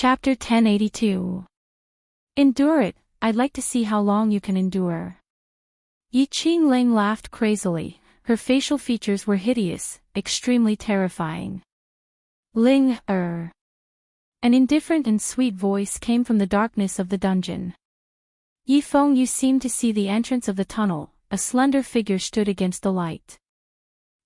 Chapter 1082. Endure it, I'd like to see how long you can endure. Yi Qingling laughed crazily, her facial features were hideous, extremely terrifying. An indifferent and sweet voice came from the darkness of the dungeon. Yi Feng, you seemed to see the entrance of the tunnel, a slender figure stood against the light.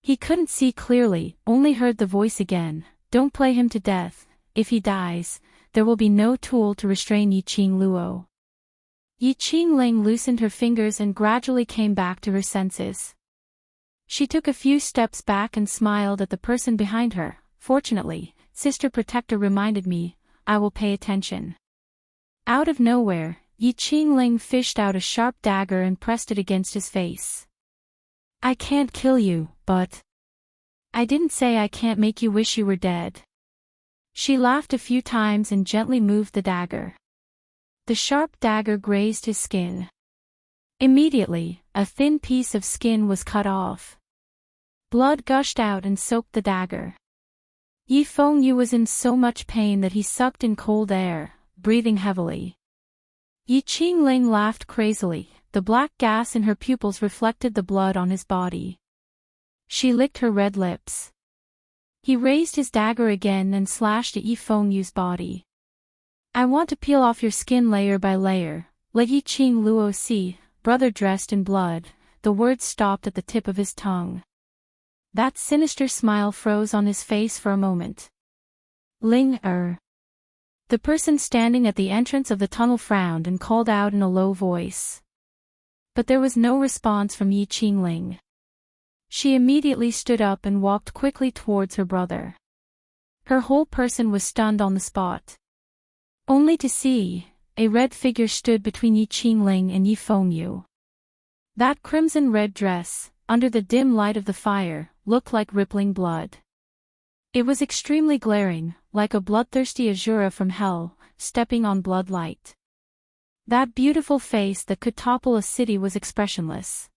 He couldn't see clearly, only heard the voice again, don't play him to death, if he dies, there will be no tool to restrain Yi Qingluo. Yi Qingling loosened her fingers and gradually came back to her senses. She took a few steps back and smiled at the person behind her. Fortunately, Sister Protector reminded me, I will pay attention. Out of nowhere, Yi Qingling fished out a sharp dagger and pressed it against his face. I can't kill you, but... I didn't say I can't make you wish you were dead. She laughed a few times and gently moved the dagger. The sharp dagger grazed his skin. Immediately, a thin piece of skin was cut off. Blood gushed out and soaked the dagger. Yi Fengyu was in so much pain that he sucked in cold air, breathing heavily. Yi Qingling laughed crazily, the black gas in her pupils reflected the blood on his body. She licked her red lips. He raised his dagger again and slashed at Yi Fengyu's body. I want to peel off your skin layer by layer, let Yi Qingluo see, brother dressed in blood, the words stopped at the tip of his tongue. That sinister smile froze on his face for a moment. The person standing at the entrance of the tunnel frowned and called out in a low voice. But there was no response from Yi Qingling. She immediately stood up and walked quickly towards her brother. Her whole person was stunned on the spot. Only to see, a red figure stood between Yi Qingling and Yi Fengyu. That crimson-red dress, under the dim light of the fire, looked like rippling blood. It was extremely glaring, like a bloodthirsty Azura from hell, stepping on blood light. That beautiful face that could topple a city was expressionless.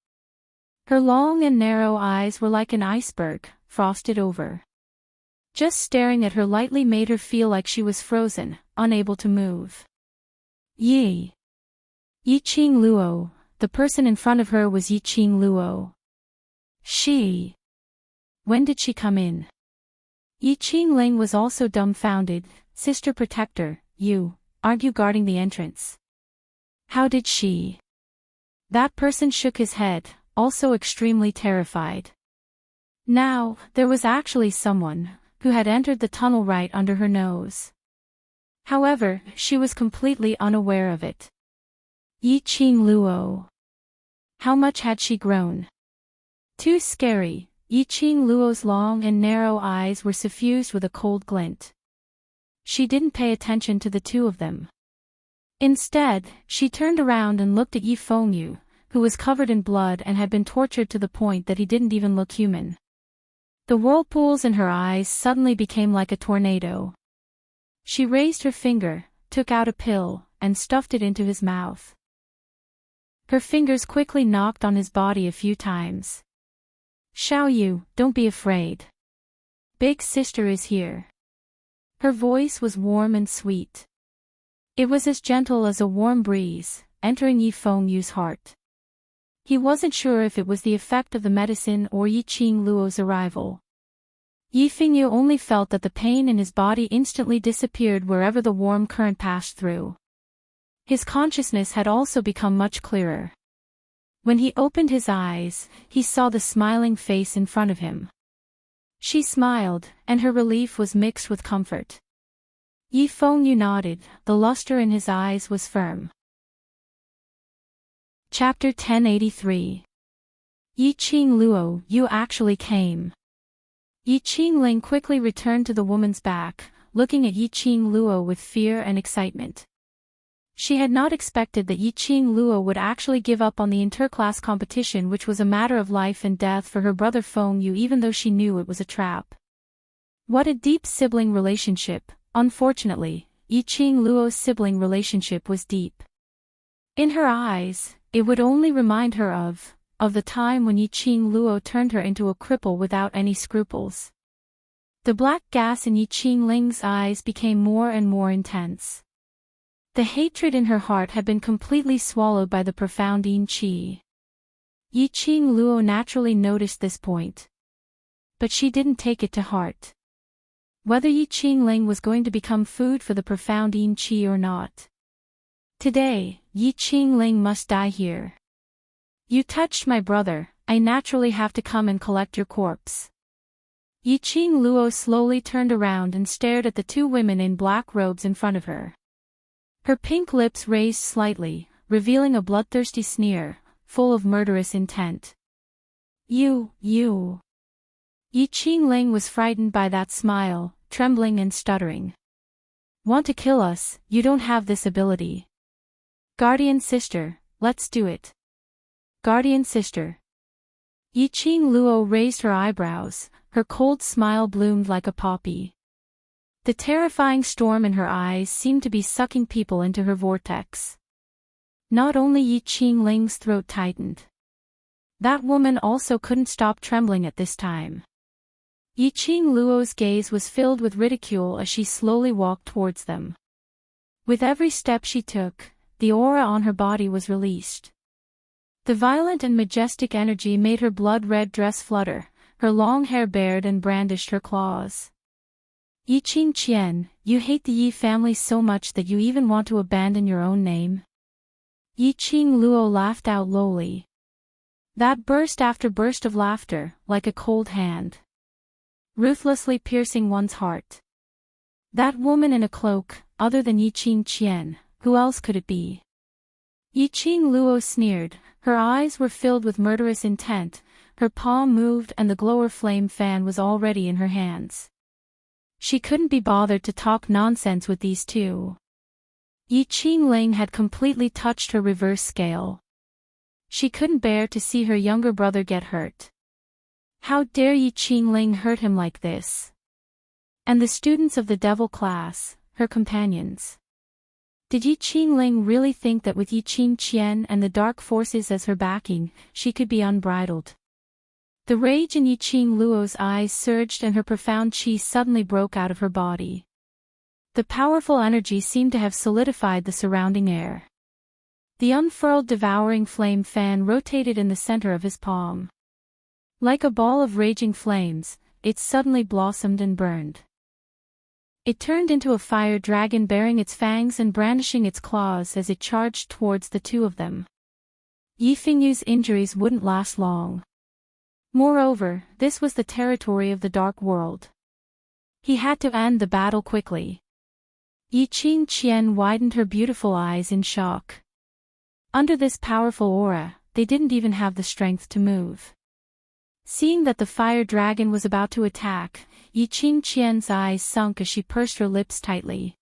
Her long and narrow eyes were like an iceberg, frosted over. Just staring at her lightly made her feel like she was frozen, unable to move. Yi Qingluo, the person in front of her was Yi Qingluo. When did she come in? Yi Qingling was also dumbfounded. Sister Protector, aren't you guarding the entrance? How did she? That person shook his head, also extremely terrified. Now, there was actually someone who had entered the tunnel right under her nose. However, she was completely unaware of it. Yi Qingluo. How much had she grown? Too scary, Yi Qingluo's long and narrow eyes were suffused with a cold glint. She didn't pay attention to the two of them. Instead, she turned around and looked at Yi Fengyu, who was covered in blood and had been tortured to the point that he didn't even look human. The whirlpools in her eyes suddenly became like a tornado. She raised her finger, took out a pill, and stuffed it into his mouth. Her fingers quickly knocked on his body a few times. Xiaoyu, don't be afraid. Big sister is here. Her voice was warm and sweet. It was as gentle as a warm breeze, entering Yi Fengyu's heart. He wasn't sure if it was the effect of the medicine or Yi Qingluo's arrival. Yi Fengyu only felt that the pain in his body instantly disappeared wherever the warm current passed through. His consciousness had also become much clearer. When he opened his eyes, he saw the smiling face in front of him. She smiled, and her relief was mixed with comfort. Yi Fengyu nodded, the luster in his eyes was firm. Chapter 1083. Yi Qingluo, you actually came. Yi Qingling quickly returned to the woman's back, looking at Yi Qingluo with fear and excitement. She had not expected that Yi Qingluo would actually give up on the interclass competition, which was a matter of life and death for her brother Fengyu, even though she knew it was a trap. What a deep sibling relationship. Unfortunately, Yi Qingluo's sibling relationship was deep. In her eyes, it would only remind her of the time when Yi Qingluo turned her into a cripple without any scruples. The black gas in Yi Qingling's eyes became more and more intense. The hatred in her heart had been completely swallowed by the profound yin qi. Yi Qingluo naturally noticed this point. But she didn't take it to heart. Whether Yi Qingling was going to become food for the profound yin qi or not. Today, Yi Qingling must die here. You touched my brother, I naturally have to come and collect your corpse. Yi Qingluo slowly turned around and stared at the two women in black robes in front of her. Her pink lips raised slightly, revealing a bloodthirsty sneer, full of murderous intent. You. Yi Qingling was frightened by that smile, trembling and stuttering. Want to kill us? You don't have this ability. Guardian sister, let's do it. Guardian sister. Yi Qingluo raised her eyebrows, her cold smile bloomed like a poppy. The terrifying storm in her eyes seemed to be sucking people into her vortex. Not only Yi Qingling's throat tightened. That woman also couldn't stop trembling at this time. Yi Qingluo's gaze was filled with ridicule as she slowly walked towards them. With every step she took, the aura on her body was released. The violent and majestic energy made her blood-red dress flutter, her long hair bared and brandished her claws. Yi Qingqian, you hate the Yi family so much that you even want to abandon your own name? Yi Qingluo laughed out lowly. That burst after burst of laughter, like a cold hand. Ruthlessly piercing one's heart. That woman in a cloak, other than Yi Qingqian, who else could it be? Yi Qingluo sneered, her eyes were filled with murderous intent, her palm moved and the glower flame fan was already in her hands. She couldn't be bothered to talk nonsense with these two. Yi Qingling had completely touched her reverse scale. She couldn't bear to see her younger brother get hurt. How dare Yi Qingling hurt him like this? And the students of the devil class, her companions. Did Yi Qingling really think that with Yi Qingqian and the dark forces as her backing, she could be unbridled? The rage in Yi Qingluo's eyes surged and her profound qi suddenly broke out of her body. The powerful energy seemed to have solidified the surrounding air. The unfurled devouring flame fan rotated in the center of his palm. Like a ball of raging flames, it suddenly blossomed and burned. It turned into a fire dragon bearing its fangs and brandishing its claws as it charged towards the two of them. Yi Fingyu's injuries wouldn't last long. Moreover, this was the territory of the dark world. He had to end the battle quickly. Yi Qingqian widened her beautiful eyes in shock. Under this powerful aura, they didn't even have the strength to move. Seeing that the fire dragon was about to attack, Yi Qingqian's eyes sunk as she pursed her lips tightly.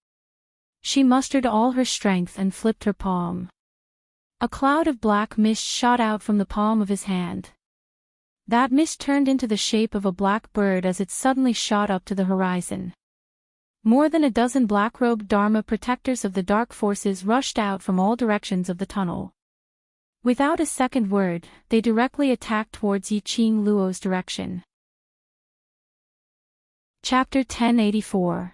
She mustered all her strength and flipped her palm. A cloud of black mist shot out from the palm of his hand. That mist turned into the shape of a black bird as it suddenly shot up to the horizon. More than a dozen black-robed Dharma protectors of the dark forces rushed out from all directions of the tunnel. Without a second word, they directly attacked towards Yi Qingluo's direction. Chapter 1084.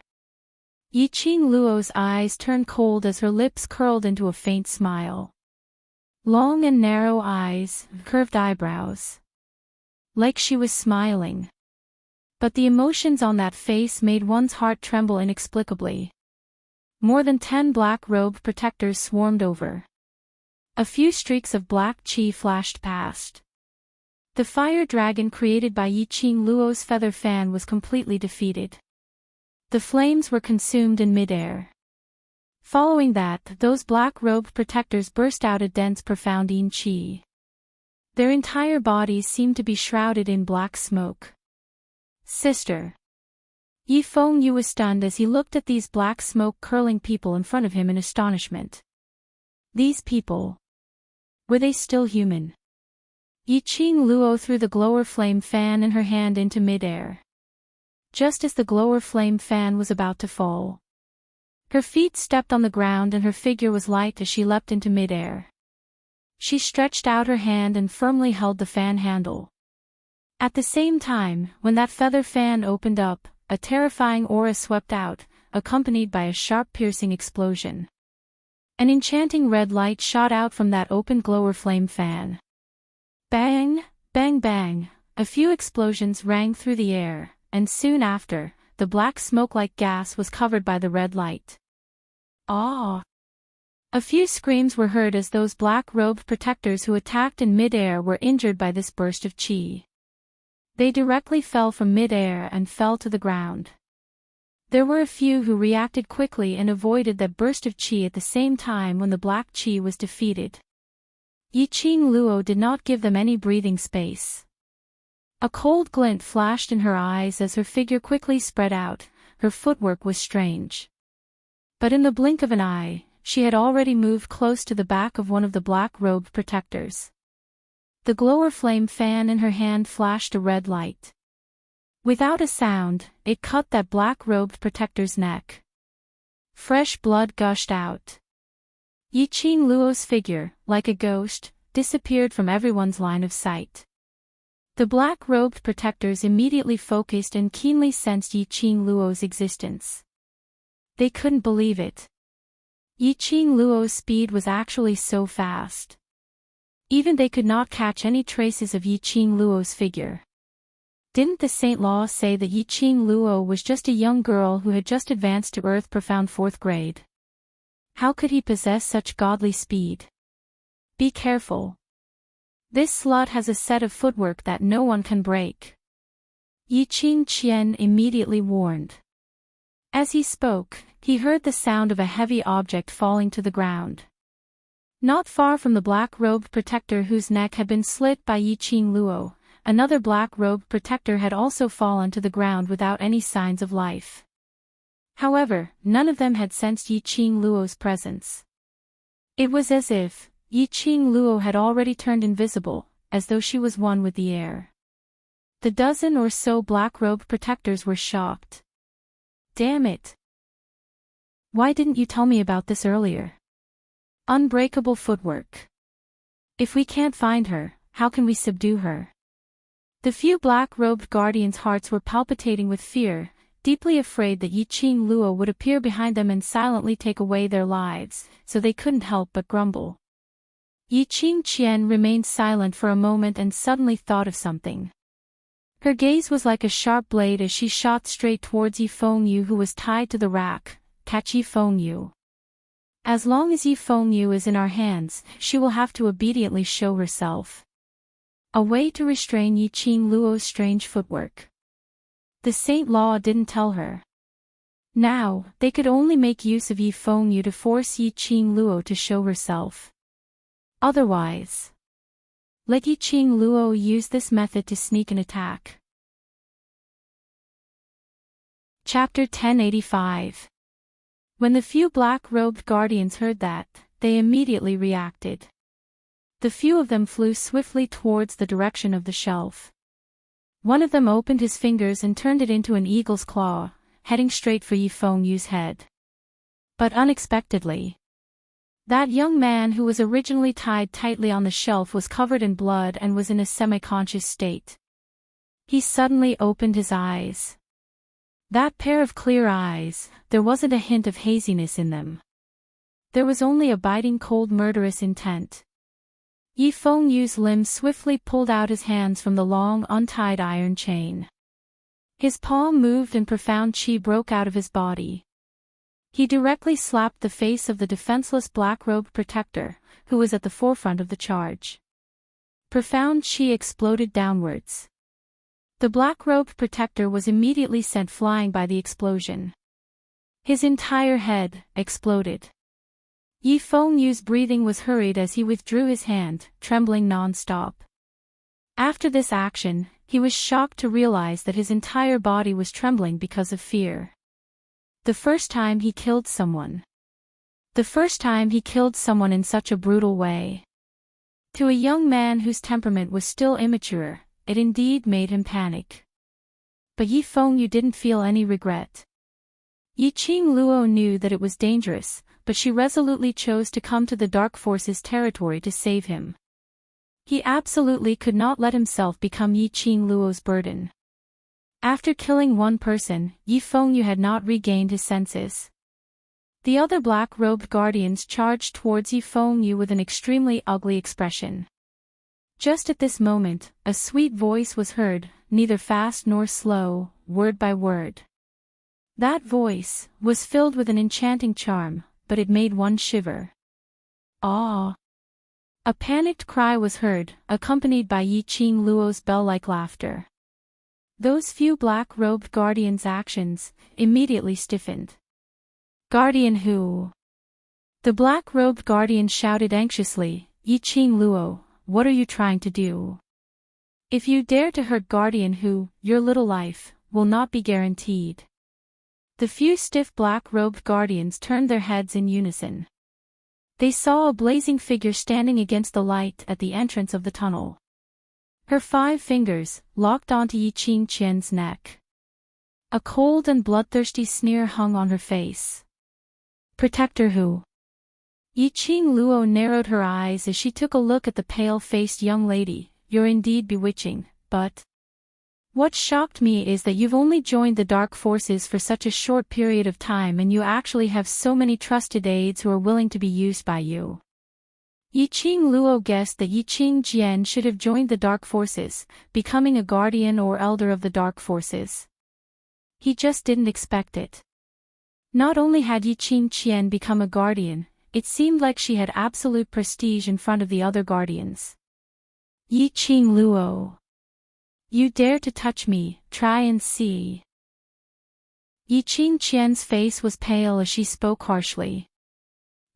Yi Qingluo's eyes turned cold as her lips curled into a faint smile. Long and narrow eyes, curved eyebrows. Like she was smiling. But the emotions on that face made one's heart tremble inexplicably. More than 10 black-robed protectors swarmed over. A few streaks of black qi flashed past. The fire dragon created by Yi Qingluo's feather fan was completely defeated. The flames were consumed in midair. Following that, those black-robed protectors burst out a dense profound yin qi. Their entire bodies seemed to be shrouded in black smoke. Sister. Yi Fengyu was stunned as he looked at these black smoke-curling people in front of him in astonishment. These people. Were they still human? Yi Qingluo threw the glower flame fan in her hand into midair. Just as the glower flame fan was about to fall. Her feet stepped on the ground and her figure was light as she leapt into midair. She stretched out her hand and firmly held the fan handle. At the same time, when that feather fan opened up, a terrifying aura swept out, accompanied by a sharp piercing explosion. An enchanting red light shot out from that open glower flame fan. Bang, bang bang, a few explosions rang through the air, and soon after, the black smoke-like gas was covered by the red light. Ah! A few screams were heard as those black-robed protectors who attacked in mid-air were injured by this burst of chi. They directly fell from mid-air and fell to the ground. There were a few who reacted quickly and avoided that burst of chi at the same time when the black chi was defeated. Yiqing Luo did not give them any breathing space. A cold glint flashed in her eyes as her figure quickly spread out. Her footwork was strange. But in the blink of an eye, she had already moved close to the back of one of the black-robed protectors. The glower flame fan in her hand flashed a red light. Without a sound, it cut that black-robed protector's neck. Fresh blood gushed out. Yiqing Luo's figure, like a ghost, disappeared from everyone's line of sight. The black-robed protectors immediately focused and keenly sensed Yiqing Luo's existence. They couldn't believe it. Yiqing Luo's speed was actually so fast. Even they could not catch any traces of Yiqing Luo's figure. Didn't the Saint Law say that Yiqing Luo was just a young girl who had just advanced to Earth Profound 4th grade? How could he possess such godly speed? Be careful. This slut has a set of footwork that no one can break. Yiqing Qian immediately warned. As he spoke, he heard the sound of a heavy object falling to the ground. Not far from the black-robed protector whose neck had been slit by Yiqing Luo, another black-robed protector had also fallen to the ground without any signs of life. However, none of them had sensed Yiqing Luo's presence. It was as if Yiqing Luo had already turned invisible, as though she was one with the air. The dozen or so black-robed protectors were shocked. Damn it! Why didn't you tell me about this earlier? Unbreakable footwork. If we can't find her, how can we subdue her? The few black-robed guardians' hearts were palpitating with fear, deeply afraid that Yiqing Luo would appear behind them and silently take away their lives, so they couldn't help but grumble. Yiqing Qian remained silent for a moment and suddenly thought of something. Her gaze was like a sharp blade as she shot straight towards Yi Fengyu, who was tied to the rack. Catch Yi Fengyu. As long as Yi Fengyu is in our hands, she will have to obediently show herself. A way to restrain Yiqing Luo's strange footwork. The Saint Law didn't tell her. Now, they could only make use of Yi Fengyu to force Yiqing Luo to show herself. Otherwise, let Yiqing Luo use this method to sneak an attack. Chapter 1085. When the few black-robed guardians heard that, they immediately reacted. The few of them flew swiftly towards the direction of the shelf. One of them opened his fingers and turned it into an eagle's claw, heading straight for Yi Fengyu's head. But unexpectedly, that young man who was originally tied tightly on the shelf was covered in blood and was in a semi-conscious state. He suddenly opened his eyes. That pair of clear eyes, there wasn't a hint of haziness in them. There was only a biting cold murderous intent. Yi Fengyu's limbs swiftly pulled out his hands from the long untied iron chain. His palm moved and profound chi broke out of his body. He directly slapped the face of the defenseless black-robed protector, who was at the forefront of the charge. Profound chi exploded downwards. The black-robed protector was immediately sent flying by the explosion. His entire head exploded. Yi Fengyu's breathing was hurried as he withdrew his hand, trembling non-stop. After this action, he was shocked to realize that his entire body was trembling because of fear. The first time he killed someone. The first time he killed someone in such a brutal way. To a young man whose temperament was still immature, it indeed made him panic. But Yi Fengyu didn't feel any regret. Yiqing Luo knew that it was dangerous, but she resolutely chose to come to the Dark Forces territory to save him. He absolutely could not let himself become Yiqing Luo's burden. After killing one person, Yi Fengyu had not regained his senses. The other black-robed guardians charged towards Yi Fengyu with an extremely ugly expression. Just at this moment, a sweet voice was heard, neither fast nor slow, word by word. That voice was filled with an enchanting charm, but it made one shiver. Ah! A panicked cry was heard, accompanied by Yi Qing Luo's bell-like laughter. Those few black-robed guardians' actions immediately stiffened. Guardian who? The black-robed guardian shouted anxiously, Yi Qing Luo, what are you trying to do? If you dare to hurt Guardian who, your little life will not be guaranteed. The few stiff black-robed guardians turned their heads in unison. They saw a blazing figure standing against the light at the entrance of the tunnel. Her 5 fingers locked onto Yi Qing Qian's neck. A cold and bloodthirsty sneer hung on her face. Protector who? Yi Qing Luo narrowed her eyes as she took a look at the pale-faced young lady. You're indeed bewitching, but what shocked me is that you've only joined the dark forces for such a short period of time and you actually have so many trusted aides who are willing to be used by you. Yi Qing Luo guessed that Yi Qing Jian should have joined the dark forces, becoming a guardian or elder of the dark forces. He just didn't expect it. Not only had Yi Qing Qian become a guardian, it seemed like she had absolute prestige in front of the other guardians. Yi Qing Luo. You dare to touch me, try and see. Yi Qing Qian's face was pale as she spoke harshly.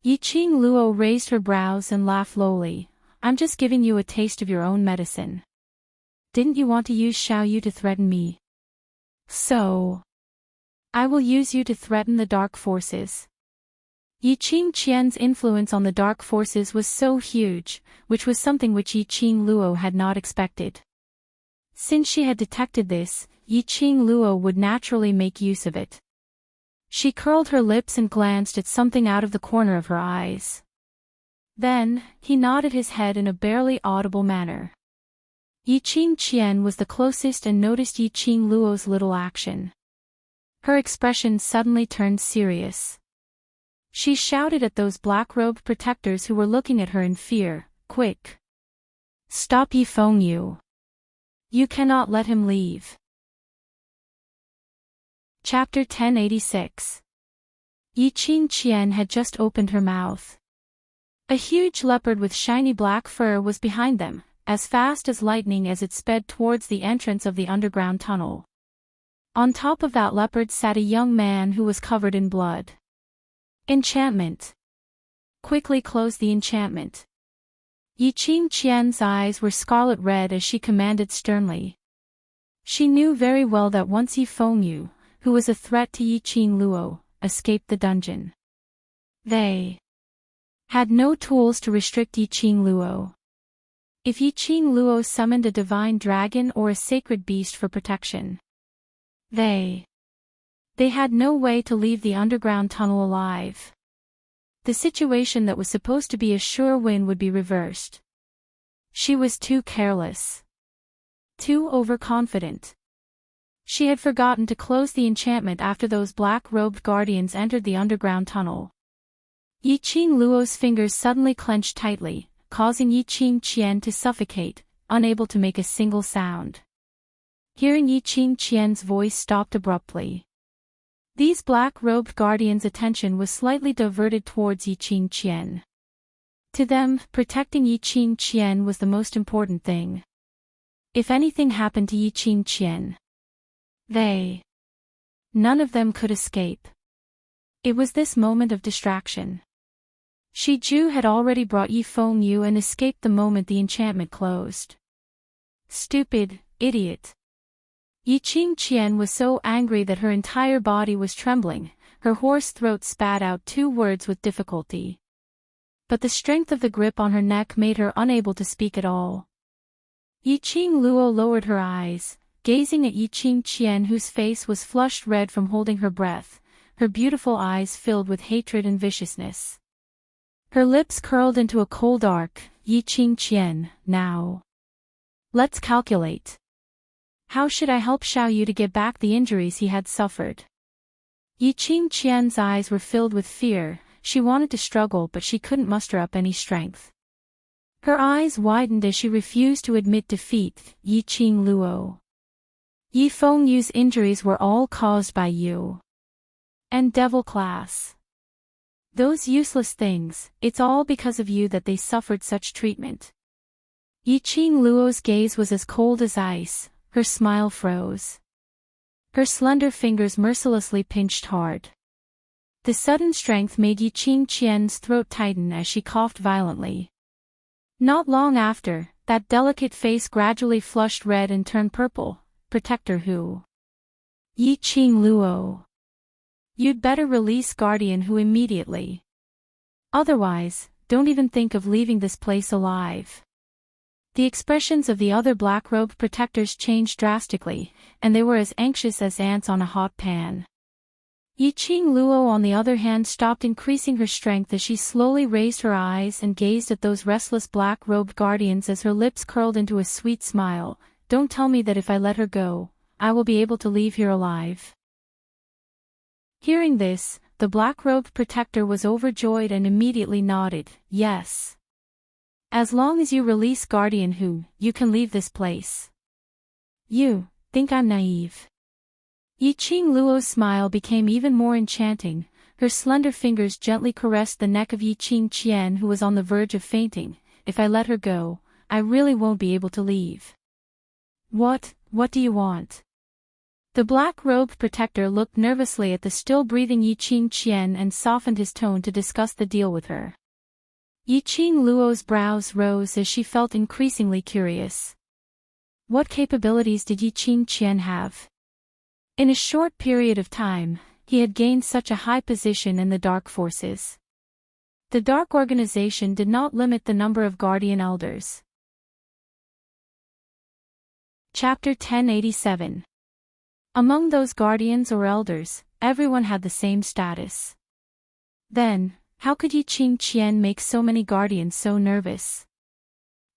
Yi Qing Luo raised her brows and laughed lowly. I'm just giving you a taste of your own medicine. Didn't you want to use Xiaoyu to threaten me? So I will use you to threaten the dark forces. Yi Qing Qian's influence on the dark forces was so huge, which was something which Yi Qing Luo had not expected. Since she had detected this, Yi Qing Luo would naturally make use of it. She curled her lips and glanced at something out of the corner of her eyes. Then, he nodded his head in a barely audible manner. Yi Qing Qian was the closest and noticed Yi Qing Luo's little action. Her expression suddenly turned serious. She shouted at those black-robed protectors who were looking at her in fear, quick! Stop Yi Fengyu! You cannot let him leave. Chapter 1086. Yi Qing Qian had just opened her mouth. A huge leopard with shiny black fur was behind them, as fast as lightning as it sped towards the entrance of the underground tunnel. On top of that leopard sat a young man who was covered in blood. Enchantment. Quickly close the enchantment. Yi Qing Qian's eyes were scarlet red as she commanded sternly. She knew very well that once Yi Fengyu, who was a threat to Yi Qing Luo, escaped the dungeon, they had no tools to restrict Yi Qing Luo. If Yi Qing Luo summoned a divine dragon or a sacred beast for protection, they had no way to leave the underground tunnel alive. The situation that was supposed to be a sure win would be reversed. She was too careless. Too overconfident. She had forgotten to close the enchantment after those black-robed guardians entered the underground tunnel. Yi Qing Luo's fingers suddenly clenched tightly, causing Yi Qing Qian to suffocate, unable to make a single sound. Hearing Yi Qing Qian's voice stopped abruptly. These black-robed guardians' attention was slightly diverted towards Yi Qing Qian. To them, protecting Yi Qing Qian was the most important thing. If anything happened to Yi Qing Qian, none of them could escape. It was this moment of distraction. Shi Ju had already brought Yi Fengyu and escaped the moment the enchantment closed. Stupid, idiot. Yi Qing Qian was so angry that her entire body was trembling, her hoarse throat spat out 2 words with difficulty. But the strength of the grip on her neck made her unable to speak at all. Yi Qing Luo lowered her eyes, gazing at Yi Qing Qian whose face was flushed red from holding her breath, her beautiful eyes filled with hatred and viciousness. Her lips curled into a cold arc. Yi Qing Qian, now let's calculate. How should I help Xiao Yu to get back the injuries he had suffered? Yi Qingqian's eyes were filled with fear. She wanted to struggle but she couldn't muster up any strength. Her eyes widened as she refused to admit defeat. Yi Qingluo. Yi Fengyu's injuries were all caused by you. And Devil Class. Those useless things, it's all because of you that they suffered such treatment. Yi Qingluo's gaze was as cold as ice, her smile froze. Her slender fingers mercilessly pinched hard. The sudden strength made Yi Qingqian's throat tighten as she coughed violently. Not long after, that delicate face gradually flushed red and turned purple. Protector Hu. Yi Qingluo. You'd better release Guardian Hu immediately. Otherwise, don't even think of leaving this place alive. The expressions of the other black-robed protectors changed drastically, and they were as anxious as ants on a hot pan. Yi Qingluo on the other hand stopped increasing her strength as she slowly raised her eyes and gazed at those restless black-robed guardians as her lips curled into a sweet smile. Don't tell me that if I let her go, I will be able to leave here alive. Hearing this, the black-robed protector was overjoyed and immediately nodded, yes. As long as you release Guardian Hu, you can leave this place. You think I'm naive? Yi Qingluo's smile became even more enchanting. Her slender fingers gently caressed the neck of Yi Qingqian who was on the verge of fainting. If I let her go, I really won't be able to leave. What do you want? The black-robed protector looked nervously at the still-breathing Yi Qingqian and softened his tone to discuss the deal with her. Yi Qingluo's brows rose as she felt increasingly curious. What capabilities did Yi Qingqian have? In a short period of time, he had gained such a high position in the Dark Forces. The Dark Organization did not limit the number of Guardian Elders. Chapter 1087. Among those guardians or elders, everyone had the same status. Then, how could Yi Qingqian make so many guardians so nervous?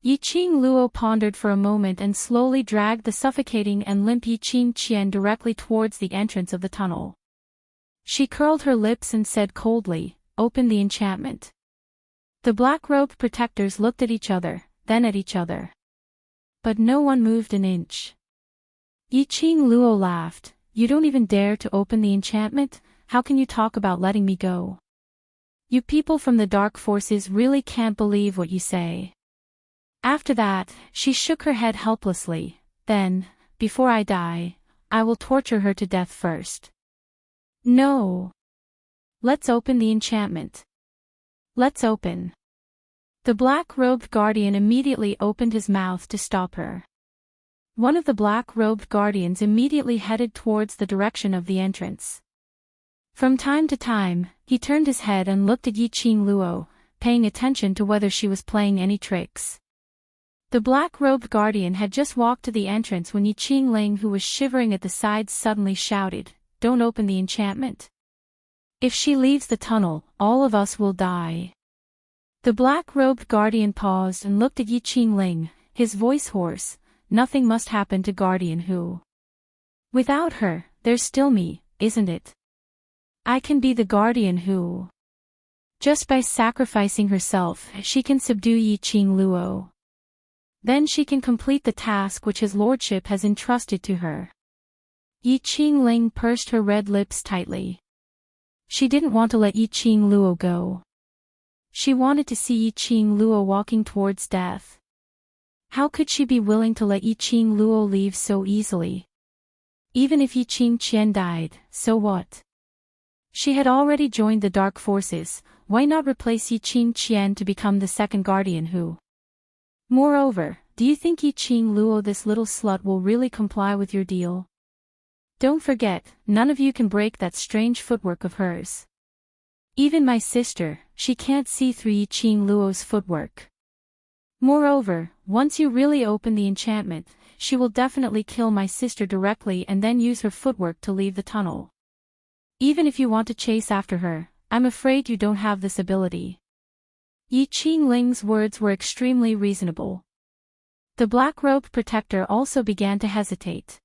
Yi Qingluo pondered for a moment and slowly dragged the suffocating and limp Yi Qingqian directly towards the entrance of the tunnel. She curled her lips and said coldly, "Open the enchantment." The black-robed protectors looked at each other, then at each other. But no one moved an inch. Yi Qingluo laughed. "You don't even dare to open the enchantment? How can you talk about letting me go? You people from the Dark Forces really can't believe what you say." After that, she shook her head helplessly. "Then, before I die, I will torture her to death first." "No. Let's open the enchantment. Let's open." The black-robed guardian immediately opened his mouth to stop her. One of the black-robed guardians immediately headed towards the direction of the entrance. From time to time, he turned his head and looked at Yi Qingluo, paying attention to whether she was playing any tricks. The black-robed guardian had just walked to the entrance when Yi Qingling, who was shivering at the sides, suddenly shouted, "Don't open the enchantment. If she leaves the tunnel, all of us will die." The black-robed guardian paused and looked at Yi Qingling, his voice hoarse. "Nothing must happen to Guardian Hu. Without her, there's still me, isn't it? I can be the Guardian Hu. Just by sacrificing herself, she can subdue Yi Qingluo. Then she can complete the task which his lordship has entrusted to her." Yi Qingling pursed her red lips tightly. She didn't want to let Yi Qingluo go. She wanted to see Yi Qingluo walking towards death. How could she be willing to let Yi Qingluo leave so easily? Even if Yi Qingqian died, so what? She had already joined the Dark Forces, why not replace Yi Qingqian to become the second Guardian Hu? Moreover, do you think Yi Qingluo, this little slut, will really comply with your deal? Don't forget, none of you can break that strange footwork of hers. Even my sister, she can't see through Yi Qingluo's footwork. Moreover, once you really open the enchantment, she will definitely kill my sister directly and then use her footwork to leave the tunnel. Even if you want to chase after her, I'm afraid you don't have this ability." Yi Qingling's words were extremely reasonable. The black-robed protector also began to hesitate.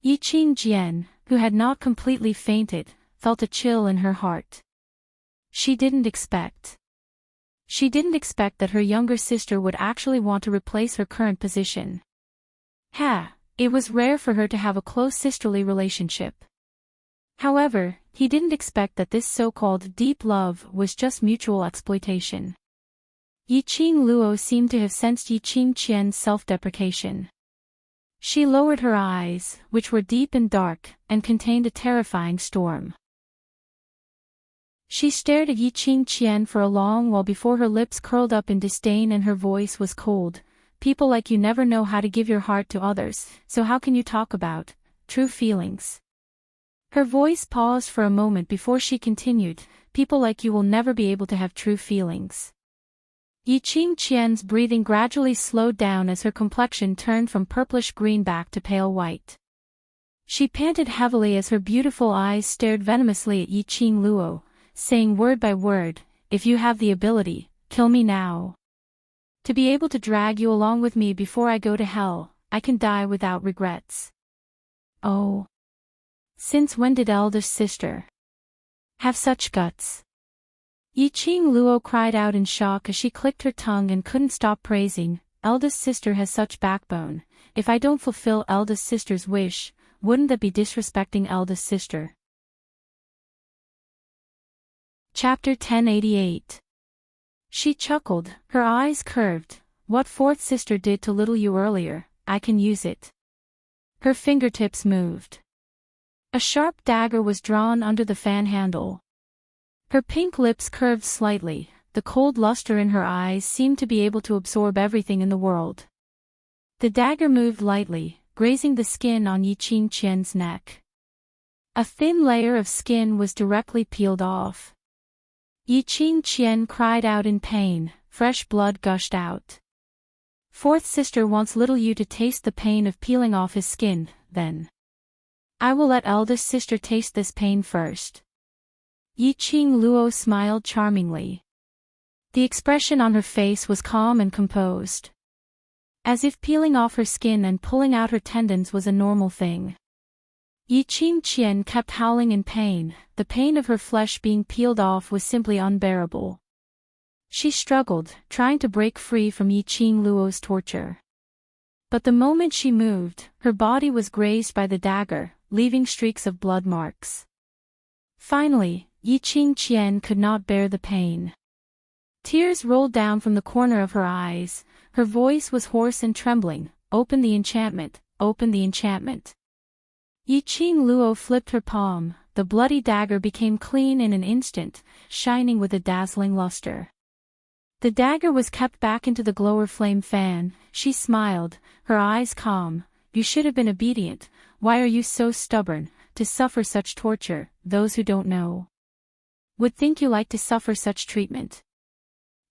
Yiqing Jian, who had not completely fainted, felt a chill in her heart. She didn't expect that her younger sister would actually want to replace her current position. It was rare for her to have a close sisterly relationship. However, he didn't expect that this so-called deep love was just mutual exploitation. Yiqing Luo seemed to have sensed Yiqing Qian's self-deprecation. She lowered her eyes, which were deep and dark, and contained a terrifying storm. She stared at Yiqing Qian for a long while before her lips curled up in disdain and her voice was cold. People like you never know how to give your heart to others, so how can you talk about true feelings? Her voice paused for a moment before she continued, people like you will never be able to have true feelings. Yiqing Qian's breathing gradually slowed down as her complexion turned from purplish-green back to pale white. She panted heavily as her beautiful eyes stared venomously at Yiqing Luo, saying word by word, if you have the ability, kill me now. To be able to drag you along with me before I go to hell, I can die without regrets. Oh. Since when did eldest sister have such guts? Yiqing Luo cried out in shock as she clicked her tongue and couldn't stop praising, eldest sister has such backbone, if I don't fulfill eldest sister's wish, wouldn't that be disrespecting eldest sister? Chapter 1088. She chuckled, her eyes curved, what fourth sister did to little you earlier, I can use it. Her fingertips moved. A sharp dagger was drawn under the fan handle. Her pink lips curved slightly, the cold luster in her eyes seemed to be able to absorb everything in the world. The dagger moved lightly, grazing the skin on Yiqing Qian's neck. A thin layer of skin was directly peeled off. Yiqing Qian cried out in pain, fresh blood gushed out. Fourth sister wants little you to taste the pain of peeling off his skin, then. I will let eldest sister taste this pain first. Yiqing Luo smiled charmingly. The expression on her face was calm and composed. As if peeling off her skin and pulling out her tendons was a normal thing. Yiqing Qian kept howling in pain, the pain of her flesh being peeled off was simply unbearable. She struggled, trying to break free from Yiqing Luo's torture. But the moment she moved, her body was grazed by the dagger, leaving streaks of blood marks. Finally, Yiqing Qian could not bear the pain. Tears rolled down from the corner of her eyes, her voice was hoarse and trembling, open the enchantment, open the enchantment. Yiqing Luo flipped her palm, the bloody dagger became clean in an instant, shining with a dazzling luster. The dagger was kept back into the glower flame fan, she smiled, her eyes calm, you should have been obedient, why are you so stubborn, to suffer such torture, those who don't know would think you like to suffer such treatment.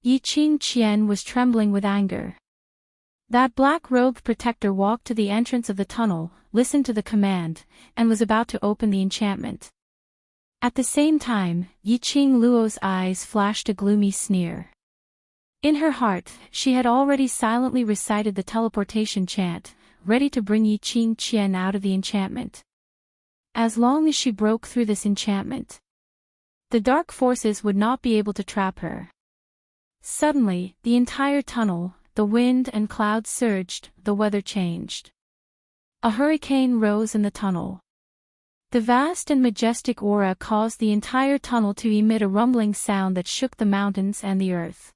Yiqing Qian was trembling with anger. That black-robed protector walked to the entrance of the tunnel, listened to the command, and was about to open the enchantment. At the same time, Yiqing Luo's eyes flashed a gloomy sneer. In her heart, she had already silently recited the teleportation chant, ready to bring Yiqing Qian out of the enchantment. As long as she broke through this enchantment, the dark forces would not be able to trap her. Suddenly, the entire tunnel, the wind and clouds surged, the weather changed. A hurricane rose in the tunnel. The vast and majestic aura caused the entire tunnel to emit a rumbling sound that shook the mountains and the earth.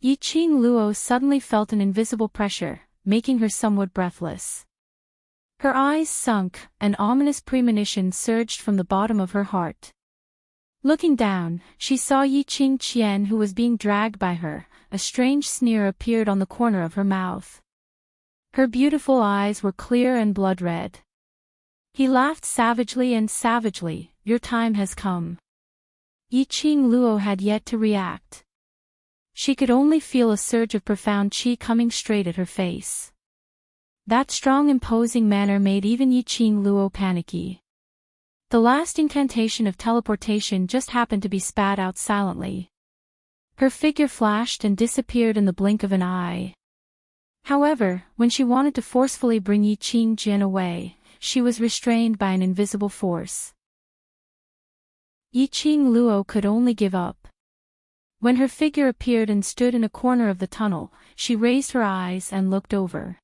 Yiqing Luo suddenly felt an invisible pressure, making her somewhat breathless. Her eyes sunk, an ominous premonition surged from the bottom of her heart. Looking down, she saw Yiqing Qian who was being dragged by her, a strange sneer appeared on the corner of her mouth. Her beautiful eyes were clear and blood-red. He laughed savagely, your time has come. Yiqing Luo had yet to react. She could only feel a surge of profound qi coming straight at her face. That strong imposing manner made even Yiqing Luo panicky. The last incantation of teleportation just happened to be spat out silently. Her figure flashed and disappeared in the blink of an eye. However, when she wanted to forcefully bring Yi Qing Jian away, she was restrained by an invisible force. Yi Qing Luo could only give up. When her figure appeared and stood in a corner of the tunnel, she raised her eyes and looked over.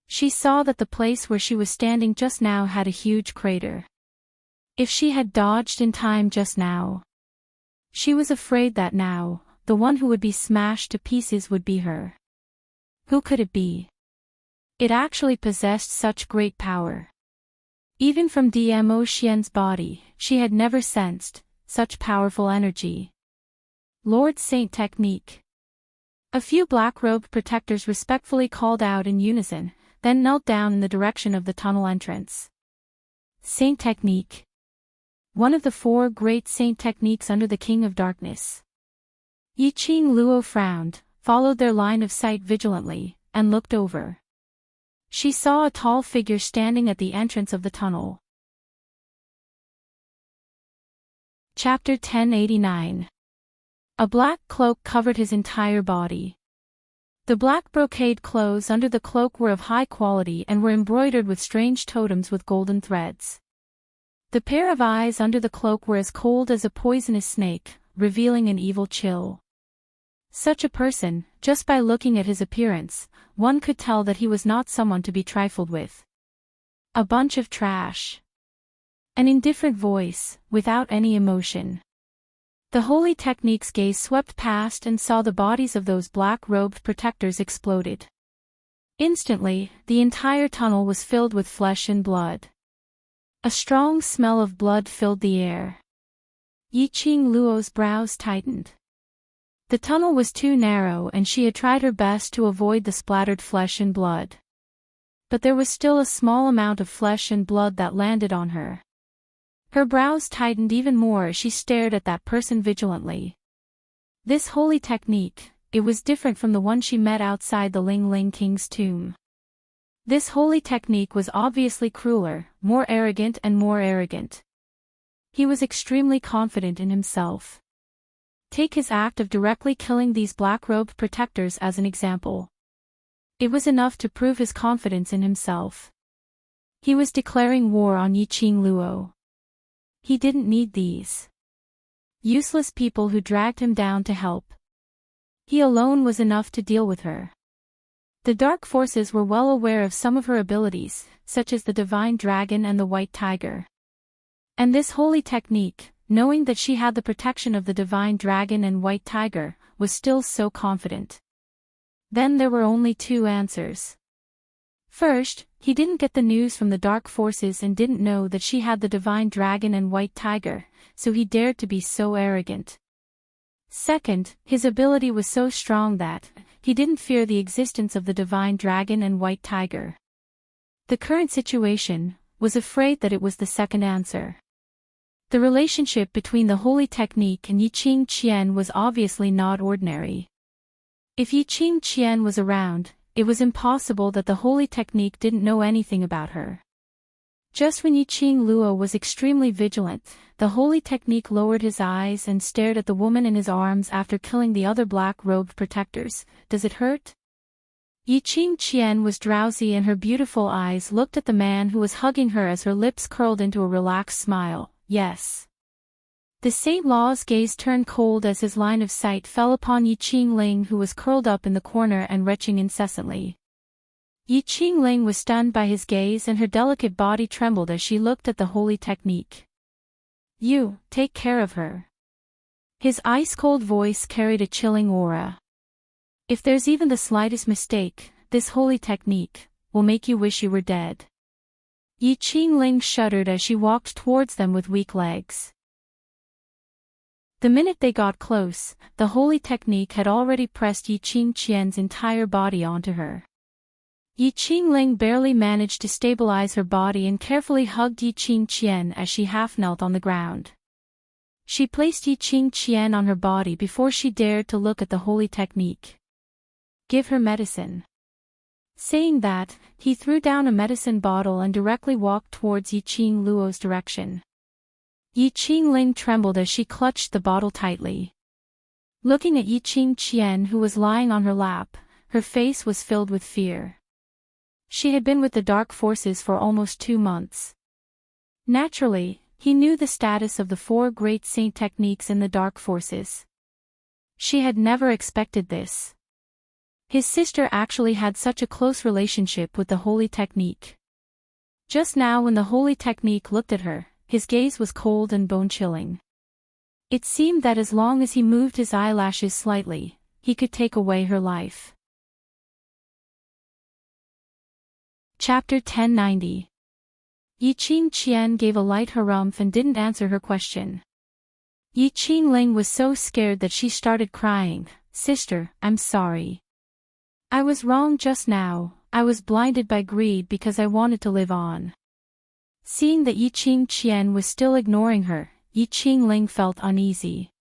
She saw that the place where she was standing just now had a huge crater. If she had dodged in time just now. She was afraid that now, the one who would be smashed to pieces would be her. Who could it be? It actually possessed such great power. Even from Dmo Xian's body, she had never sensed such powerful energy. Lord Saint Technique. A few black-robed protectors respectfully called out in unison, then knelt down in the direction of the tunnel entrance. Saint Technique. One of the 4 great Saint Techniques under the King of Darkness. Yi Qing Luo frowned, followed their line of sight vigilantly, and looked over. She saw a tall figure standing at the entrance of the tunnel. Chapter 1089. A black cloak covered his entire body. The black brocade clothes under the cloak were of high quality and were embroidered with strange totems with golden threads. The pair of eyes under the cloak were as cold as a poisonous snake, revealing an evil chill. Such a person, just by looking at his appearance, one could tell that he was not someone to be trifled with. A bunch of trash. An indifferent voice, without any emotion. The Holy Technique's gaze swept past and saw the bodies of those black-robed protectors exploded. Instantly, the entire tunnel was filled with flesh and blood. A strong smell of blood filled the air. Yi Qing Luo's brows tightened. The tunnel was too narrow and she had tried her best to avoid the splattered flesh and blood. But there was still a small amount of flesh and blood that landed on her. Her brows tightened even more as she stared at that person vigilantly. This holy technique, it was different from the one she met outside the Ling Ling King's tomb. This holy technique was obviously crueler, more arrogant and more arrogant. He was extremely confident in himself. Take his act of directly killing these black-robed protectors as an example. It was enough to prove his confidence in himself. He was declaring war on Yi Qing Luo. He didn't need these useless people who dragged him down to help. He alone was enough to deal with her. The dark forces were well aware of some of her abilities, such as the Divine Dragon and the White Tiger. And this holy technique, knowing that she had the protection of the Divine Dragon and White Tiger, was still so confident. Then there were only 2 answers. First, he didn't get the news from the dark forces and didn't know that she had the Divine Dragon and White Tiger, so he dared to be so arrogant. Second, his ability was so strong that he didn't fear the existence of the Divine Dragon and White Tiger. The current situation was afraid that it was the second answer. The relationship between the holy technique and Yi Qing Qian was obviously not ordinary. If Yi Qing Qian was around, it was impossible that the holy technique didn't know anything about her. Just when Yi Qing Luo was extremely vigilant, the holy technique lowered his eyes and stared at the woman in his arms after killing the other black-robed protectors. Does it hurt? Yi Qing Qian was drowsy and her beautiful eyes looked at the man who was hugging her as her lips curled into a relaxed smile. Yes. The Saint Law's gaze turned cold as his line of sight fell upon Yi Qing Ling, who was curled up in the corner and retching incessantly. Yi Qing Ling was stunned by his gaze and her delicate body trembled as she looked at the holy technique. You, take care of her. His ice-cold voice carried a chilling aura. If there's even the slightest mistake, this holy technique will make you wish you were dead. Yi Qing Ling shuddered as she walked towards them with weak legs. The minute they got close, the holy technique had already pressed Yi Qing Qian's entire body onto her. Yi Qing Ling barely managed to stabilize her body and carefully hugged Yi Qing Qian as she half-knelt on the ground. She placed Yi Qing Qian on her body before she dared to look at the holy technique. Give her medicine. Saying that, he threw down a medicine bottle and directly walked towards Yi Qing Luo's direction. Yi Qing Ling trembled as she clutched the bottle tightly. Looking at Yi Qing Qian, who was lying on her lap, her face was filled with fear. She had been with the dark forces for almost 2 months. Naturally, he knew the status of the 4 great saint techniques in the dark forces. She had never expected this. His sister actually had such a close relationship with the holy technique. Just now when the holy technique looked at her, his gaze was cold and bone-chilling. It seemed that as long as he moved his eyelashes slightly, he could take away her life. Chapter 1090. Yiqing Qian gave a light harumph and didn't answer her question. Yiqing Ling was so scared that she started crying. "Sister, I'm sorry. I was wrong just now, I was blinded by greed because I wanted to live on." Seeing that Yiqing Qian was still ignoring her, Yiqing Ling felt uneasy.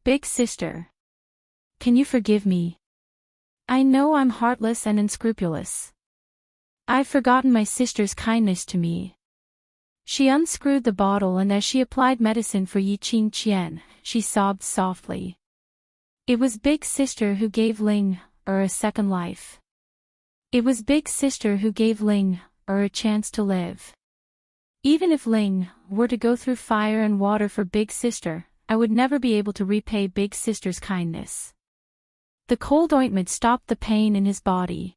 "Big sister. Can you forgive me? I know I'm heartless and unscrupulous. I've forgotten my sister's kindness to me." She unscrewed the bottle and as she applied medicine for Yiqing Qian, she sobbed softly. It was Big Sister who gave Ling a second life. It was Big Sister who gave Ling a chance to live. Even if Ling were to go through fire and water for Big Sister, I would never be able to repay Big Sister's kindness. The cold ointment stopped the pain in his body.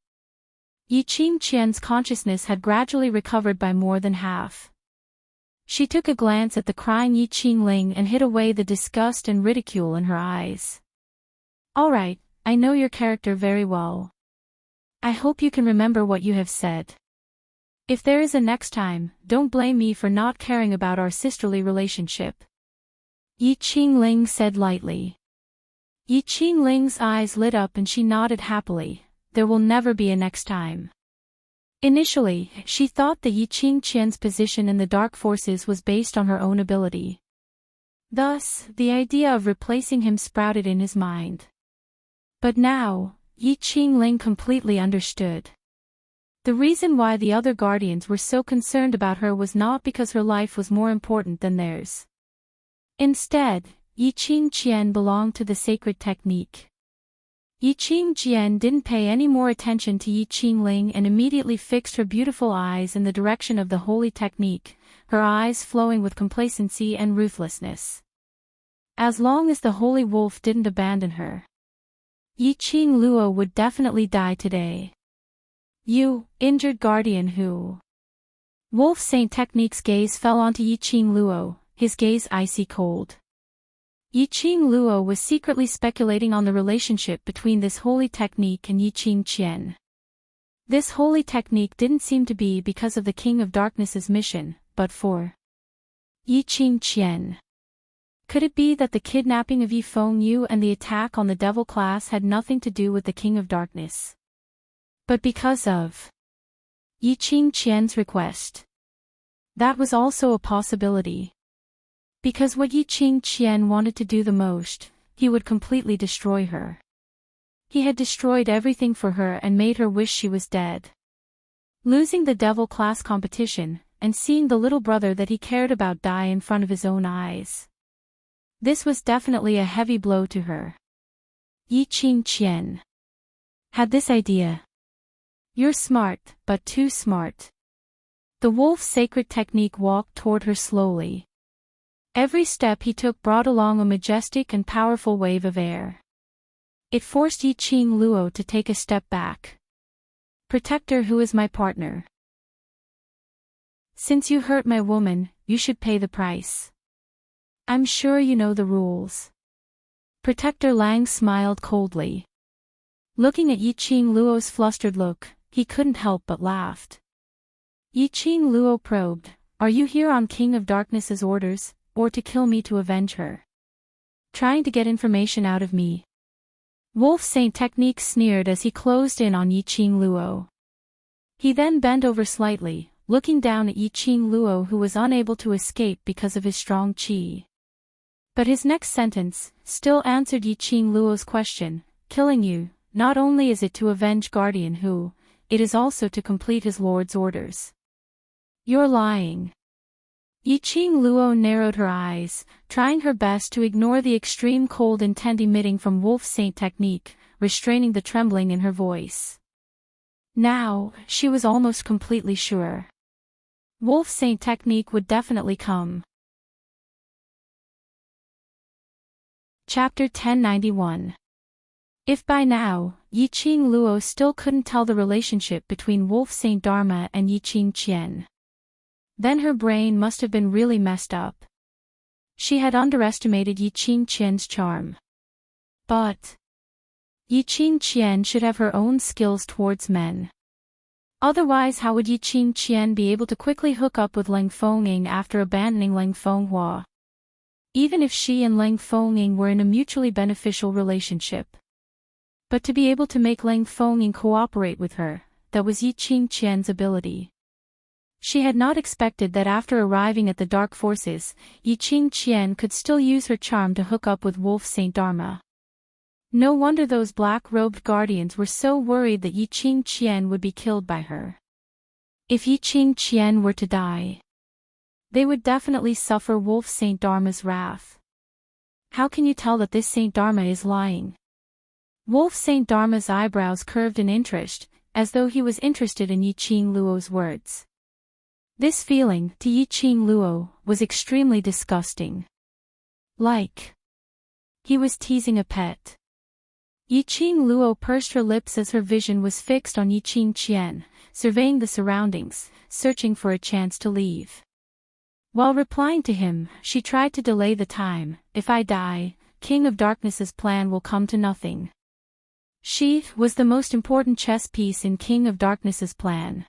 Yiqing Qian's consciousness had gradually recovered by more than half. She took a glance at the crying Yiqing Ling and hid away the disgust and ridicule in her eyes. "All right, I know your character very well. I hope you can remember what you have said. If there is a next time, don't blame me for not caring about our sisterly relationship." Yiqing Ling said lightly. Yiqing Ling's eyes lit up and she nodded happily. There will never be a next time. Initially, she thought that Yiqing Qian's position in the dark forces was based on her own ability. Thus, the idea of replacing him sprouted in his mind. But now, Yiqing Ling completely understood. The reason why the other guardians were so concerned about her was not because her life was more important than theirs. Instead, Yiqing Qian belonged to the sacred technique. Yiqing Qian didn't pay any more attention to Yiqing Ling and immediately fixed her beautiful eyes in the direction of the holy technique, her eyes flowing with complacency and ruthlessness. As long as the holy wolf didn't abandon her, Yiqing Luo would definitely die today. "You, injured guardian who..." Wolf Saint Technique's gaze fell onto Yiqing Luo, his gaze icy cold. Yiqing Luo was secretly speculating on the relationship between this holy technique and Yiqing Qian. This holy technique didn't seem to be because of the King of Darkness's mission, but for Yiqing Qian. Could it be that the kidnapping of Yi Fengyu and the attack on the devil class had nothing to do with the King of Darkness? But because of Yiqing Qian's request. That was also a possibility. Because what Yiqing Qian wanted to do the most, he would completely destroy her. He had destroyed everything for her and made her wish she was dead. Losing the devil class competition, and seeing the little brother that he cared about die in front of his own eyes. This was definitely a heavy blow to her. Yiqing Qian had this idea. "You're smart, but too smart." The wolf's sacred technique walked toward her slowly. Every step he took brought along a majestic and powerful wave of air. It forced Yiqing Luo to take a step back. "Protector who is my partner. Since you hurt my woman, you should pay the price. I'm sure you know the rules." Protector Lang smiled coldly. Looking at Yiqing Luo's flustered look, he couldn't help but laughed. Yiqing Luo probed, "Are you here on King of Darkness's orders, or to kill me to avenge her? Trying to get information out of me?" Wolf Saint Technique sneered as he closed in on Yiqing Luo. He then bent over slightly, looking down at Yiqing Luo who was unable to escape because of his strong qi. But his next sentence still answered Yiqing Luo's question, "Killing you, not only is it to avenge Guardian Hu, it is also to complete his lord's orders." "You're lying." Yiqing Luo narrowed her eyes, trying her best to ignore the extreme cold intent emitting from Wolf Saint Technique, restraining the trembling in her voice. Now, she was almost completely sure. Wolf Saint technique would definitely come. Chapter 1091. If by now, Yiqing Luo still couldn't tell the relationship between Wolf Saint Dharma and Yiqing Qian, then her brain must have been really messed up. She had underestimated Yiqing Qian's charm. But Yiqing Qian should have her own skills towards men. Otherwise, how would Yiqing Qian be able to quickly hook up with Lang Fengying after abandoning Lang Fenghua? Even if she and Lang Fengying were in a mutually beneficial relationship. But to be able to make Lang Fengying cooperate with her, that was Yiqing Qian's ability. She had not expected that after arriving at the Dark Forces, Yiqing Qian could still use her charm to hook up with Wolf Saint Dharma. No wonder those black-robed guardians were so worried that Yiqing Qian would be killed by her. If Yiqing Qian were to die, they would definitely suffer Wolf Saint Dharma's wrath. How can you tell that this Saint Dharma is lying? Wolf Saint Dharma's eyebrows curved in interest, as though he was interested in Yiqing Luo's words. This feeling, to Yiqing Luo, was extremely disgusting. Like he was teasing a pet. Yiqing Luo pursed her lips as her vision was fixed on Yiqing Qian, surveying the surroundings, searching for a chance to leave. While replying to him, she tried to delay the time. If I die, King of Darkness's plan will come to nothing. She was the most important chess piece in King of Darkness's plan.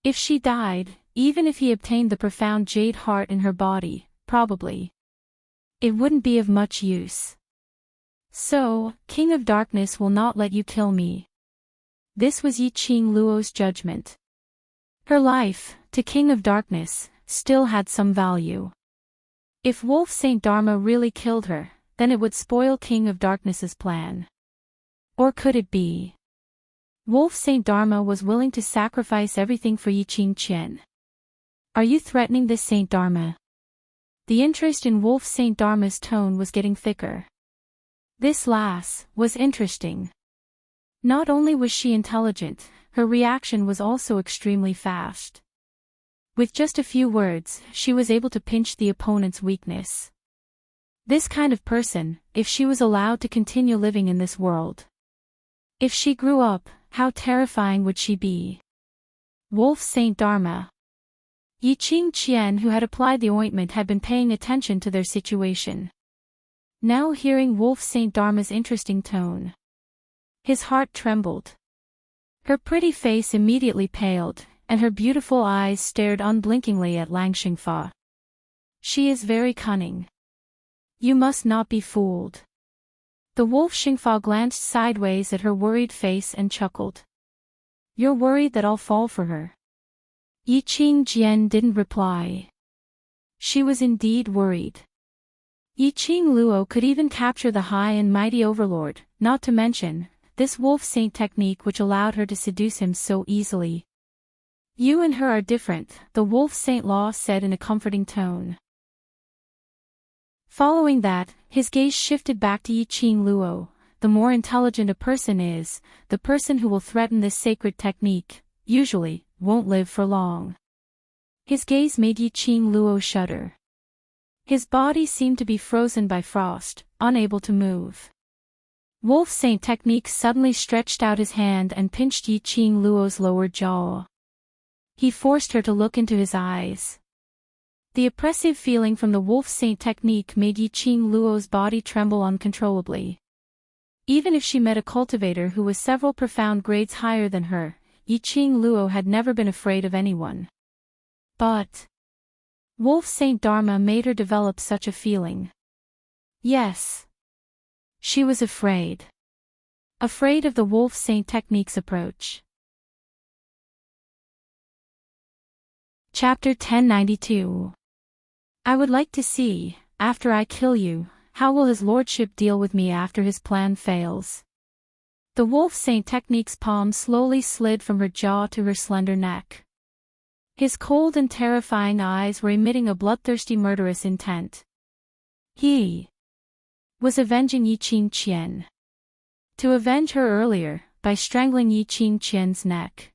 If she died, even if he obtained the profound jade heart in her body, probably it wouldn't be of much use. So, King of Darkness will not let you kill me. This was Yiqing Luo's judgment. Her life, to King of Darkness, still had some value. If Wolf Saint Dharma really killed her, then it would spoil King of Darkness's plan. Or could it be? Wolf Saint Dharma was willing to sacrifice everything for Yiqing Qian. Are you threatening this Saint Dharma? The interest in Wolf Saint Dharma's tone was getting thicker. This lass was interesting. Not only was she intelligent, her reaction was also extremely fast. With just a few words, she was able to pinch the opponent's weakness. This kind of person, if she was allowed to continue living in this world. If she grew up, how terrifying would she be? Wolf Saint Dharma. Yiqing Qian, who had applied the ointment, had been paying attention to their situation. Now hearing Wolf Saint Dharma's interesting tone, his heart trembled. Her pretty face immediately paled, and her beautiful eyes stared unblinkingly at Lang Xingfa. She is very cunning. You must not be fooled. The Wolf Xingfa glanced sideways at her worried face and chuckled. You're worried that I'll fall for her? Yiqing Qian didn't reply. She was indeed worried. Yiqing Luo could even capture the high and mighty overlord, not to mention this Wolf Saint technique which allowed her to seduce him so easily. You and her are different, the Wolf Saint Law said in a comforting tone. Following that, his gaze shifted back to Yiqing Luo. The more intelligent a person is, the person who will threaten this sacred technique, usually, won't live for long. His gaze made Yiqing Luo shudder. His body seemed to be frozen by frost, unable to move. Wolf Saint technique suddenly stretched out his hand and pinched Yiqing Luo's lower jaw. He forced her to look into his eyes. The oppressive feeling from the Wolf Saint technique made Yiqing Luo's body tremble uncontrollably. Even if she met a cultivator who was several profound grades higher than her, Yiqing Luo had never been afraid of anyone. But Wolf Saint Dharma made her develop such a feeling. Yes. She was afraid. Afraid of the Wolf Saint technique's approach. Chapter 1092. I would like to see, after I kill you, how will his lordship deal with me after his plan fails? The Wolf Saint technique's palm slowly slid from her jaw to her slender neck. His cold and terrifying eyes were emitting a bloodthirsty murderous intent. He was avenging Yiqing Qian. to avenge her earlier, by strangling Yiqing Qian's neck.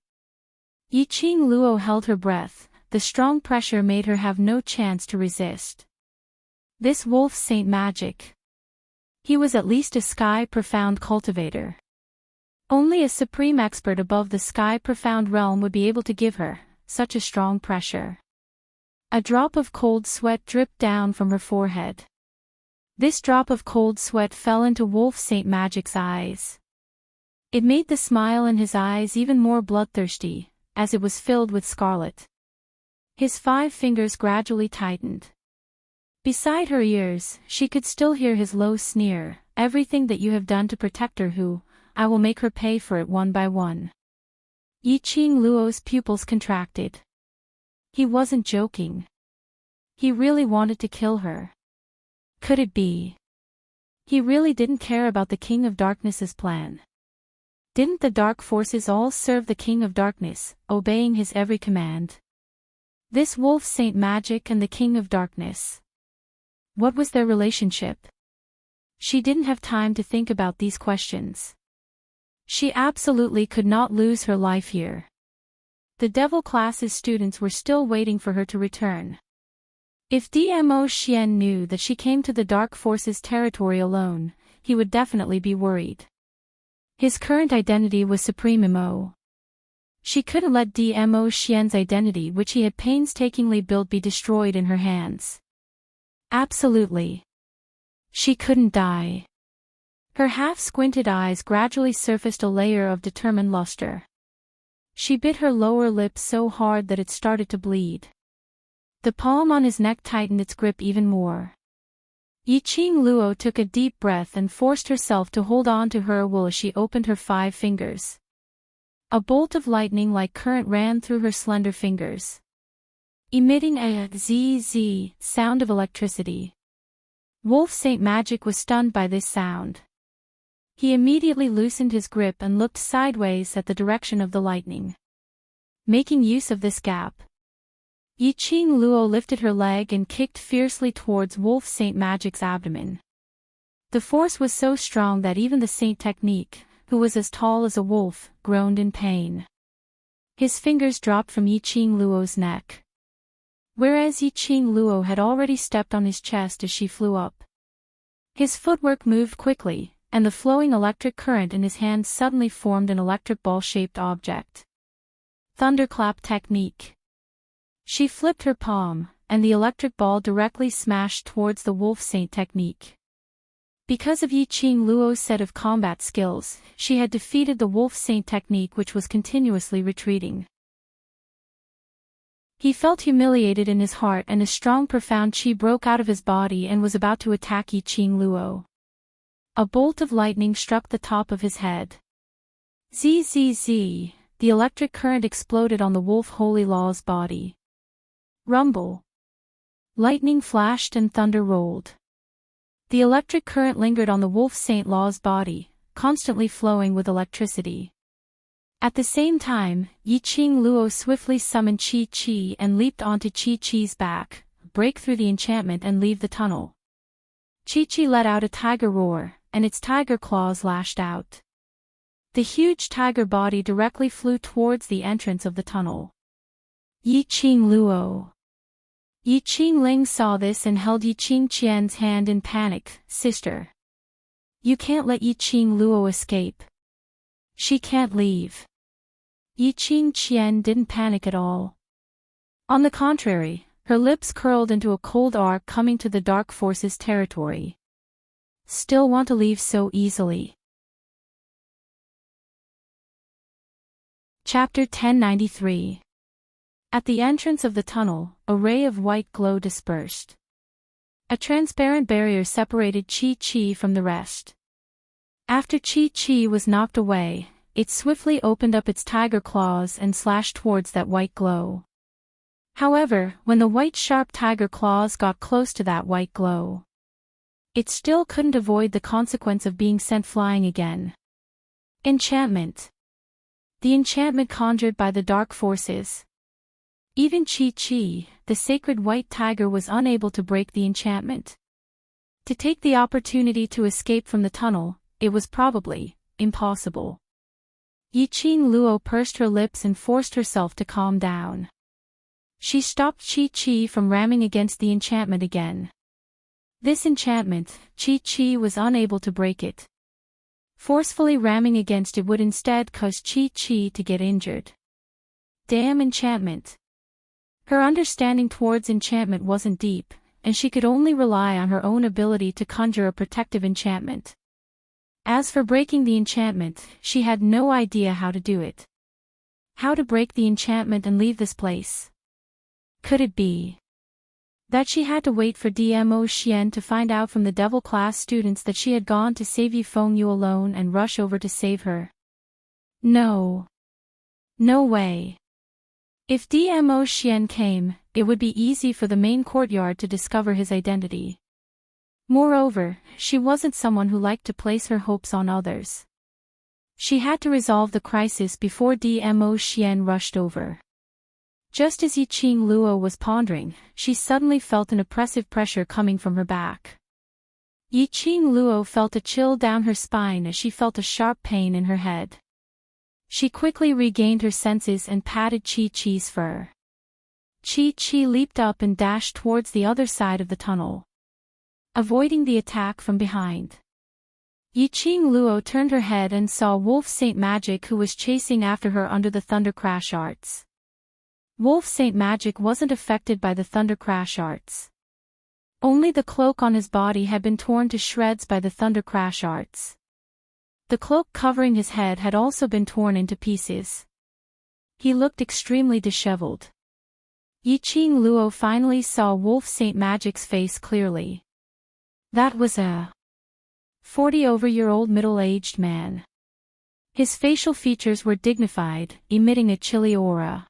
Yiqing Luo held her breath, the strong pressure made her have no chance to resist. This wolf saint magic. He was at least a sky-profound cultivator. Only a supreme expert above the sky-profound realm would be able to give her such a strong pressure. A drop of cold sweat dripped down from her forehead. This drop of cold sweat fell into Wolf Saint Magic's eyes. It made the smile in his eyes even more bloodthirsty, as it was filled with scarlet. His 5 fingers gradually tightened. Beside her ears, she could still hear his low sneer, "Everything that you have done to protect her, I will make her pay for it one by one." Yiqing Luo's pupils contracted. He wasn't joking. He really wanted to kill her. Could it be? He really didn't care about the King of Darkness's plan. Didn't the dark forces all serve the King of Darkness, obeying his every command? This wolf saint magic and the King of Darkness. What was their relationship? She didn't have time to think about these questions. She absolutely could not lose her life here. The Devil class's students were still waiting for her to return. If Dmo Xian knew that she came to the Dark Forces territory alone, he would definitely be worried. His current identity was Supreme Mo. She couldn't let Dmo Xian's identity, which he had painstakingly built, be destroyed in her hands. Absolutely. She couldn't die. Her half-squinted eyes gradually surfaced a layer of determined luster. She bit her lower lip so hard that it started to bleed. The palm on his neck tightened its grip even more. Yiqing Luo took a deep breath and forced herself to hold on to her will as she opened her 5 fingers. A bolt of lightning-like current ran through her slender fingers, emitting a zzz sound of electricity. Wolf Saint Magic was stunned by this sound. He immediately loosened his grip and looked sideways at the direction of the lightning. Making use of this gap, Yiqing Luo lifted her leg and kicked fiercely towards Wolf Saint Magic's abdomen. The force was so strong that even the Saint Technique, who was as tall as a wolf, groaned in pain. His fingers dropped from Yiqing Luo's neck, whereas Yiqing Luo had already stepped on his chest as she flew up. His footwork moved quickly, and the flowing electric current in his hands suddenly formed an electric ball-shaped object. Thunderclap Technique. She flipped her palm, and the electric ball directly smashed towards the Wolf Saint Technique. Because of Yiqing Luo's set of combat skills, she had defeated the Wolf Saint Technique, which was continuously retreating. He felt humiliated in his heart, and a strong profound qi broke out of his body and was about to attack Yiqing Luo. A bolt of lightning struck the top of his head. Zzz, the electric current exploded on the Wolf Holy Law's body. Rumble. Lightning flashed and thunder rolled. The electric current lingered on the Wolf Saint Law's body, constantly flowing with electricity. At the same time, Yiqing Luo swiftly summoned Qi and leaped onto Qi's back, break through the enchantment and leave the tunnel. Qi let out a tiger roar, and its tiger claws lashed out. The huge tiger body directly flew towards the entrance of the tunnel. Yiqing Luo. Yiqing Ling saw this and held Yiqing Qian's hand in panic. "Sister. You can't let Yiqing Luo escape. She can't leave." Yiqing Qian didn't panic at all. On the contrary, her lips curled into a cold arc. "Coming to the Dark Forces territory. Still want to leave so easily?" Chapter 1093. At the entrance of the tunnel, a ray of white glow dispersed. A transparent barrier separated Qi from the rest. After Qi was knocked away, it swiftly opened up its tiger claws and slashed towards that white glow. However, when the white sharp tiger claws got close to that white glow, it still couldn't avoid the consequence of being sent flying again. Enchantment. The enchantment conjured by the dark forces. Even Qi, the sacred white tiger, was unable to break the enchantment. To take the opportunity to escape from the tunnel, it was probably impossible. Yiqing Luo pursed her lips and forced herself to calm down. She stopped Qi from ramming against the enchantment again. This enchantment, Qi was unable to break it. Forcefully ramming against it would instead cause Qi to get injured. Damn enchantment. Her understanding towards enchantment wasn't deep, and she could only rely on her own ability to conjure a protective enchantment. As for breaking the enchantment, she had no idea how to do it. How to break the enchantment and leave this place? Could it be that she had to wait for Dmo Xian to find out from the devil class students that she had gone to save Yifeng Yu alone and rush over to save her? No. No way. If Dmo Xian came, it would be easy for the main courtyard to discover his identity. Moreover, she wasn't someone who liked to place her hopes on others. She had to resolve the crisis before Dmo Xian rushed over. Just as Yiqing Luo was pondering, she suddenly felt an oppressive pressure coming from her back. Yiqing Luo felt a chill down her spine as she felt a sharp pain in her head. She quickly regained her senses and patted Qi's fur. Qi leaped up and dashed towards the other side of the tunnel, avoiding the attack from behind. Yiqing Luo turned her head and saw Wolf Saint Magic, who was chasing after her under the Thunder Crash arts. Wolf Saint Magic wasn't affected by the Thunder Crash arts. Only the cloak on his body had been torn to shreds by the Thunder Crash arts. The cloak covering his head had also been torn into pieces. He looked extremely disheveled. Yiqing Luo finally saw Wolf Saint Magic's face clearly. That was a 40-over-year-old middle-aged man. His facial features were dignified, emitting a chilly aura.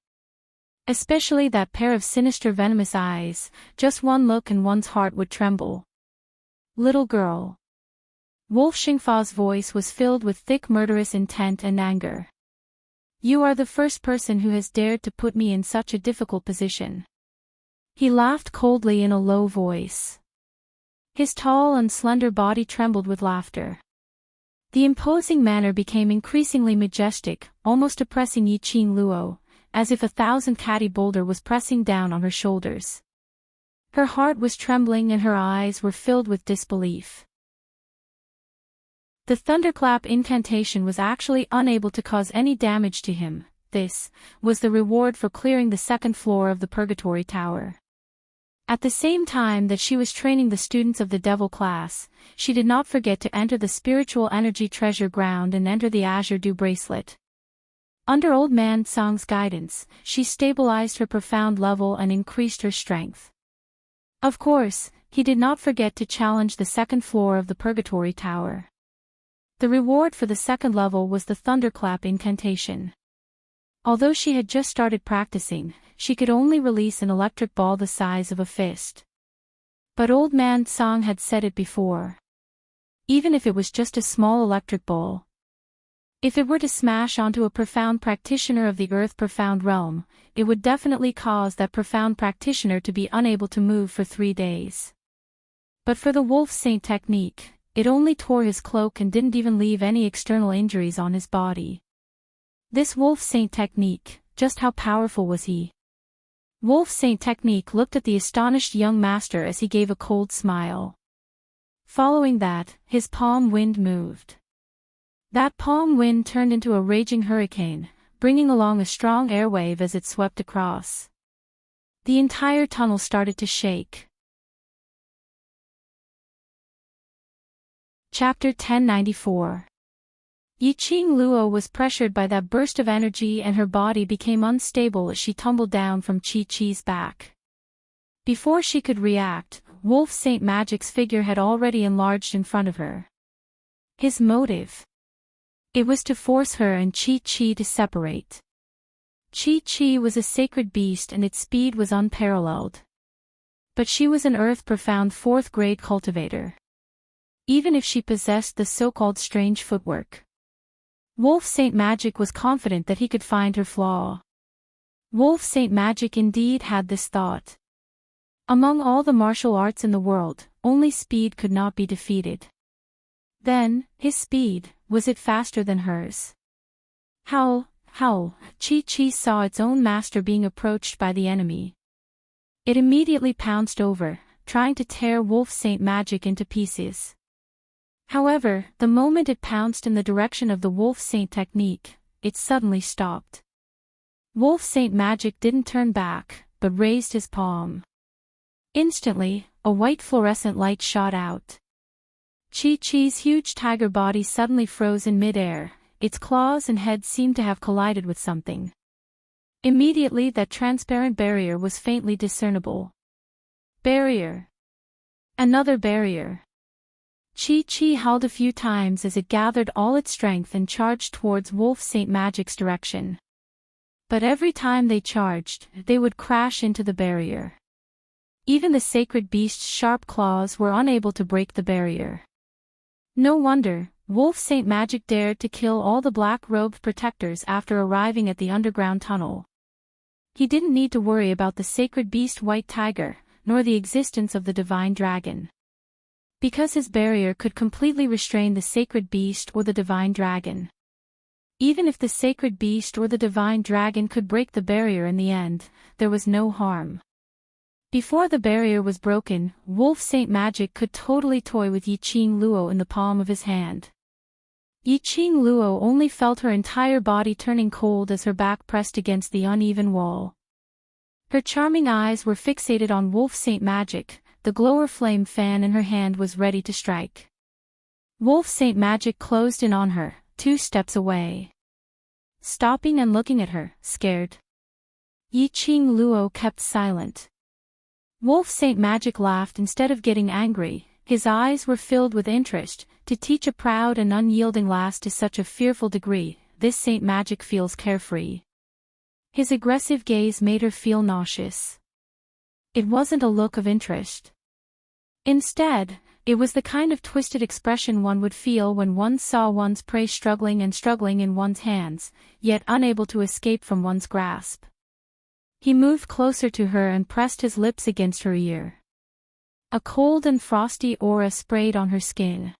Especially that pair of sinister venomous eyes, just one look and one's heart would tremble. Little girl. Wolf Xingfa's voice was filled with thick murderous intent and anger. You are the first person who has dared to put me in such a difficult position. He laughed coldly in a low voice. His tall and slender body trembled with laughter. The imposing manner became increasingly majestic, almost oppressing Yiqing Luo, as if 1,000-catty boulder was pressing down on her shoulders. Her heart was trembling and her eyes were filled with disbelief. The thunderclap incantation was actually unable to cause any damage to him. This was the reward for clearing the second floor of the Purgatory Tower. At the same time that she was training the students of the Devil class, she did not forget to enter the Spiritual Energy Treasure Ground and enter the Azure Dew Bracelet. Under Old Man Tsang's guidance, she stabilized her profound level and increased her strength. Of course, he did not forget to challenge the second floor of the Purgatory Tower. The reward for the second level was the Thunderclap incantation. Although she had just started practicing, she could only release an electric ball the size of a fist. But Old Man Tsang had said it before. Even if it was just a small electric ball, if it were to smash onto a profound practitioner of the Earth Profound Realm, it would definitely cause that profound practitioner to be unable to move for 3 days. But for the Wolf Saint technique, it only tore his cloak and didn't even leave any external injuries on his body. This Wolf Saint technique, just how powerful was he? Wolf Saint technique looked at the astonished young master as he gave a cold smile. Following that, his palm wind moved. That palm wind turned into a raging hurricane, bringing along a strong air wave as it swept across. The entire tunnel started to shake. Chapter 1094. Yiqing Luo was pressured by that burst of energy and her body became unstable as she tumbled down from Qi's back. Before she could react, Wolf Saint Magic's figure had already enlarged in front of her. His motive? It was to force her and Qi to separate. Qi was a sacred beast and its speed was unparalleled. But she was an earth-profound 4th-grade cultivator. Even if she possessed the so-called strange footwork, Wolf Saint Magic was confident that he could find her flaw. Wolf Saint Magic indeed had this thought. Among all the martial arts in the world, only speed could not be defeated. Then, his speed, was it faster than hers? Howl, howl, Chi-Chi saw its own master being approached by the enemy. It immediately pounced over, trying to tear Wolf Saint Magic into pieces. However, the moment it pounced in the direction of the Wolf Saint technique, it suddenly stopped. Wolf Saint Magic didn't turn back, but raised his palm. Instantly, a white fluorescent light shot out. Chi-Chi's huge tiger body suddenly froze in midair, its claws and head seemed to have collided with something. Immediately that transparent barrier was faintly discernible. Barrier. Another barrier. Chi-Chi howled a few times as it gathered all its strength and charged towards Wolf Saint Magic's direction. But every time they charged, they would crash into the barrier. Even the sacred beast's sharp claws were unable to break the barrier. No wonder, Wolf Saint Magic dared to kill all the black-robed protectors after arriving at the underground tunnel. He didn't need to worry about the sacred beast White Tiger, nor the existence of the divine dragon. Because his barrier could completely restrain the sacred beast or the divine dragon. Even if the sacred beast or the divine dragon could break the barrier in the end, there was no harm. Before the barrier was broken, Wolf Saint Magic could totally toy with Yiqing Luo in the palm of his hand. Yiqing Luo only felt her entire body turning cold as her back pressed against the uneven wall. Her charming eyes were fixated on Wolf Saint Magic, the glower flame fan in her hand was ready to strike. Wolf Saint Magic closed in on her, 2 steps away. Stopping and looking at her, scared. Yiqing Luo kept silent. Wolf Saint Magic laughed instead of getting angry, his eyes were filled with interest. To teach a proud and unyielding lass to such a fearful degree, this Saint Magic feels carefree. His aggressive gaze made her feel nauseous. It wasn't a look of interest. Instead, it was the kind of twisted expression one would feel when one saw one's prey struggling in one's hands, yet unable to escape from one's grasp. He moved closer to her and pressed his lips against her ear. A cold and frosty aura sprayed on her skin.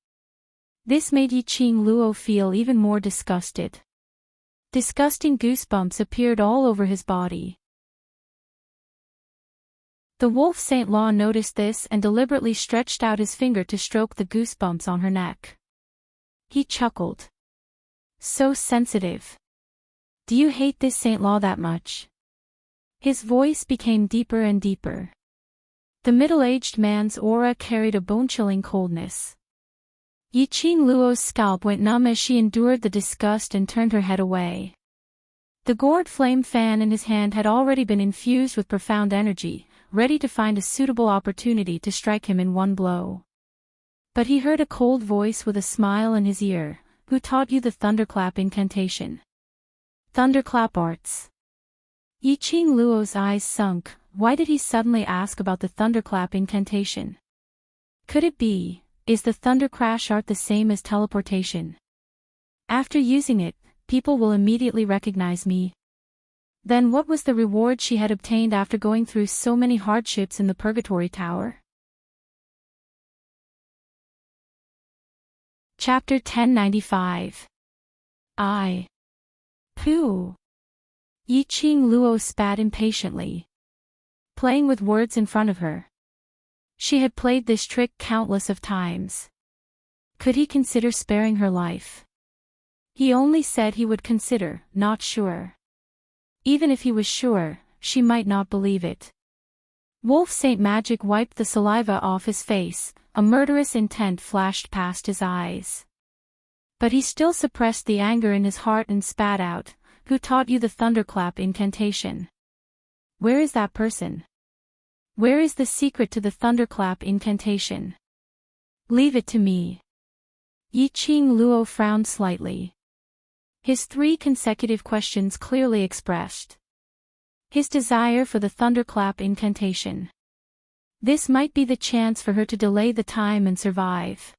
This made Yiqing Luo feel even more disgusted. Disgusting goosebumps appeared all over his body. The Wolf Saint Law noticed this and deliberately stretched out his finger to stroke the goosebumps on her neck. He chuckled. So sensitive. Do you hate this Saint Law that much? His voice became deeper and deeper. The middle-aged man's aura carried a bone-chilling coldness. Yiqing Luo's scalp went numb as she endured the disgust and turned her head away. The gourd flame fan in his hand had already been infused with profound energy, ready to find a suitable opportunity to strike him in one blow. But he heard a cold voice with a smile in his ear. Who taught you the thunderclap incantation? Thunderclap arts. Yiqing Luo's eyes sunk. Why did he suddenly ask about the thunderclap incantation? Could it be, is the thunder crash art the same as teleportation? After using it, people will immediately recognize me. Then what was the reward she had obtained after going through so many hardships in the Purgatory Tower? Chapter 1095. Pooh. Yiqing Luo spat impatiently. Playing with words in front of her. She had played this trick countless of times. Could he consider sparing her life? He only said he would consider, not sure. Even if he was sure, she might not believe it. Wolf Saint Magic wiped the saliva off his face, a murderous intent flashed past his eyes. But he still suppressed the anger in his heart and spat out, who taught you the thunderclap incantation? Where is that person? Where is the secret to the thunderclap incantation? Leave it to me. Yiqing Luo frowned slightly. His 3 consecutive questions clearly expressed his desire for the thunderclap incantation. This might be the chance for her to delay the time and survive.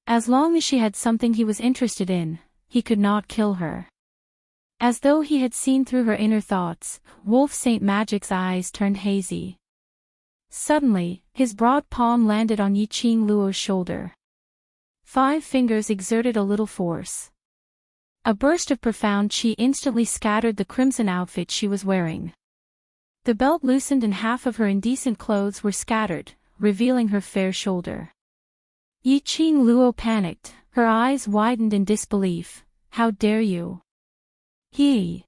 As long as she had something he was interested in, he could not kill her. As though he had seen through her inner thoughts, Wolf Saint Magic's eyes turned hazy. Suddenly, his broad palm landed on Yiqing Luo's shoulder. 5 fingers exerted a little force. A burst of profound chi instantly scattered the crimson outfit she was wearing. The belt loosened and half of her indecent clothes were scattered, revealing her fair shoulder. Yiqing Luo panicked, her eyes widened in disbelief. How dare you? He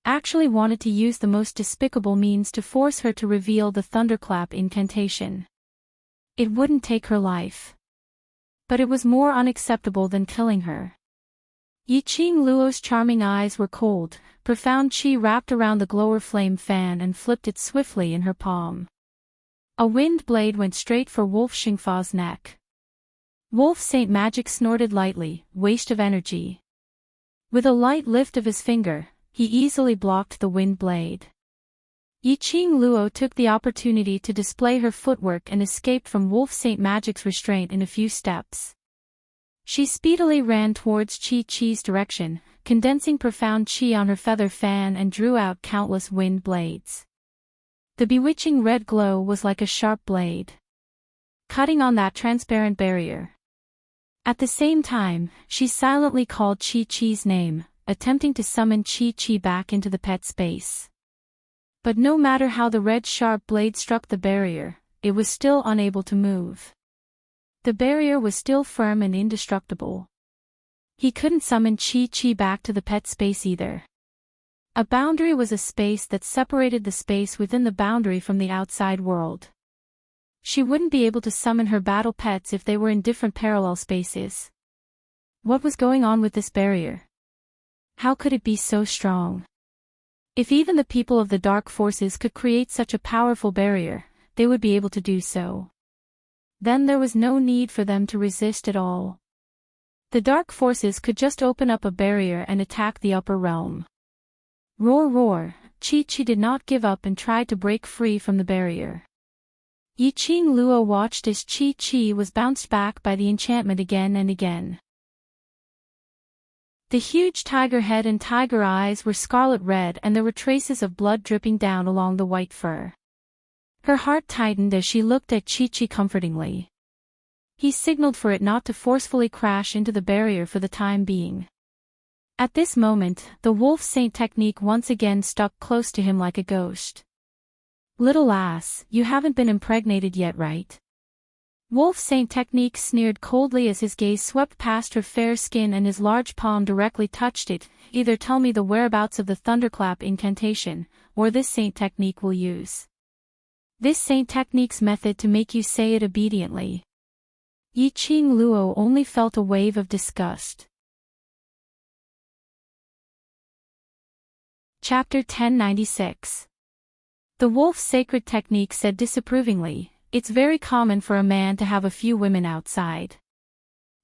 actually wanted to use the most despicable means to force her to reveal the thunderclap incantation. It wouldn't take her life. But it was more unacceptable than killing her. Yiqing Luo's charming eyes were cold, profound chi wrapped around the glower flame fan and flipped it swiftly in her palm. A wind blade went straight for Wolf Xingfa's neck. Wolf Saint Magic snorted lightly, waste of energy. With a light lift of his finger, he easily blocked the wind blade. Yiqing Luo took the opportunity to display her footwork and escaped from Wolf Saint Magic's restraint in a few steps. She speedily ran towards Chi-Chi's direction, condensing profound chi on her feather fan and drew out countless wind blades. The bewitching red glow was like a sharp blade, cutting on that transparent barrier. At the same time, she silently called Chi-Chi's name, attempting to summon Chi-Chi back into the pet space. But no matter how the red sharp blade struck the barrier, it was still unable to move. The barrier was still firm and indestructible. He couldn't summon Chi-Chi back to the pet space either. A boundary was a space that separated the space within the boundary from the outside world. She wouldn't be able to summon her battle pets if they were in different parallel spaces. What was going on with this barrier? How could it be so strong? If even the people of the dark forces could create such a powerful barrier, they would be able to do so. Then there was no need for them to resist at all. The dark forces could just open up a barrier and attack the upper realm. Roar roar, Chi-Chi did not give up and tried to break free from the barrier. Yiqing Luo watched as Chi-Chi was bounced back by the enchantment again and again. The huge tiger head and tiger eyes were scarlet red and there were traces of blood dripping down along the white fur. Her heart tightened as she looked at Chi-Chi comfortingly. He signaled for it not to forcefully crash into the barrier for the time being. At this moment, the Wolf Saint technique once again stuck close to him like a ghost. Little ass, you haven't been impregnated yet, right? Wolf Saint technique sneered coldly as his gaze swept past her fair skin and his large palm directly touched it. Either tell me the whereabouts of the thunderclap incantation, or this saint technique will use. This saint technique's method to make you say it obediently. Yiqing Luo only felt a wave of disgust. Chapter 1096. The wolf's sacred technique said disapprovingly, "It's very common for a man to have a few women outside.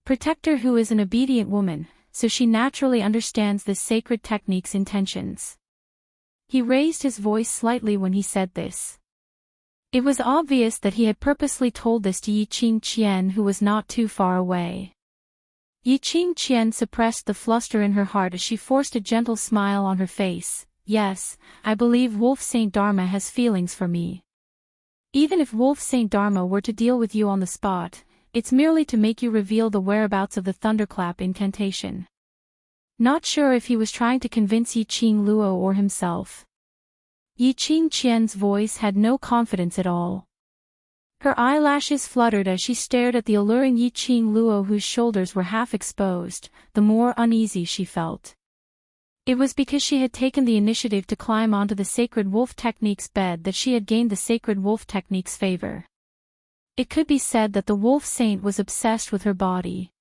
Protect her who is an obedient woman, so she naturally understands this sacred technique's intentions." He raised his voice slightly when he said this. It was obvious that he had purposely told this to Yiqing Qian, who was not too far away. Yiqing Qian suppressed the fluster in her heart as she forced a gentle smile on her face. Yes, I believe Wolf Saint Dharma has feelings for me. Even if Wolf Saint Dharma were to deal with you on the spot, it's merely to make you reveal the whereabouts of the thunderclap incantation. Not sure if he was trying to convince Yiqing Luo or himself. Yiqing Qian's voice had no confidence at all. Her eyelashes fluttered as she stared at the alluring Yiqing Luo, whose shoulders were half exposed. The more uneasy she felt. It was because she had taken the initiative to climb onto the sacred wolf technique's bed that she had gained the sacred wolf technique's favor. It could be said that the wolf saint was obsessed with her body.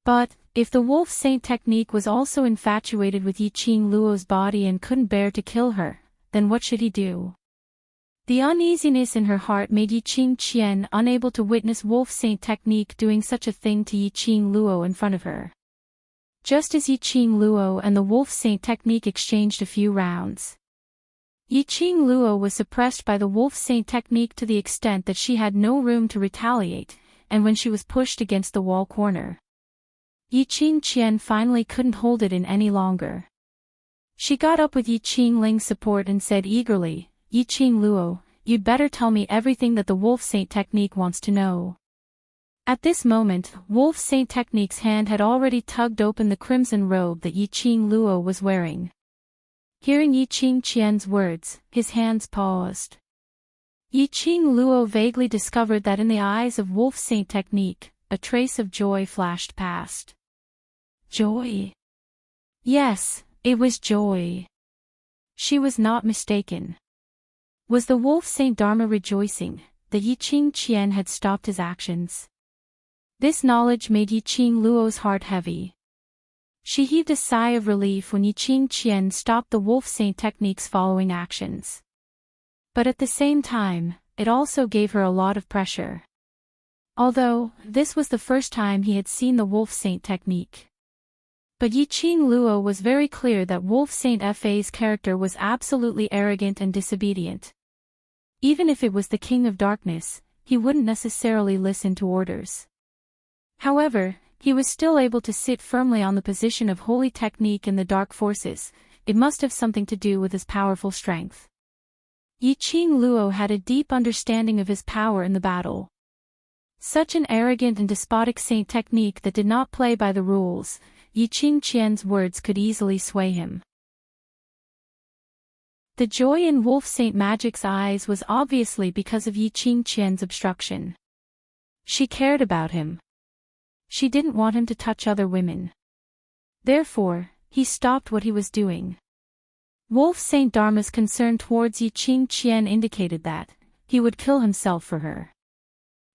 But, if the wolf saint technique was also infatuated with Yiqing Luo's body and couldn't bear to kill her, then what should he do? The uneasiness in her heart made Yiqing Qian unable to witness wolf saint technique doing such a thing to Yiqing Luo in front of her. Just as Yiqing Luo and the Wolf Saint technique exchanged a few rounds. Yiqing Luo was suppressed by the Wolf Saint technique to the extent that she had no room to retaliate, and when she was pushed against the wall corner, Yiqing Qian finally couldn't hold it in any longer. She got up with Yiqing Ling's support and said eagerly, "Yiqing Luo, you'd better tell me everything that the Wolf Saint technique wants to know." At this moment, Wolf Saint Technique's hand had already tugged open the crimson robe that Yiqing Luo was wearing. Hearing Yiqing Qian's words, his hands paused. Yiqing Luo vaguely discovered that in the eyes of Wolf Saint Technique, a trace of joy flashed past. Joy? Yes, it was joy. She was not mistaken. Was the Wolf Saint Dharma rejoicing that Yiqing Qian had stopped his actions? This knowledge made Yiqing Luo's heart heavy. She heaved a sigh of relief when Yiqing Qian stopped the Wolf Saint Technique's following actions. But at the same time, it also gave her a lot of pressure. Although, this was the first time he had seen the Wolf Saint Technique. But Yiqing Luo was very clear that Wolf Saint Fa's character was absolutely arrogant and disobedient. Even if it was the King of Darkness, he wouldn't necessarily listen to orders. However, he was still able to sit firmly on the position of holy technique in the dark forces. It must have something to do with his powerful strength. Yiqing Luo had a deep understanding of his power in the battle. Such an arrogant and despotic saint technique that did not play by the rules, Yiqing Qian's words could easily sway him. The joy in Wolf Saint Magic's eyes was obviously because of Yiqing Qian's obstruction. She cared about him. She didn't want him to touch other women. Therefore, he stopped what he was doing. Wolf Saint Dharma's concern towards Yiqing Qian indicated that he would kill himself for her.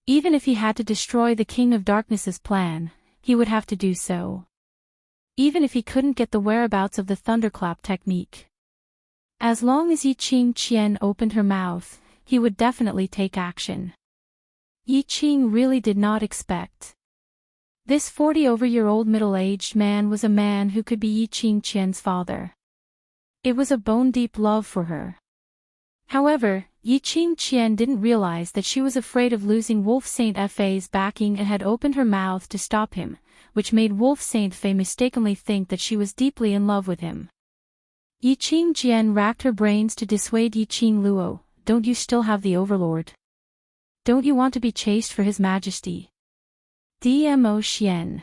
Even if he had to destroy the King of Darkness's plan, he would have to do so. Even if he couldn't get the whereabouts of the thunderclap technique. As long as Yiqing Qian opened her mouth, he would definitely take action. Yiqing really did not expect. This 40-over-year-old middle-aged man was a man who could be Yiqing Qian's father. It was a bone-deep love for her. However, Yiqing Qian didn't realize that she was afraid of losing Wolf Saint Fa's backing and had opened her mouth to stop him, which made Wolf Saint Fa mistakenly think that she was deeply in love with him. Yiqing Qian racked her brains to dissuade Yiqing Luo. Don't you still have the Overlord? Don't you want to be chased for His Majesty? Dmo Xian.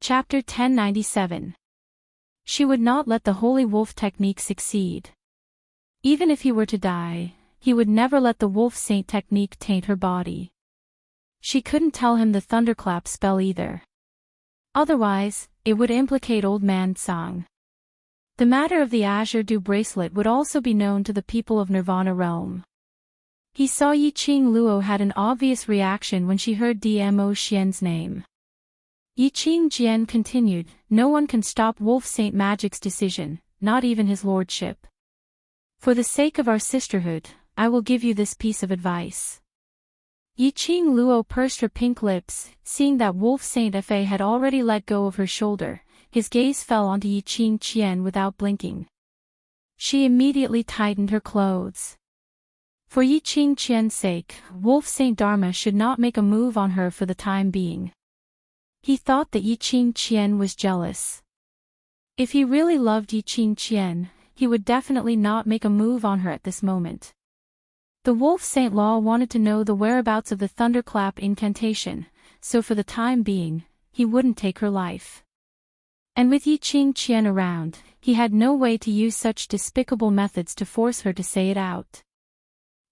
Chapter 1097. She would not let the Holy Wolf technique succeed. Even if he were to die, he would never let the Wolf Saint technique taint her body. She couldn't tell him the thunderclap spell either. Otherwise, it would implicate Old Man Tsang. The matter of the Azure Dew bracelet would also be known to the people of Nirvana Realm. He saw Yiqing Luo had an obvious reaction when she heard Dmo Xian's name. Yiqing Qian continued, no one can stop Wolf Saint Magic's decision, not even his lordship. For the sake of our sisterhood, I will give you this piece of advice. Yiqing Luo pursed her pink lips, seeing that Wolf Saint Fa had already let go of her shoulder. His gaze fell onto Yiqing Qian without blinking. She immediately tightened her clothes. For Yiqing Qian's sake, Wolf Saint Dharma should not make a move on her for the time being. He thought that Yiqing Qian was jealous. If he really loved Yiqing Qian, he would definitely not make a move on her at this moment. The Wolf Saint Law wanted to know the whereabouts of the thunderclap incantation, so for the time being, he wouldn't take her life. And with Yiqing Qian around, he had no way to use such despicable methods to force her to say it out.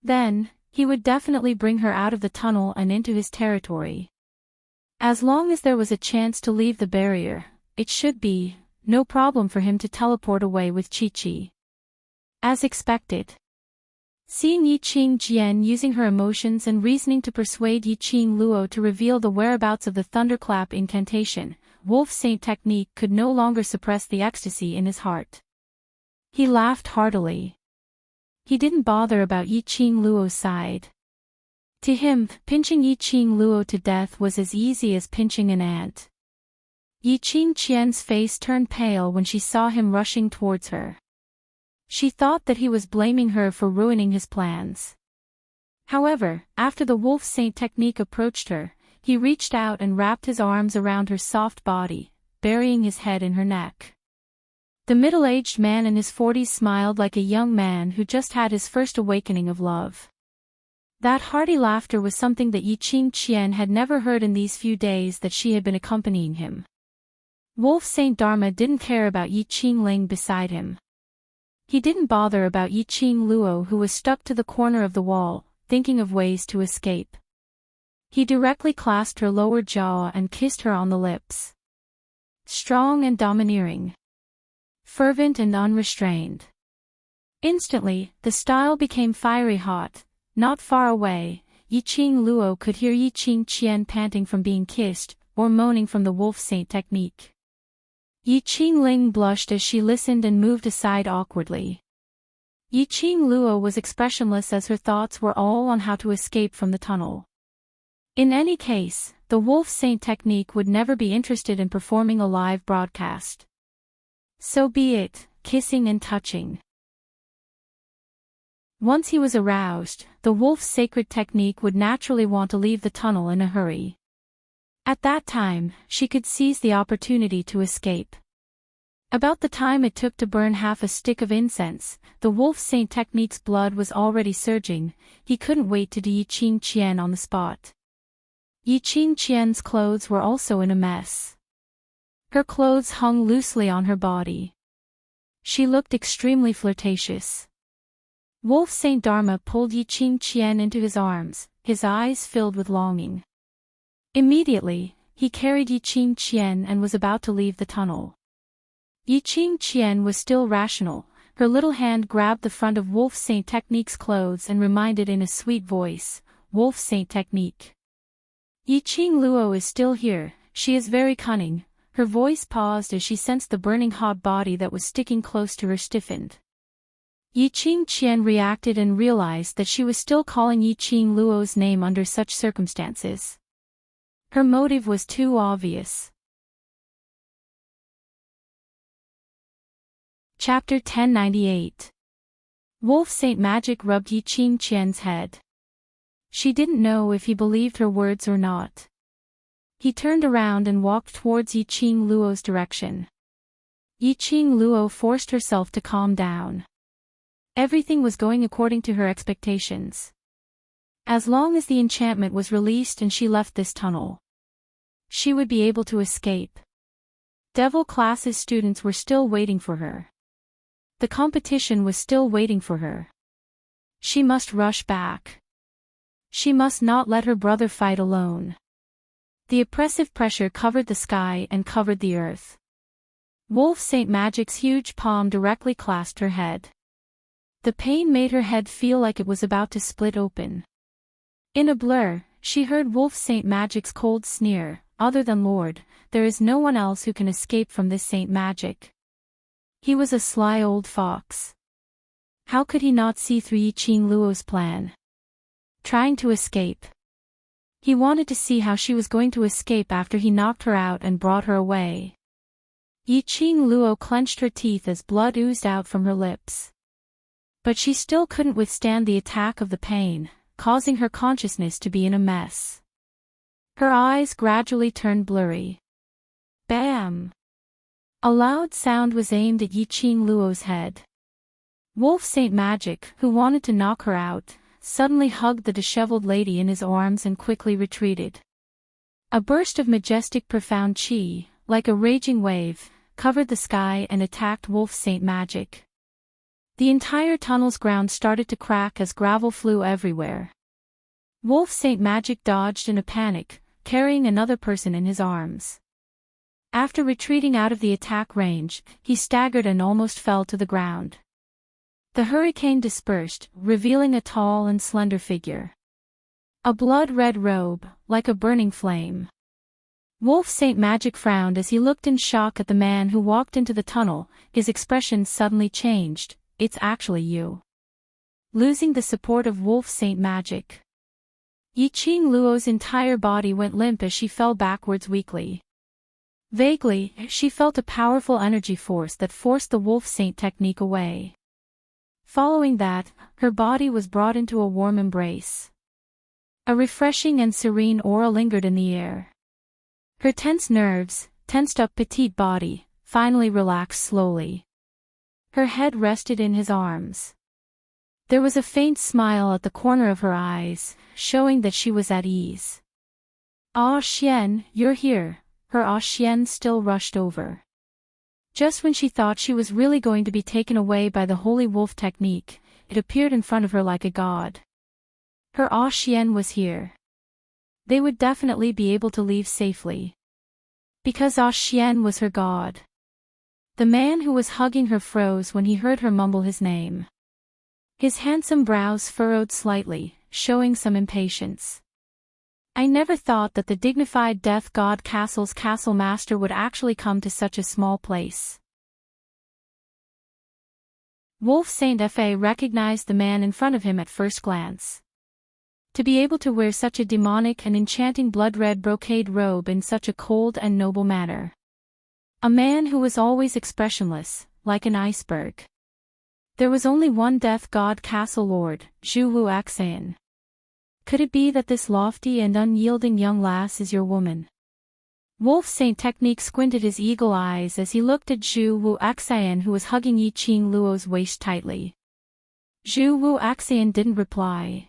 Then, he would definitely bring her out of the tunnel and into his territory. As long as there was a chance to leave the barrier, it should be no problem for him to teleport away with Chi-Chi. As expected. Seeing Yiqing Qian using her emotions and reasoning to persuade Yiqing Luo to reveal the whereabouts of the thunderclap incantation, Wolf Saint Technique could no longer suppress the ecstasy in his heart. He laughed heartily. He didn't bother about Yiqing Luo's side. To him, pinching Yiqing Luo to death was as easy as pinching an ant. Yiqing Qian's face turned pale when she saw him rushing towards her. She thought that he was blaming her for ruining his plans. However, after the Wolf Saint Technique approached her, he reached out and wrapped his arms around her soft body, burying his head in her neck. The middle-aged man in his 40s smiled like a young man who just had his first awakening of love. That hearty laughter was something that Yi Qingqian had never heard in these few days that she had been accompanying him. Wolf Saint Dharma didn't care about Yi Qingling beside him. He didn't bother about Yi Qingluo, who was stuck to the corner of the wall, thinking of ways to escape. He directly clasped her lower jaw and kissed her on the lips. Strong and domineering. Fervent and unrestrained. Instantly, the style became fiery hot. Not far away, Yi Qingluo could hear Yi Qingqian panting from being kissed, or moaning from the wolf saint technique. Yi Qingling blushed as she listened and moved aside awkwardly. Yi Qingluo was expressionless as her thoughts were all on how to escape from the tunnel. In any case, the wolf saint technique would never be interested in performing a live broadcast. So be it, kissing and touching. Once he was aroused, the wolf's sacred technique would naturally want to leave the tunnel in a hurry. At that time, she could seize the opportunity to escape. About the time it took to burn half a stick of incense, the wolf saint technique's blood was already surging. He couldn't wait to do Yi Qingqian on the spot. Yi Qingqian's clothes were also in a mess. Her clothes hung loosely on her body. She looked extremely flirtatious. Wolf Saint Dharma pulled Yi Qingqian into his arms, his eyes filled with longing. Immediately, he carried Yi Qingqian and was about to leave the tunnel. Yi Qingqian was still rational. Her little hand grabbed the front of Wolf Saint Technique's clothes and reminded in a sweet voice, "Wolf Saint Technique. Yi Qingluo is still here, she is very cunning." Her voice paused as she sensed the burning hot body that was sticking close to her stiffened. Yi Qingqian reacted and realized that she was still calling Yi Qingluo's name under such circumstances. Her motive was too obvious. Chapter 1098. Wolf Saint Magic rubbed Yi Qingqian's head. She didn't know if he believed her words or not. He turned around and walked towards Yi Qingluo's direction. Yi Qingluo forced herself to calm down. Everything was going according to her expectations. As long as the enchantment was released and she left this tunnel, she would be able to escape. Devil classes students were still waiting for her. The competition was still waiting for her. She must rush back. She must not let her brother fight alone. The oppressive pressure covered the sky and covered the earth. Wolf Saint Magic's huge palm directly clasped her head. The pain made her head feel like it was about to split open. In a blur, she heard Wolf Saint Magic's cold sneer, "Other than Lord, there is no one else who can escape from this Saint Magic." He was a sly old fox. How could he not see through Yi Qingluo's plan? Trying to escape. He wanted to see how she was going to escape after he knocked her out and brought her away. Yi Qingluo clenched her teeth as blood oozed out from her lips. But she still couldn't withstand the attack of the pain, causing her consciousness to be in a mess. Her eyes gradually turned blurry. Bam! A loud sound was aimed at Yi Qingluo's head. Wolf Saint Magic, who wanted to knock her out, suddenly hugged the disheveled lady in his arms and quickly retreated. A burst of majestic profound chi, like a raging wave, covered the sky and attacked Wolf Saint Magic. The entire tunnel's ground started to crack as gravel flew everywhere. Wolf Saint Magic dodged in a panic, carrying another person in his arms. After retreating out of the attack range, he staggered and almost fell to the ground. The hurricane dispersed, revealing a tall and slender figure. A blood-red robe, like a burning flame. Wolf Saint Magic frowned as he looked in shock at the man who walked into the tunnel. His expression suddenly changed. "It's actually you." Losing the support of Wolf Saint Magic, Yi Qingluo's entire body went limp as she fell backwards weakly. Vaguely, she felt a powerful energy force that forced the Wolf Saint technique away. Following that, her body was brought into a warm embrace. A refreshing and serene aura lingered in the air. Her tense nerves, tensed-up petite body, finally relaxed slowly. Her head rested in his arms. There was a faint smile at the corner of her eyes, showing that she was at ease. "Ah Xian, you're here." Her ah Xian still rushed over. Just when she thought she was really going to be taken away by the holy wolf technique, it appeared in front of her like a god. Her ah Xian was here. They would definitely be able to leave safely. Because ah Xian was her god. The man who was hugging her froze when he heard her mumble his name. His handsome brows furrowed slightly, showing some impatience. "I never thought that the dignified death god castle's castle master would actually come to such a small place." Wolf Saint Fa recognized the man in front of him at first glance. To be able to wear such a demonic and enchanting blood-red brocade robe in such a cold and noble manner. A man who was always expressionless, like an iceberg. There was only one death god castle lord, Zhu Wu Axan. Could it be that this lofty and unyielding young lass is your woman? Wolf Saint Technique squinted his eagle eyes as he looked at Zhu Wu Axan, who was hugging Yi Qing Luo's waist tightly. Zhu Wu Axan didn't reply.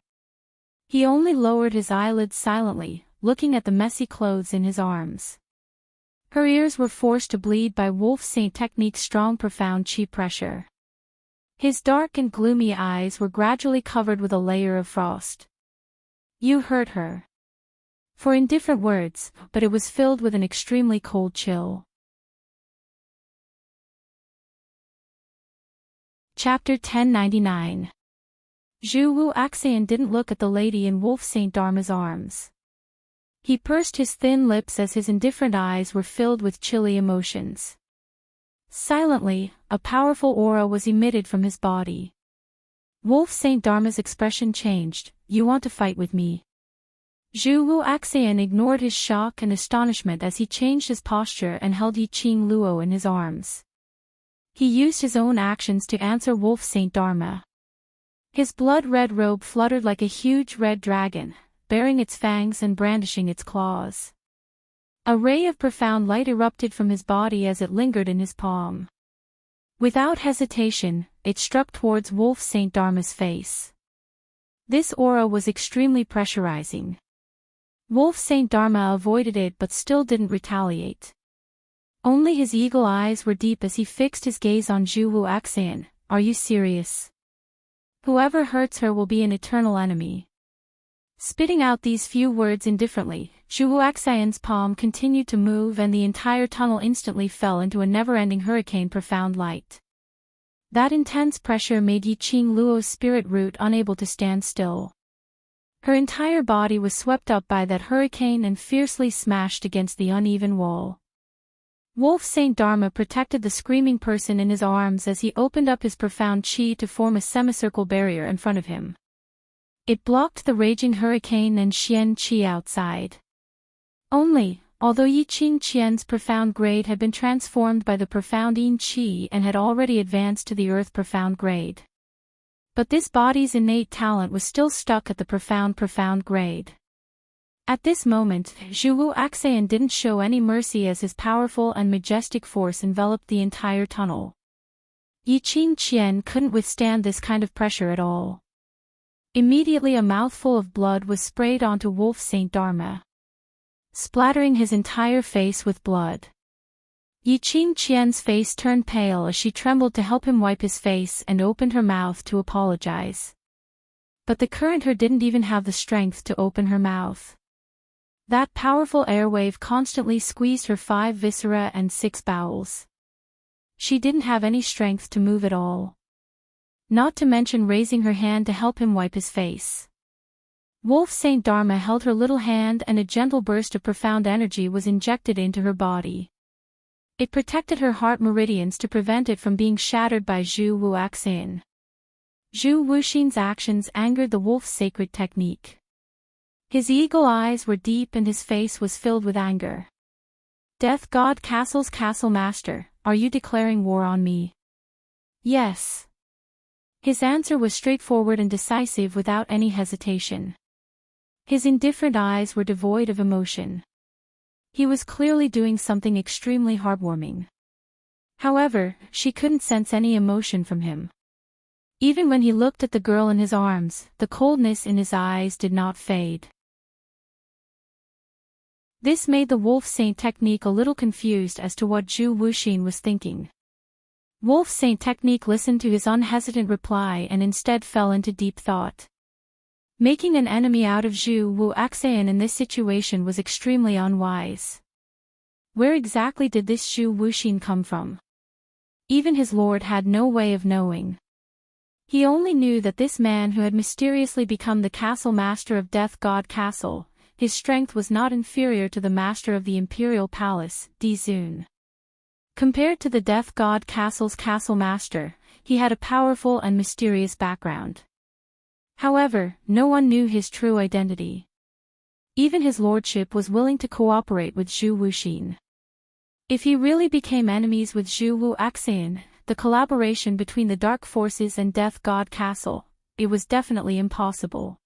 He only lowered his eyelids silently, looking at the messy clothes in his arms. Her ears were forced to bleed by Wolf Saint Technique's strong profound chi pressure. His dark and gloomy eyes were gradually covered with a layer of frost. "You hurt her." For in different words, but it was filled with an extremely cold chill. Chapter 1099. Zhu Wu Axan didn't look at the lady in Wolf Saint Dharma's arms. He pursed his thin lips as his indifferent eyes were filled with chilly emotions. Silently, a powerful aura was emitted from his body. Wolf Saint Dharma's expression changed. "You want to fight with me?" Zhu Wu Axan ignored his shock and astonishment as he changed his posture and held Yi Qing Luo in his arms. He used his own actions to answer Wolf Saint Dharma. His blood-red robe fluttered like a huge red dragon, baring its fangs and brandishing its claws. A ray of profound light erupted from his body as it lingered in his palm. Without hesitation, it struck towards Wolf Saint Dharma's face. This aura was extremely pressurizing. Wolf Saint Dharma avoided it but still didn't retaliate. Only his eagle eyes were deep as he fixed his gaze on Zhu Wu Axan. "Are you serious? Whoever hurts her will be an eternal enemy." Spitting out these few words indifferently, Zhu Wu Axan's palm continued to move and the entire tunnel instantly fell into a never-ending hurricane profound light. That intense pressure made Yi Qing Luo's spirit root unable to stand still. Her entire body was swept up by that hurricane and fiercely smashed against the uneven wall. Wolf Saint Dharma protected the screaming person in his arms as he opened up his profound chi to form a semicircle barrier in front of him. It blocked the raging hurricane and Xian Qi outside. Although Yi Qing Qian's profound grade had been transformed by the profound Yin Qi and had already advanced to the earth profound grade. But this body's innate talent was still stuck at the profound grade. At this moment, Zhu Wu Axan didn't show any mercy as his powerful and majestic force enveloped the entire tunnel. Yi Qing Qian couldn't withstand this kind of pressure at all. Immediately a mouthful of blood was sprayed onto Wolf Saint Dharma, splattering his entire face with blood. Yi Qing Qian's face turned pale as she trembled to help him wipe his face and opened her mouth to apologize. But the current her didn't even have the strength to open her mouth. That powerful airwave constantly squeezed her 5 viscera and 6 bowels. She didn't have any strength to move at all. Not to mention raising her hand to help him wipe his face. Wolf Saint Dharma held her little hand and a gentle burst of profound energy was injected into her body. It protected her heart meridians to prevent it from being shattered by Zhu Wu Axan. Zhu Wuxin's actions angered the wolf's sacred technique. His eagle eyes were deep and his face was filled with anger. "Death God Castle's castle master, are you declaring war on me?" "Yes." His answer was straightforward and decisive without any hesitation. His indifferent eyes were devoid of emotion. He was clearly doing something extremely heartwarming. However, she couldn't sense any emotion from him. Even when he looked at the girl in his arms, the coldness in his eyes did not fade. This made the Wolf Saint Technique a little confused as to what Zhu Wuxin was thinking. Wolf Saint Technique listened to his unhesitant reply and instead fell into deep thought. Making an enemy out of Zhu Wuxian in this situation was extremely unwise. Where exactly did this Zhu Wuxin come from? Even his lord had no way of knowing. He only knew that this man who had mysteriously become the castle master of Death God Castle, his strength was not inferior to the master of the Imperial Palace, Di Zun. Compared to the Death God Castle's castle master, he had a powerful and mysterious background. However, no one knew his true identity. Even his lordship was willing to cooperate with Zhu Wuxin. If he really became enemies with Zhu Wuxian, the collaboration between the Dark Forces and Death God Castle, it was definitely impossible.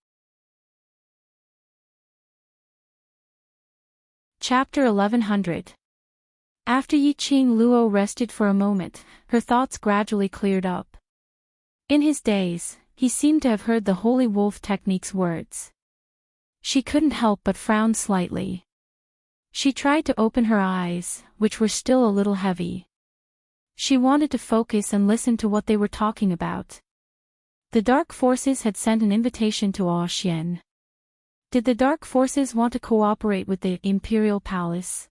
Chapter 1100. After Yiqing Luo rested for a moment, her thoughts gradually cleared up. In his days, he seemed to have heard the Holy Wolf Technique's words. She couldn't help but frown slightly. She tried to open her eyes, which were still a little heavy. She wanted to focus and listen to what they were talking about. The Dark Forces had sent an invitation to Xian. Did the Dark Forces want to cooperate with the Imperial Palace?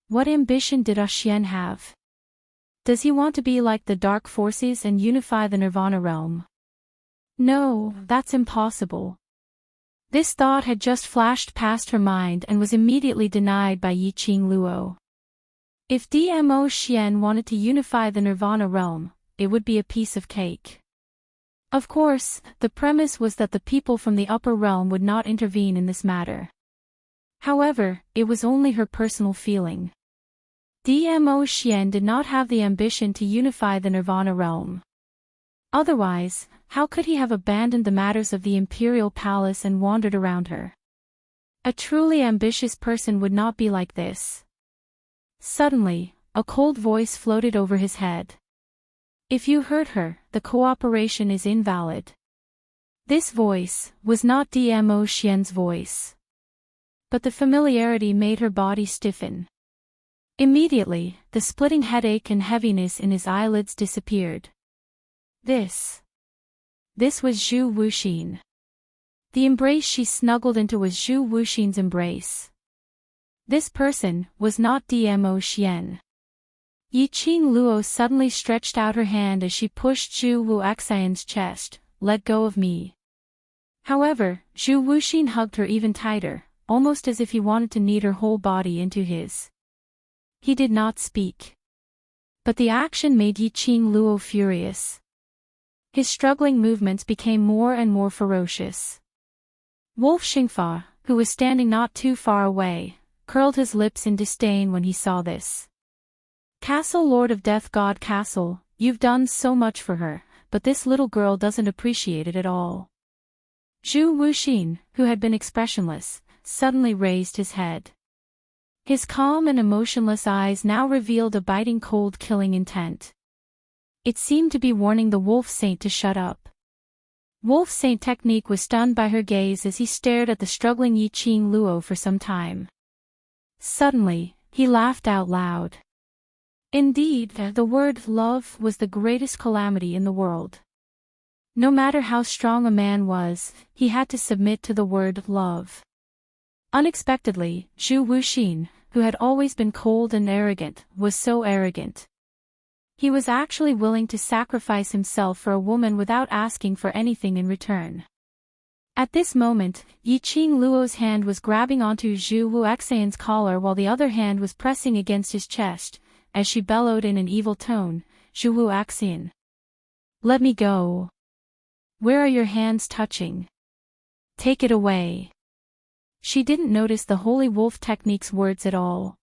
What ambition did Xian have? Does he want to be like the Dark Forces and unify the Nirvana realm? No, that's impossible. This thought had just flashed past her mind and was immediately denied by Yiqing Luo. If Dmo Xian wanted to unify the Nirvana realm, it would be a piece of cake. Of course, the premise was that the people from the upper realm would not intervene in this matter. However, it was only her personal feeling. Dmo Xian did not have the ambition to unify the Nirvana realm. Otherwise, how could he have abandoned the matters of the Imperial Palace and wandered around her? A truly ambitious person would not be like this. Suddenly, a cold voice floated over his head. If you hurt her, the cooperation is invalid. This voice was not Dmo Xian's voice. But the familiarity made her body stiffen. Immediately, the splitting headache and heaviness in his eyelids disappeared. This was Zhu Wuxin. The embrace she snuggled into was Zhu Wuxin's embrace. This person was not Dmo Xian. Yiqing Luo suddenly stretched out her hand as she pushed Zhu Wuxian's chest. Let go of me. However, Zhu Wuxin hugged her even tighter, almost as if he wanted to knead her whole body into his. He did not speak. But the action made Yiqing Luo furious. His struggling movements became more and more ferocious. Wolf Xingfa, who was standing not too far away, curled his lips in disdain when he saw this. Castle Lord of Death God Castle, you've done so much for her, but this little girl doesn't appreciate it at all. Zhu Wuxin, who had been expressionless, suddenly raised his head. His calm and emotionless eyes now revealed a biting cold killing intent. It seemed to be warning the Wolf Saint to shut up. Wolf Saint Technique was stunned by her gaze as he stared at the struggling Yiqing Luo for some time. Suddenly, he laughed out loud. Indeed, the word love was the greatest calamity in the world. No matter how strong a man was, he had to submit to the word love. Unexpectedly, Zhu Wuxin, who had always been cold and arrogant, was so arrogant. He was actually willing to sacrifice himself for a woman without asking for anything in return. At this moment, Yiqing Luo's hand was grabbing onto Zhu Wuxian's collar while the other hand was pressing against his chest, as she bellowed in an evil tone, Zhu Wuxian. Let me go. Where are your hands touching? Take it away. She didn't notice the Holy Wolf Technique's words at all.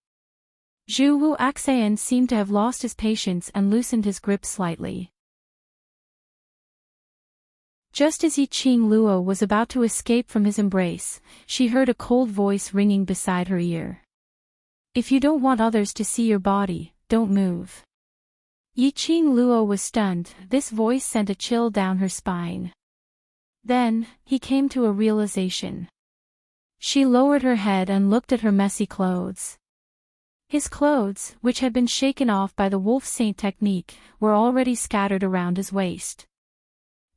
Zhu Wuxian seemed to have lost his patience and loosened his grip slightly. Just as Yiqing Luo was about to escape from his embrace, she heard a cold voice ringing beside her ear. If you don't want others to see your body, don't move. Yiqing Luo was stunned. This voice sent a chill down her spine. Then, he came to a realization. She lowered her head and looked at her messy clothes. His clothes, which had been shaken off by the wolf saint technique, were already scattered around his waist.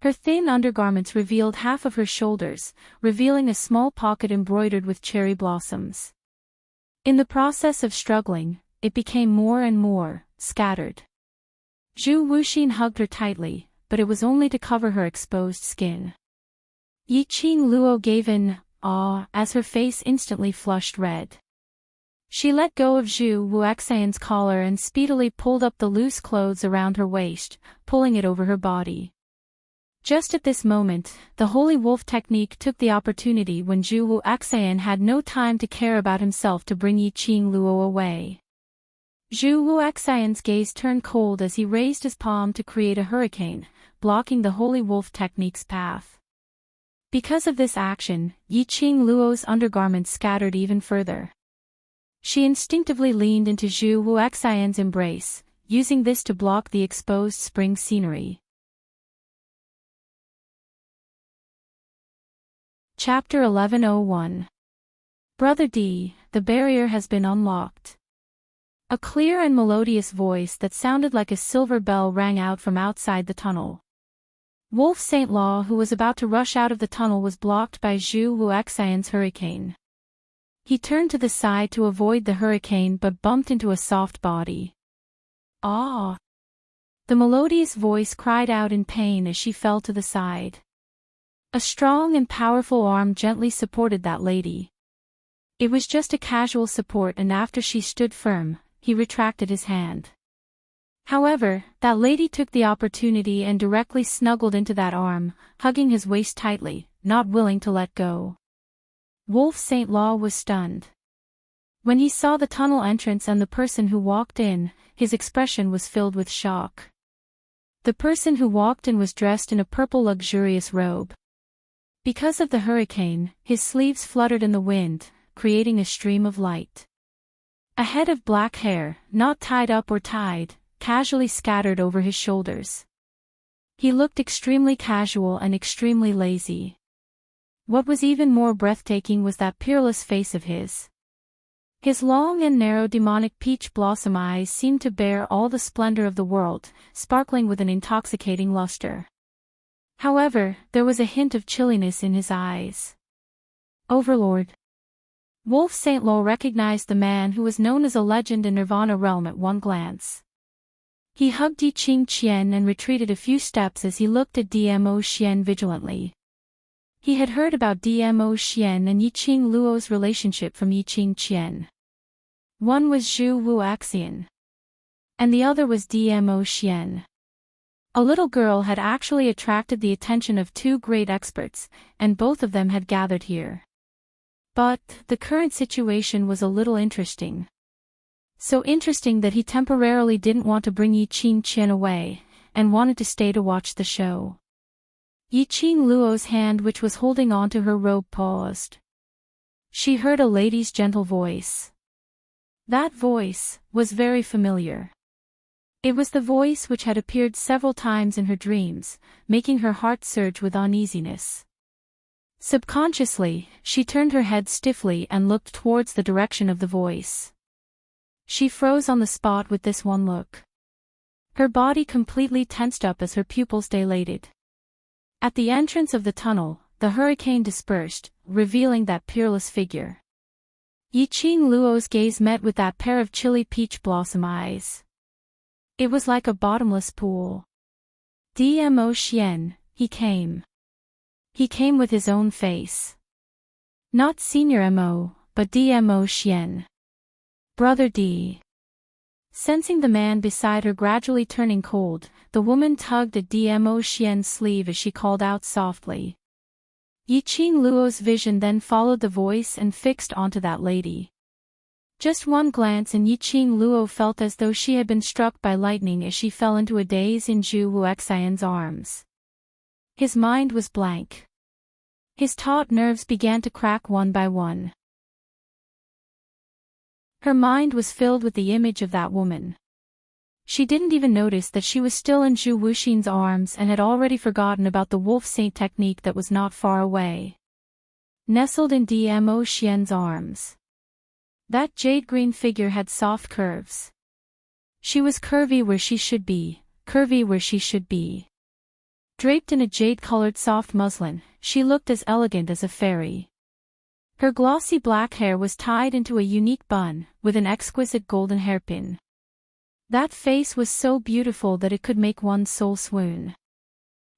Her thin undergarments revealed half of her shoulders, revealing a small pocket embroidered with cherry blossoms. In the process of struggling, it became more and more scattered. Zhu Wuxin hugged her tightly, but it was only to cover her exposed skin. Yiqing Luo gave an awe as her face instantly flushed red. She let go of Zhu Wuxian's collar and speedily pulled up the loose clothes around her waist, pulling it over her body. Just at this moment, the Holy Wolf technique took the opportunity when Zhu Wuxian had no time to care about himself to bring Yiqing Luo away. Zhu Wuxian's gaze turned cold as he raised his palm to create a hurricane, blocking the Holy Wolf technique's path. Because of this action, Yiqing Luo's undergarments scattered even further. She instinctively leaned into Zhu Wuxian's embrace, using this to block the exposed spring scenery. Chapter 1101. Brother D, the barrier has been unlocked. A clear and melodious voice that sounded like a silver bell rang out from outside the tunnel. Wolf Saint Law, who was about to rush out of the tunnel, was blocked by Zhu Wuxian's hurricane. He turned to the side to avoid the hurricane but bumped into a soft body. "Ah!" The melodious voice cried out in pain as she fell to the side. A strong and powerful arm gently supported that lady. It was just a casual support, and after she stood firm, he retracted his hand. However, that lady took the opportunity and directly snuggled into that arm, hugging his waist tightly, not willing to let go. Wolf Saint Law was stunned. When he saw the tunnel entrance and the person who walked in, his expression was filled with shock. The person who walked in was dressed in a purple luxurious robe. Because of the hurricane, his sleeves fluttered in the wind, creating a stream of light. A head of black hair, not tied up or tied, casually scattered over his shoulders. He looked extremely casual and extremely lazy. What was even more breathtaking was that peerless face of his. His long and narrow demonic peach blossom eyes seemed to bear all the splendor of the world, sparkling with an intoxicating luster. However, there was a hint of chilliness in his eyes. Overlord. Wolf Saint Law recognized the man who was known as a legend in Nirvana realm at one glance. He hugged Yiqing Qian and retreated a few steps as he looked at Dmo Xian vigilantly. He had heard about Dmo Xian and Yiqing Luo's relationship from Yiqing Qian. One was Zhu Wuxian, and the other was Dmo Xian. A little girl had actually attracted the attention of two great experts, and both of them had gathered here. But the current situation was a little interesting. So interesting that he temporarily didn't want to bring Yiqing Qian away, and wanted to stay to watch the show. Yiqing Luo's hand, which was holding onto her robe, paused. She heard a lady's gentle voice. That voice was very familiar. It was the voice which had appeared several times in her dreams, making her heart surge with uneasiness. Subconsciously, she turned her head stiffly and looked towards the direction of the voice. She froze on the spot with this one look. Her body completely tensed up as her pupils dilated. At the entrance of the tunnel, the hurricane dispersed, revealing that peerless figure. Yiqing Luo's gaze met with that pair of chilly peach blossom eyes. It was like a bottomless pool. Dmo Xian, he came. He came with his own face. Not Senior Mo, but Dmo Xian. Brother D. Sensing the man beside her gradually turning cold, the woman tugged at Dmo Xian's sleeve as she called out softly. Yiqing Luo's vision then followed the voice and fixed onto that lady. Just one glance and Yiqing Luo felt as though she had been struck by lightning as she fell into a daze in Zhu Wuxian's arms. His mind was blank. His taut nerves began to crack one by one. Her mind was filled with the image of that woman. She didn't even notice that she was still in Zhu Wuxin's arms and had already forgotten about the wolf saint technique that was not far away. Nestled in Dmo Xian's arms. That jade-green figure had soft curves. She was curvy where she should be, curvy where she should be. Draped in a jade-colored soft muslin, she looked as elegant as a fairy. Her glossy black hair was tied into a unique bun, with an exquisite golden hairpin. That face was so beautiful that it could make one's soul swoon.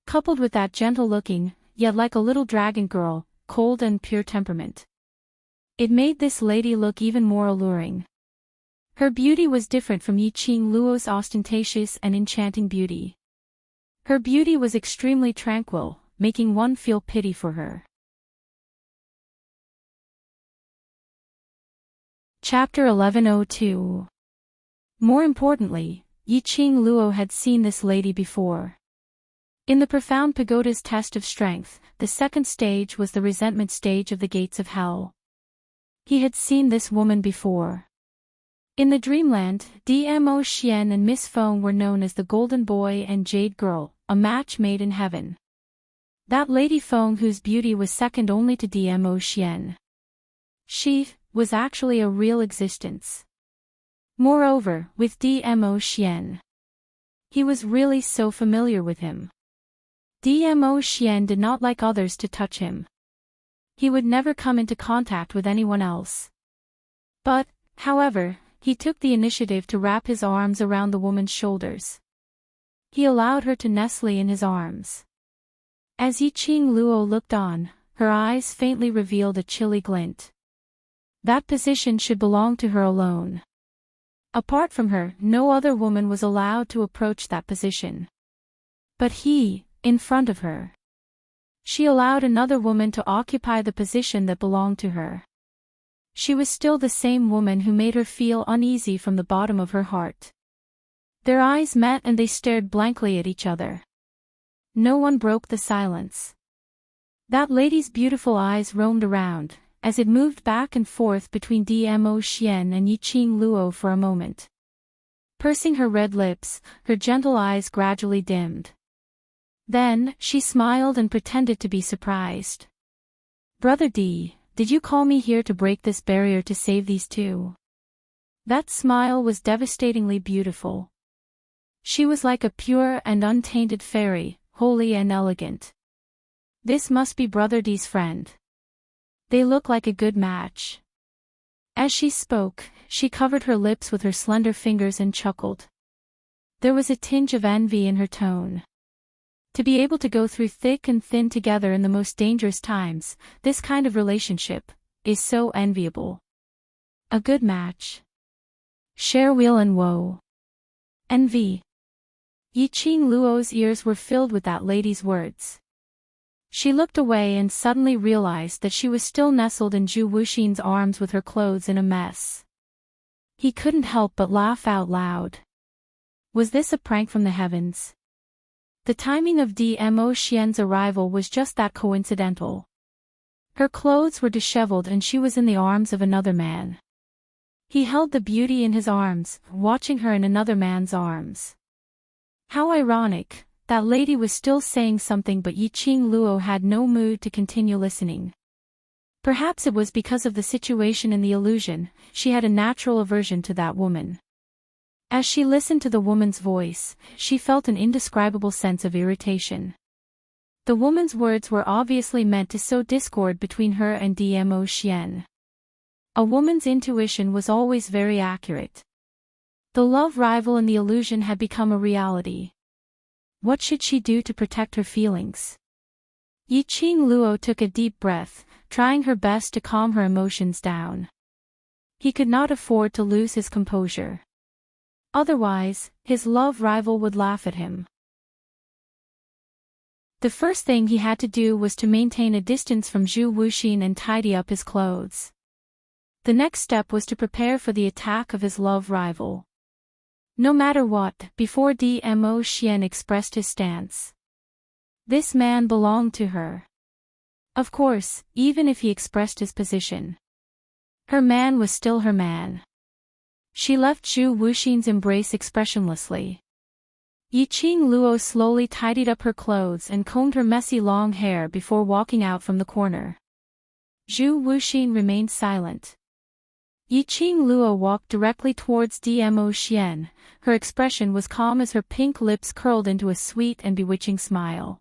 Coupled with that gentle-looking, yet like a little dragon girl, cold and pure temperament. It made this lady look even more alluring. Her beauty was different from Yiqing Luo's ostentatious and enchanting beauty. Her beauty was extremely tranquil, making one feel pity for her. Chapter 1102. More importantly, Yiqing Luo had seen this lady before. In the profound pagoda's test of strength, the second stage was the resentment stage of the gates of hell. He had seen this woman before. In the dreamland, Dmo Xian and Miss Feng were known as the Golden Boy and Jade Girl, a match made in heaven. That Lady Feng, whose beauty was second only to Dmo Xian. She was actually a real existence. Moreover, with Dmo Xian, he was really so familiar with him. Dmo Xian did not like others to touch him. He would never come into contact with anyone else. But, however, he took the initiative to wrap his arms around the woman's shoulders. He allowed her to nestle in his arms. As Yiqing Luo looked on, her eyes faintly revealed a chilly glint. That position should belong to her alone. Apart from her, no other woman was allowed to approach that position. But he, in front of her. She allowed another woman to occupy the position that belonged to her. She was still the same woman who made her feel uneasy from the bottom of her heart. Their eyes met and they stared blankly at each other. No one broke the silence. That lady's beautiful eyes roamed around, as it moved back and forth between Dmo Xian and Yiqing Luo for a moment. Pursing her red lips, her gentle eyes gradually dimmed. Then, she smiled and pretended to be surprised. "Brother D, did you call me here to break this barrier to save these two?" That smile was devastatingly beautiful. She was like a pure and untainted fairy, holy and elegant. This must be Brother D's friend. They look like a good match. As she spoke, she covered her lips with her slender fingers and chuckled. There was a tinge of envy in her tone. To be able to go through thick and thin together in the most dangerous times, this kind of relationship, is so enviable. A good match. Share weal and woe. Envy. Yiqing Luo's ears were filled with that lady's words. She looked away and suddenly realized that she was still nestled in Zhu Wuxin's arms with her clothes in a mess. He couldn't help but laugh out loud. Was this a prank from the heavens? The timing of Dmo Xian's arrival was just that coincidental. Her clothes were disheveled and she was in the arms of another man. He held the beauty in his arms, watching her in another man's arms. How ironic. That lady was still saying something but Yiqing Luo had no mood to continue listening. Perhaps it was because of the situation in the illusion, she had a natural aversion to that woman. As she listened to the woman's voice, she felt an indescribable sense of irritation. The woman's words were obviously meant to sow discord between her and Dmo Xian. A woman's intuition was always very accurate. The love rival in the illusion had become a reality. What should she do to protect her feelings? Yiqing Luo took a deep breath, trying her best to calm her emotions down. He could not afford to lose his composure. Otherwise, his love rival would laugh at him. The first thing he had to do was to maintain a distance from Zhu Wuxin and tidy up his clothes. The next step was to prepare for the attack of his love rival. No matter what, before Dmo Xian expressed his stance. This man belonged to her. Of course, even if he expressed his position. Her man was still her man. She left Zhu Wuxin's embrace expressionlessly. Yiqing Luo slowly tidied up her clothes and combed her messy long hair before walking out from the corner. Zhu Wuxin remained silent. Yiqing Luo walked directly towards Dmo Xian. Her expression was calm as her pink lips curled into a sweet and bewitching smile.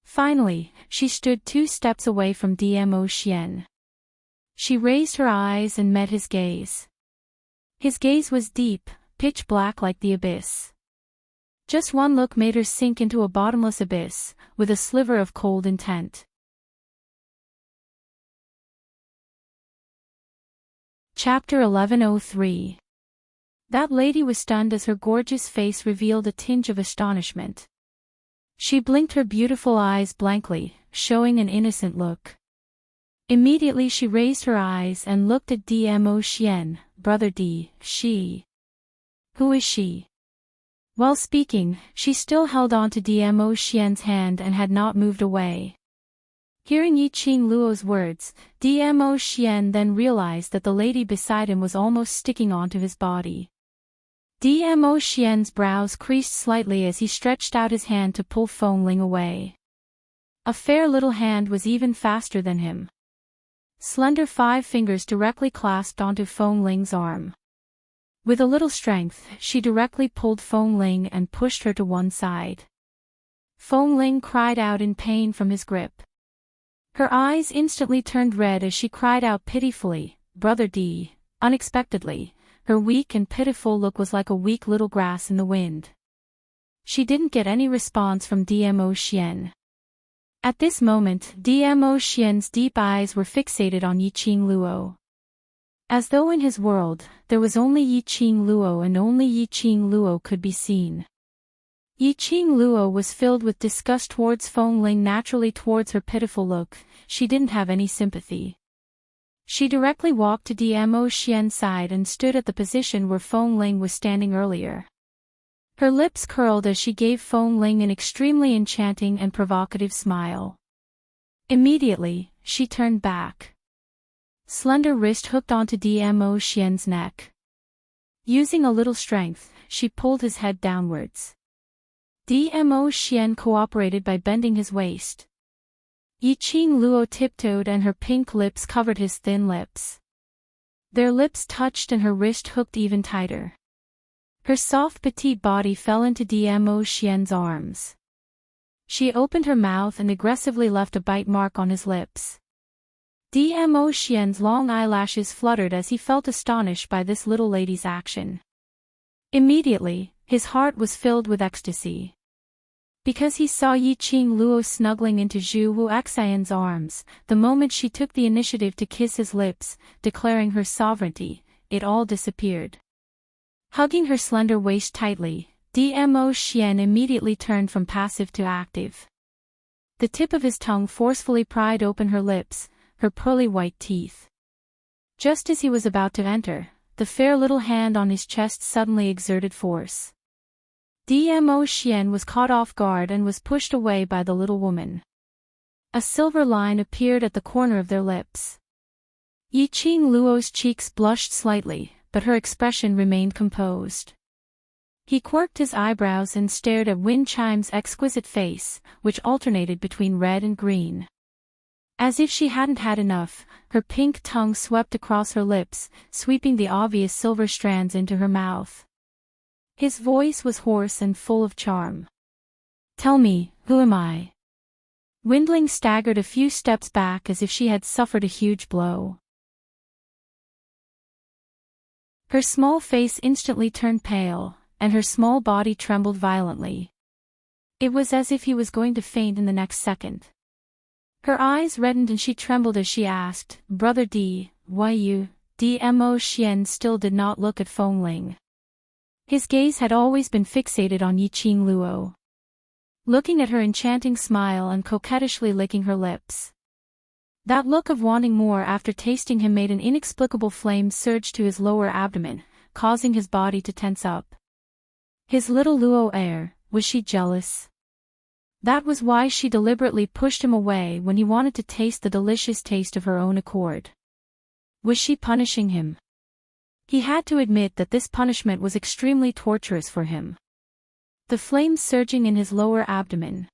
Finally, she stood 2 steps away from Dmo Xian. She raised her eyes and met his gaze. His gaze was deep, pitch black like the abyss. Just one look made her sink into a bottomless abyss, with a sliver of cold intent. Chapter 1103. That lady was stunned as her gorgeous face revealed a tinge of astonishment. She blinked her beautiful eyes blankly, showing an innocent look. Immediately she raised her eyes and looked at Dmo Xian. Brother D, she. Who is she? While speaking, she still held on to Dmo Xian's hand and had not moved away. Hearing Yiqing Luo's words, Dmo Xian then realized that the lady beside him was almost sticking onto his body. Dmo Xian's brows creased slightly as he stretched out his hand to pull Feng Ling away. A fair little hand was even faster than him. Slender 5 fingers directly clasped onto Feng Ling's arm. With a little strength, she directly pulled Feng Ling and pushed her to one side. Feng Ling cried out in pain from his grip. Her eyes instantly turned red as she cried out pitifully, "Brother D." Unexpectedly, her weak and pitiful look was like a weak little grass in the wind. She didn't get any response from Dmo Xian. At this moment, Dmo Xian's deep eyes were fixated on Yiqing Luo. As though in his world, there was only Yiqing Luo and only Yiqing Luo could be seen. Yiqing Luo was filled with disgust towards Feng Ling. Naturally towards her pitiful look, she didn't have any sympathy. She directly walked to Dmo Xian's side and stood at the position where Feng Ling was standing earlier. Her lips curled as she gave Feng Ling an extremely enchanting and provocative smile. Immediately, she turned back. Slender wrist hooked onto Dmo Xian's neck. Using a little strength, she pulled his head downwards. Dmo Xian cooperated by bending his waist. Yiqing Luo tiptoed and her pink lips covered his thin lips. Their lips touched and her wrist hooked even tighter. Her soft petite body fell into Dmo Xian's arms. She opened her mouth and aggressively left a bite mark on his lips. Dmo Xian's long eyelashes fluttered as he felt astonished by this little lady's action. Immediately, his heart was filled with ecstasy. Because he saw Yiqing Luo snuggling into Zhu Wuxian's arms, the moment she took the initiative to kiss his lips, declaring her sovereignty, it all disappeared. Hugging her slender waist tightly, Dmo Xian immediately turned from passive to active. The tip of his tongue forcefully pried open her lips, her pearly white teeth. Just as he was about to enter, the fair little hand on his chest suddenly exerted force. Dmo Xian was caught off guard and was pushed away by the little woman. A silver line appeared at the corner of their lips. Yiqing Luo's cheeks blushed slightly, but her expression remained composed. He quirked his eyebrows and stared at Wind Chime's exquisite face, which alternated between red and green. As if she hadn't had enough, her pink tongue swept across her lips, sweeping the obvious silver strands into her mouth. His voice was hoarse and full of charm. "Tell me, who am I?" Windling staggered a few steps back as if she had suffered a huge blow. Her small face instantly turned pale, and her small body trembled violently. It was as if he was going to faint in the next second. Her eyes reddened and she trembled as she asked, "Brother D, why you?" Dmo Xian still did not look at Feng Ling. His gaze had always been fixated on Yiqing Luo. Looking at her enchanting smile and coquettishly licking her lips. That look of wanting more after tasting him made an inexplicable flame surge to his lower abdomen, causing his body to tense up. His little Luo heir, was she jealous? That was why she deliberately pushed him away when he wanted to taste the delicious taste of her own accord. Was she punishing him? He had to admit that this punishment was extremely torturous for him. The flames surging in his lower abdomen.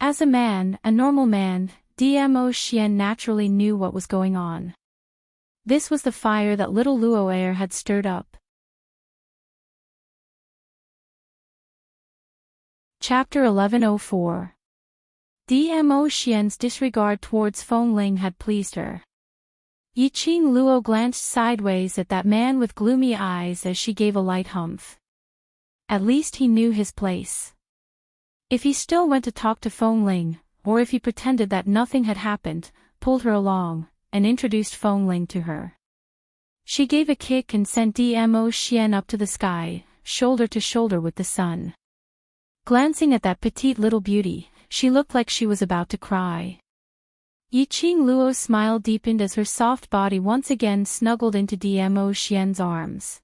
As a man, a normal man, Dmo Xian naturally knew what was going on. This was the fire that little Luo Air had stirred up. Chapter 1104. Dmo Xian's disregard towards Feng Ling had pleased her. Yiqing Luo glanced sideways at that man with gloomy eyes as she gave a light humph. At least he knew his place. If he still went to talk to Feng Ling, or if he pretended that nothing had happened, pulled her along, and introduced Feng Ling to her. She gave a kick and sent Dmo Xian up to the sky, shoulder to shoulder with the sun. Glancing at that petite little beauty, she looked like she was about to cry. Yiqing Luo's smile deepened as her soft body once again snuggled into Dmo Xian's arms.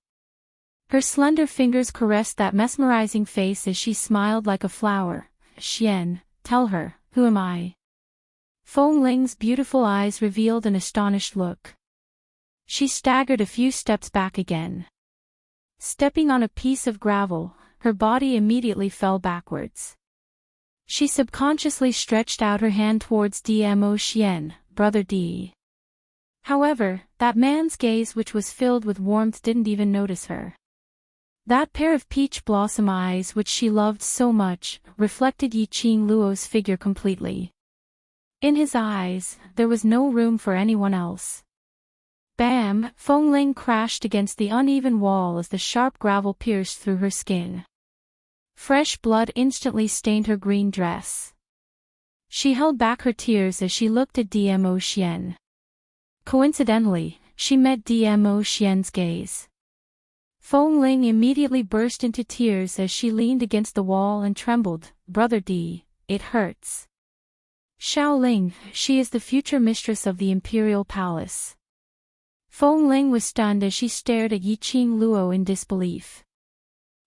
Her slender fingers caressed that mesmerizing face as she smiled like a flower. Xian, tell her, who am I? Feng Ling's beautiful eyes revealed an astonished look. She staggered a few steps back again. Stepping on a piece of gravel, her body immediately fell backwards. She subconsciously stretched out her hand towards Dmo Xian, brother D. However, that man's gaze, which was filled with warmth, didn't even notice her. That pair of peach blossom eyes, which she loved so much, reflected Yiqing Luo's figure completely. In his eyes, there was no room for anyone else. Bam! Feng Ling crashed against the uneven wall as the sharp gravel pierced through her skin. Fresh blood instantly stained her green dress. She held back her tears as she looked at Dmo Xian. Coincidentally, she met Dmo Xian's gaze. Feng Ling immediately burst into tears as she leaned against the wall and trembled. Brother D, it hurts. Xiaoling, she is the future mistress of the Imperial Palace. Feng Ling was stunned as she stared at Yiqing Luo in disbelief.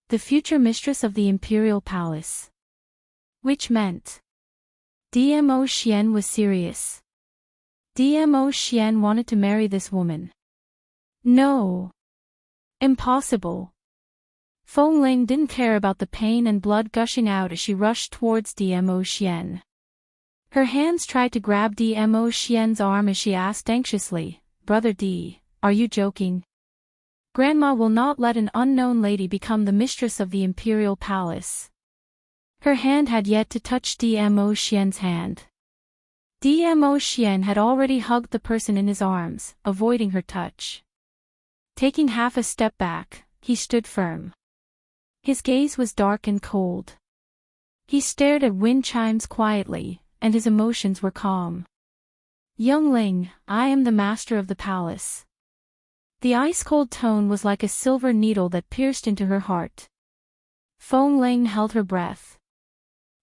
The future mistress of the Imperial Palace. Which meant Dmo Xian was serious. Dmo Xian wanted to marry this woman. No. Impossible. Feng Ling didn't care about the pain and blood gushing out as she rushed towards Dmo Xian. Her hands tried to grab Dmo Xian's arm as she asked anxiously, Brother D, are you joking? Grandma will not let an unknown lady become the mistress of the Imperial Palace. Her hand had yet to touch Dmo Xian's hand. Dmo Xian had already hugged the person in his arms, avoiding her touch. Taking half a step back, he stood firm. His gaze was dark and cold. He stared at wind chimes quietly, and his emotions were calm. Youngling, I am the master of the palace. The ice-cold tone was like a silver needle that pierced into her heart. Feng Ling held her breath.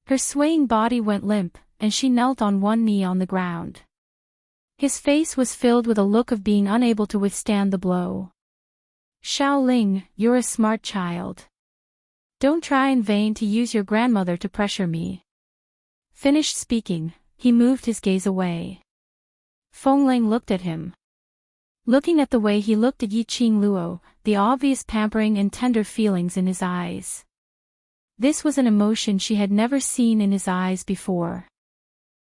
Her swaying body went limp, and she knelt on one knee on the ground. His face was filled with a look of being unable to withstand the blow. Xiaoling, you're a smart child. Don't try in vain to use your grandmother to pressure me. Finished speaking, he moved his gaze away. Feng Ling looked at him. Looking at the way he looked at Yiqing Luo, the obvious pampering and tender feelings in his eyes. This was an emotion she had never seen in his eyes before.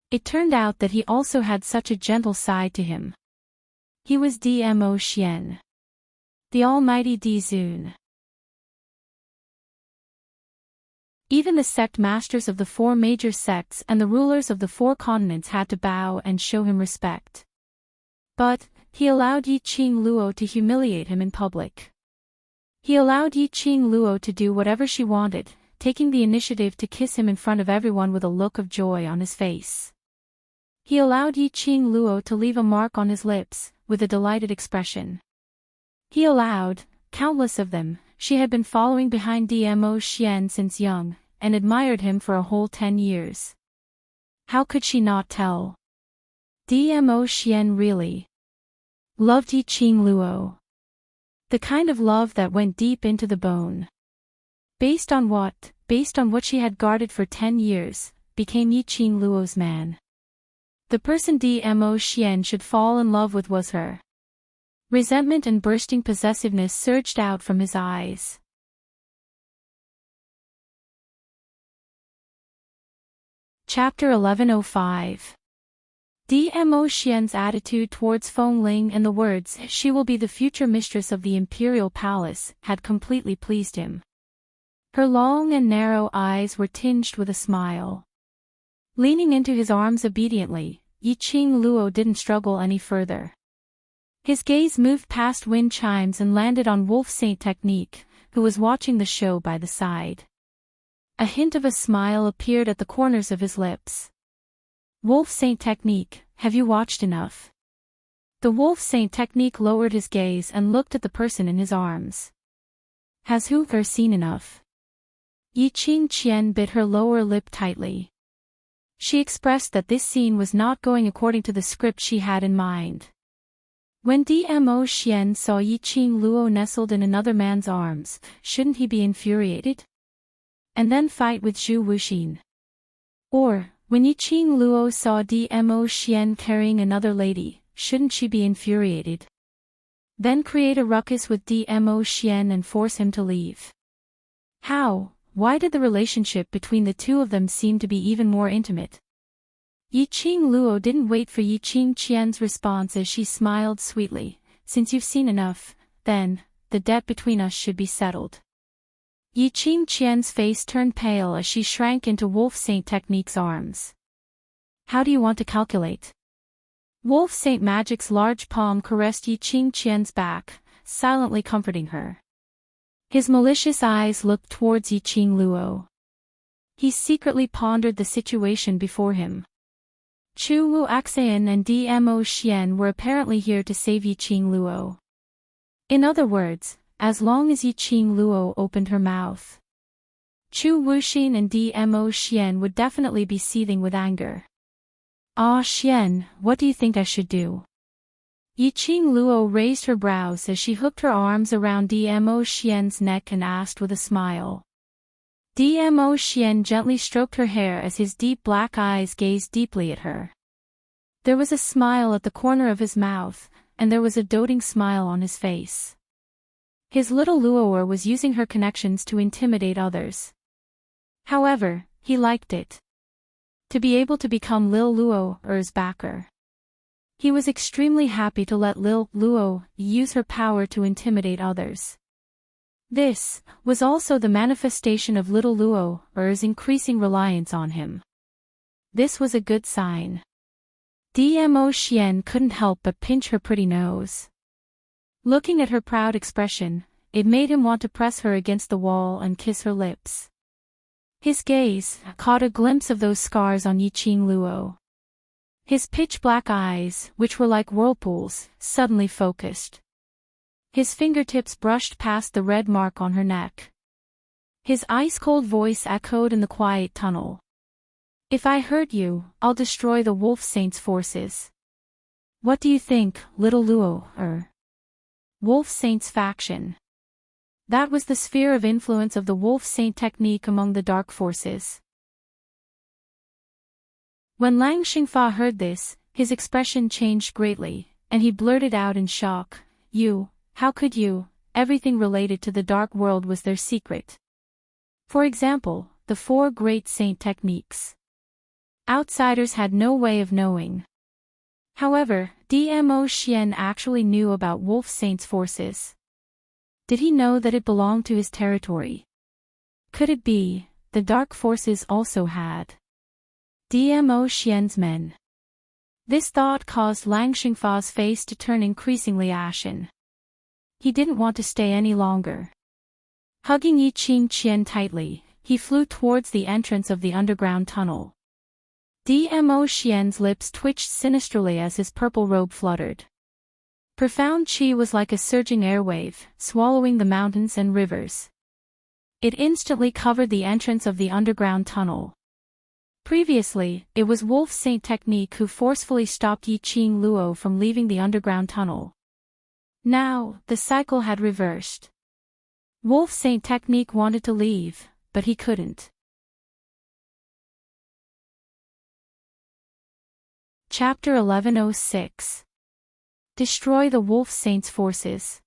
It turned out that he also had such a gentle side to him. He was Dmo Xian. The almighty Dizun. Even the sect masters of the 4 major sects and the rulers of the 4 continents had to bow and show him respect. But he allowed Yiqing Luo to humiliate him in public. He allowed Yiqing Luo to do whatever she wanted, taking the initiative to kiss him in front of everyone with a look of joy on his face. He allowed Yiqing Luo to leave a mark on his lips, with a delighted expression. He allowed, countless of them, she had been following behind Dmo Xian since young, and admired him for a whole 10 years. How could she not tell? Dmo Xian really loved Yiqing Luo. The kind of love that went deep into the bone. Based on what she had guarded for 10 years, became Yiqing Luo's man. The person Dmo Xian should fall in love with was her. Resentment and bursting possessiveness surged out from his eyes. Chapter 1105. Dmo Xian's attitude towards Feng Ling and the words, "She will be the future mistress of the imperial palace," had completely pleased him. Her long and narrow eyes were tinged with a smile. Leaning into his arms obediently, Yiqing Luo didn't struggle any further. His gaze moved past wind chimes and landed on Wolf Saint Technique, who was watching the show by the side. A hint of a smile appeared at the corners of his lips. "Wolf Saint Technique, have you watched enough?" The Wolf Saint Technique lowered his gaze and looked at the person in his arms. "Has Hoover seen enough?" Yiqing Qian bit her lower lip tightly. She expressed that this scene was not going according to the script she had in mind. When Dmo Xian saw Yiqing Luo nestled in another man's arms, shouldn't he be infuriated? And then fight with Zhu Wuxin? Or, when Yiqing Luo saw Dmo Xian carrying another lady, shouldn't she be infuriated? Then create a ruckus with Dmo Xian and force him to leave? Why did the relationship between the two of them seem to be even more intimate? Yiqing Luo didn't wait for Yiqing Qian's response as she smiled sweetly. "Since you've seen enough, then, the debt between us should be settled." Yiqing Qian's face turned pale as she shrank into Wolf Saint Technique's arms. "How do you want to calculate?" Wolf Saint Magic's large palm caressed Yiqing Qian's back, silently comforting her. His malicious eyes looked towards Yiqing Luo. He secretly pondered the situation before him. Chu Wu Axian and Dmo Xian were apparently here to save Yiqing Luo. In other words, as long as Yiqing Luo opened her mouth, Chu Wuxin and Dmo Xian would definitely be seething with anger. "Ah, Xian, what do you think I should do?" Yiqing Luo raised her brows as she hooked her arms around Dmo Xian's neck and asked with a smile. Dmo Xian gently stroked her hair as his deep black eyes gazed deeply at her. There was a smile at the corner of his mouth, and there was a doting smile on his face. His little Luoer was using her connections to intimidate others. However, he liked it. To be able to become Lil Luoer's backer. He was extremely happy to let Lil Luo use her power to intimidate others. This was also the manifestation of little Luoer's increasing reliance on him. This was a good sign. Dmo Xian couldn't help but pinch her pretty nose. Looking at her proud expression, it made him want to press her against the wall and kiss her lips. His gaze caught a glimpse of those scars on Yiqing Luo. His pitch-black eyes, which were like whirlpools, suddenly focused. His fingertips brushed past the red mark on her neck. His ice-cold voice echoed in the quiet tunnel. "If I hurt you, I'll destroy the Wolf Saint's forces. What do you think, little Luo? Wolf Saint's faction." That was the sphere of influence of the Wolf Saint Technique among the dark forces. When Lang Xingfa heard this, his expression changed greatly, and he blurted out in shock, How could you? Everything related to the dark world was their secret. For example, the 4 great saint techniques. Outsiders had no way of knowing. However, Dmo Xian actually knew about Wolf Saint's forces. Did he know that it belonged to his territory? Could it be, the dark forces also had Dmo Xian's men? This thought caused Lang Xingfa's face to turn increasingly ashen. He didn't want to stay any longer. Hugging Yiqing Qian tightly, he flew towards the entrance of the underground tunnel. Dmo Xian's lips twitched sinisterly as his purple robe fluttered. Profound qi was like a surging airwave, swallowing the mountains and rivers. It instantly covered the entrance of the underground tunnel. Previously, it was Wolf Saint Technique who forcefully stopped Yiqing Luo from leaving the underground tunnel. Now, the cycle had reversed. Wolf Saint Technique wanted to leave, but he couldn't. Chapter 1106. Destroy the Wolf Saint's forces.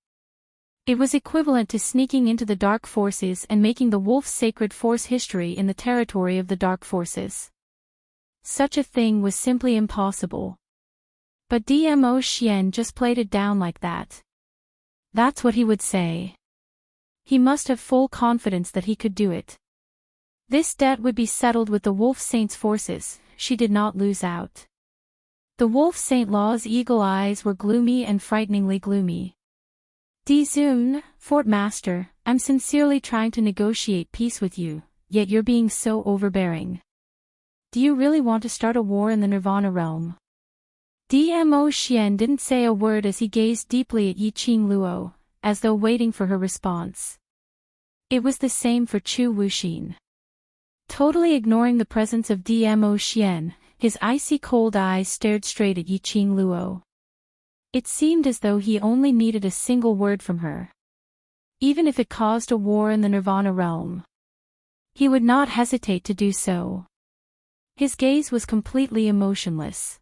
It was equivalent to sneaking into the Dark Forces and making the Wolf's sacred force history in the territory of the Dark Forces. Such a thing was simply impossible. But Dmo Xian just played it down like that. That's what he would say. He must have full confidence that he could do it. This debt would be settled with the Wolf Saint's forces, she did not lose out. The Wolf Saint Law's eagle eyes were gloomy and frighteningly gloomy. Dizun, Fort Master, I'm sincerely trying to negotiate peace with you, yet you're being so overbearing. Do you really want to start a war in the Nirvana realm? Dmo Xian didn't say a word as he gazed deeply at Yiqing Luo, as though waiting for her response. It was the same for Chu Wuxin. Totally ignoring the presence of Dmo Xian, his icy cold eyes stared straight at Yiqing Luo. It seemed as though he only needed a single word from her. Even if it caused a war in the Nirvana realm, he would not hesitate to do so. His gaze was completely emotionless.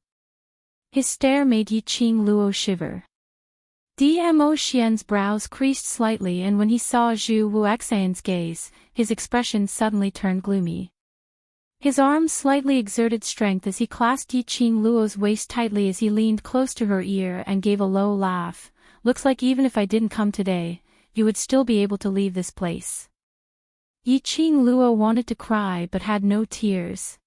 His stare made Yiqing Luo shiver. Dmo Xian's brows creased slightly, and when he saw Zhu Wuxian's gaze, his expression suddenly turned gloomy. His arm slightly exerted strength as he clasped Yiqing Luo's waist tightly as he leaned close to her ear and gave a low laugh. Looks like even if I didn't come today, you would still be able to leave this place. Yiqing Luo wanted to cry but had no tears.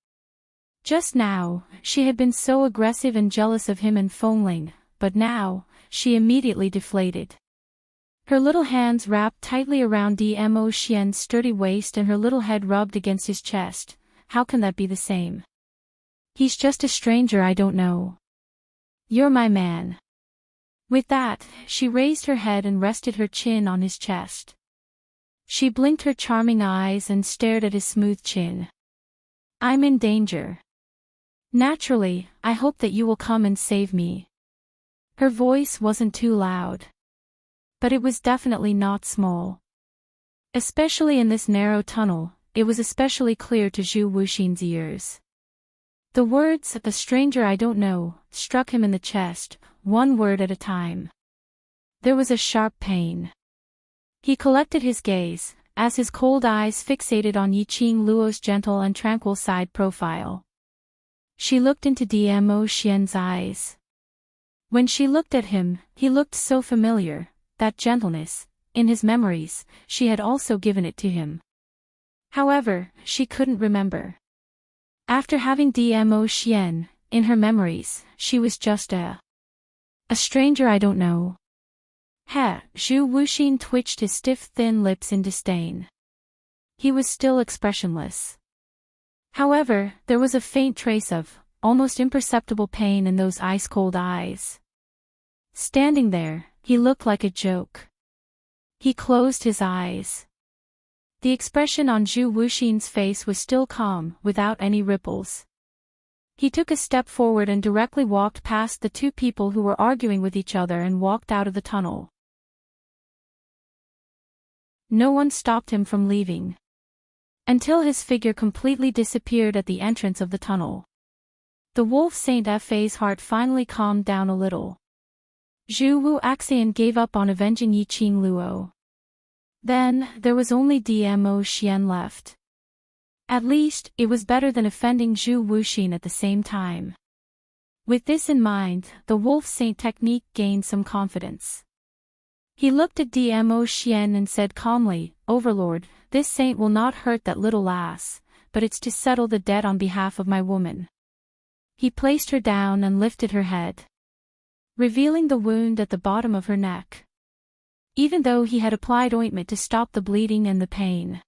Just now, she had been so aggressive and jealous of him and Fengling, but now, she immediately deflated. Her little hands wrapped tightly around Dmo Xian's sturdy waist and her little head rubbed against his chest. How can that be the same? He's just a stranger I don't know. You're my man. With that, she raised her head and rested her chin on his chest. She blinked her charming eyes and stared at his smooth chin. I'm in danger. Naturally, I hope that you will come and save me. Her voice wasn't too loud. But it was definitely not small. Especially in this narrow tunnel, it was especially clear to Zhu Wuxin's ears. The words, "a stranger I don't know," struck him in the chest, one word at a time. There was a sharp pain. He collected his gaze, as his cold eyes fixated on Yiqing Luo's gentle and tranquil side profile. She looked into Dmo Xian's eyes. When she looked at him, he looked so familiar, that gentleness, in his memories, she had also given it to him. However, she couldn't remember. After having Dmo Xian, in her memories, she was just a stranger I don't know. Zhu Wuxin twitched his stiff thin lips in disdain. He was still expressionless. However, there was a faint trace of, almost imperceptible pain in those ice-cold eyes. Standing there, he looked like a joke. He closed his eyes. The expression on Zhu Wuxin's face was still calm, without any ripples. He took a step forward and directly walked past the two people who were arguing with each other and walked out of the tunnel. No one stopped him from leaving. Until his figure completely disappeared at the entrance of the tunnel. The Wolf Saint Fa's heart finally calmed down a little. Zhu Wuxian gave up on avenging Yiqing Luo. Then, there was only Dmo Xian left. At least, it was better than offending Zhu Wuxin at the same time. With this in mind, the Wolf Saint technique gained some confidence. He looked at Dmo Xian and said calmly, "Overlord, this saint will not hurt that little lass, but it's to settle the debt on behalf of my woman." He placed her down and lifted her head, revealing the wound at the bottom of her neck. Even though he had applied ointment to stop the bleeding and the pain.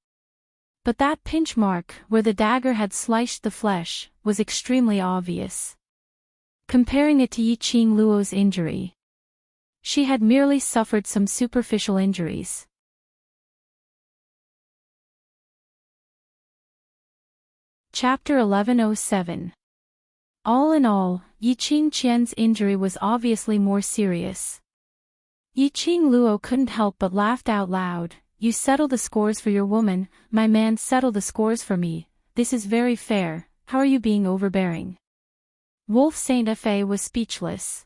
But that pinch mark, where the dagger had sliced the flesh, was extremely obvious. Comparing it to Yiqing Luo's injury, she had merely suffered some superficial injuries. Chapter 1107. All in all, Yiqing Qian's injury was obviously more serious. Yiqing Luo couldn't help but laughed out loud. "You settle the scores for your woman, my man settle the scores for me, this is very fair, how are you being overbearing?" Wolf Saint Fa was speechless.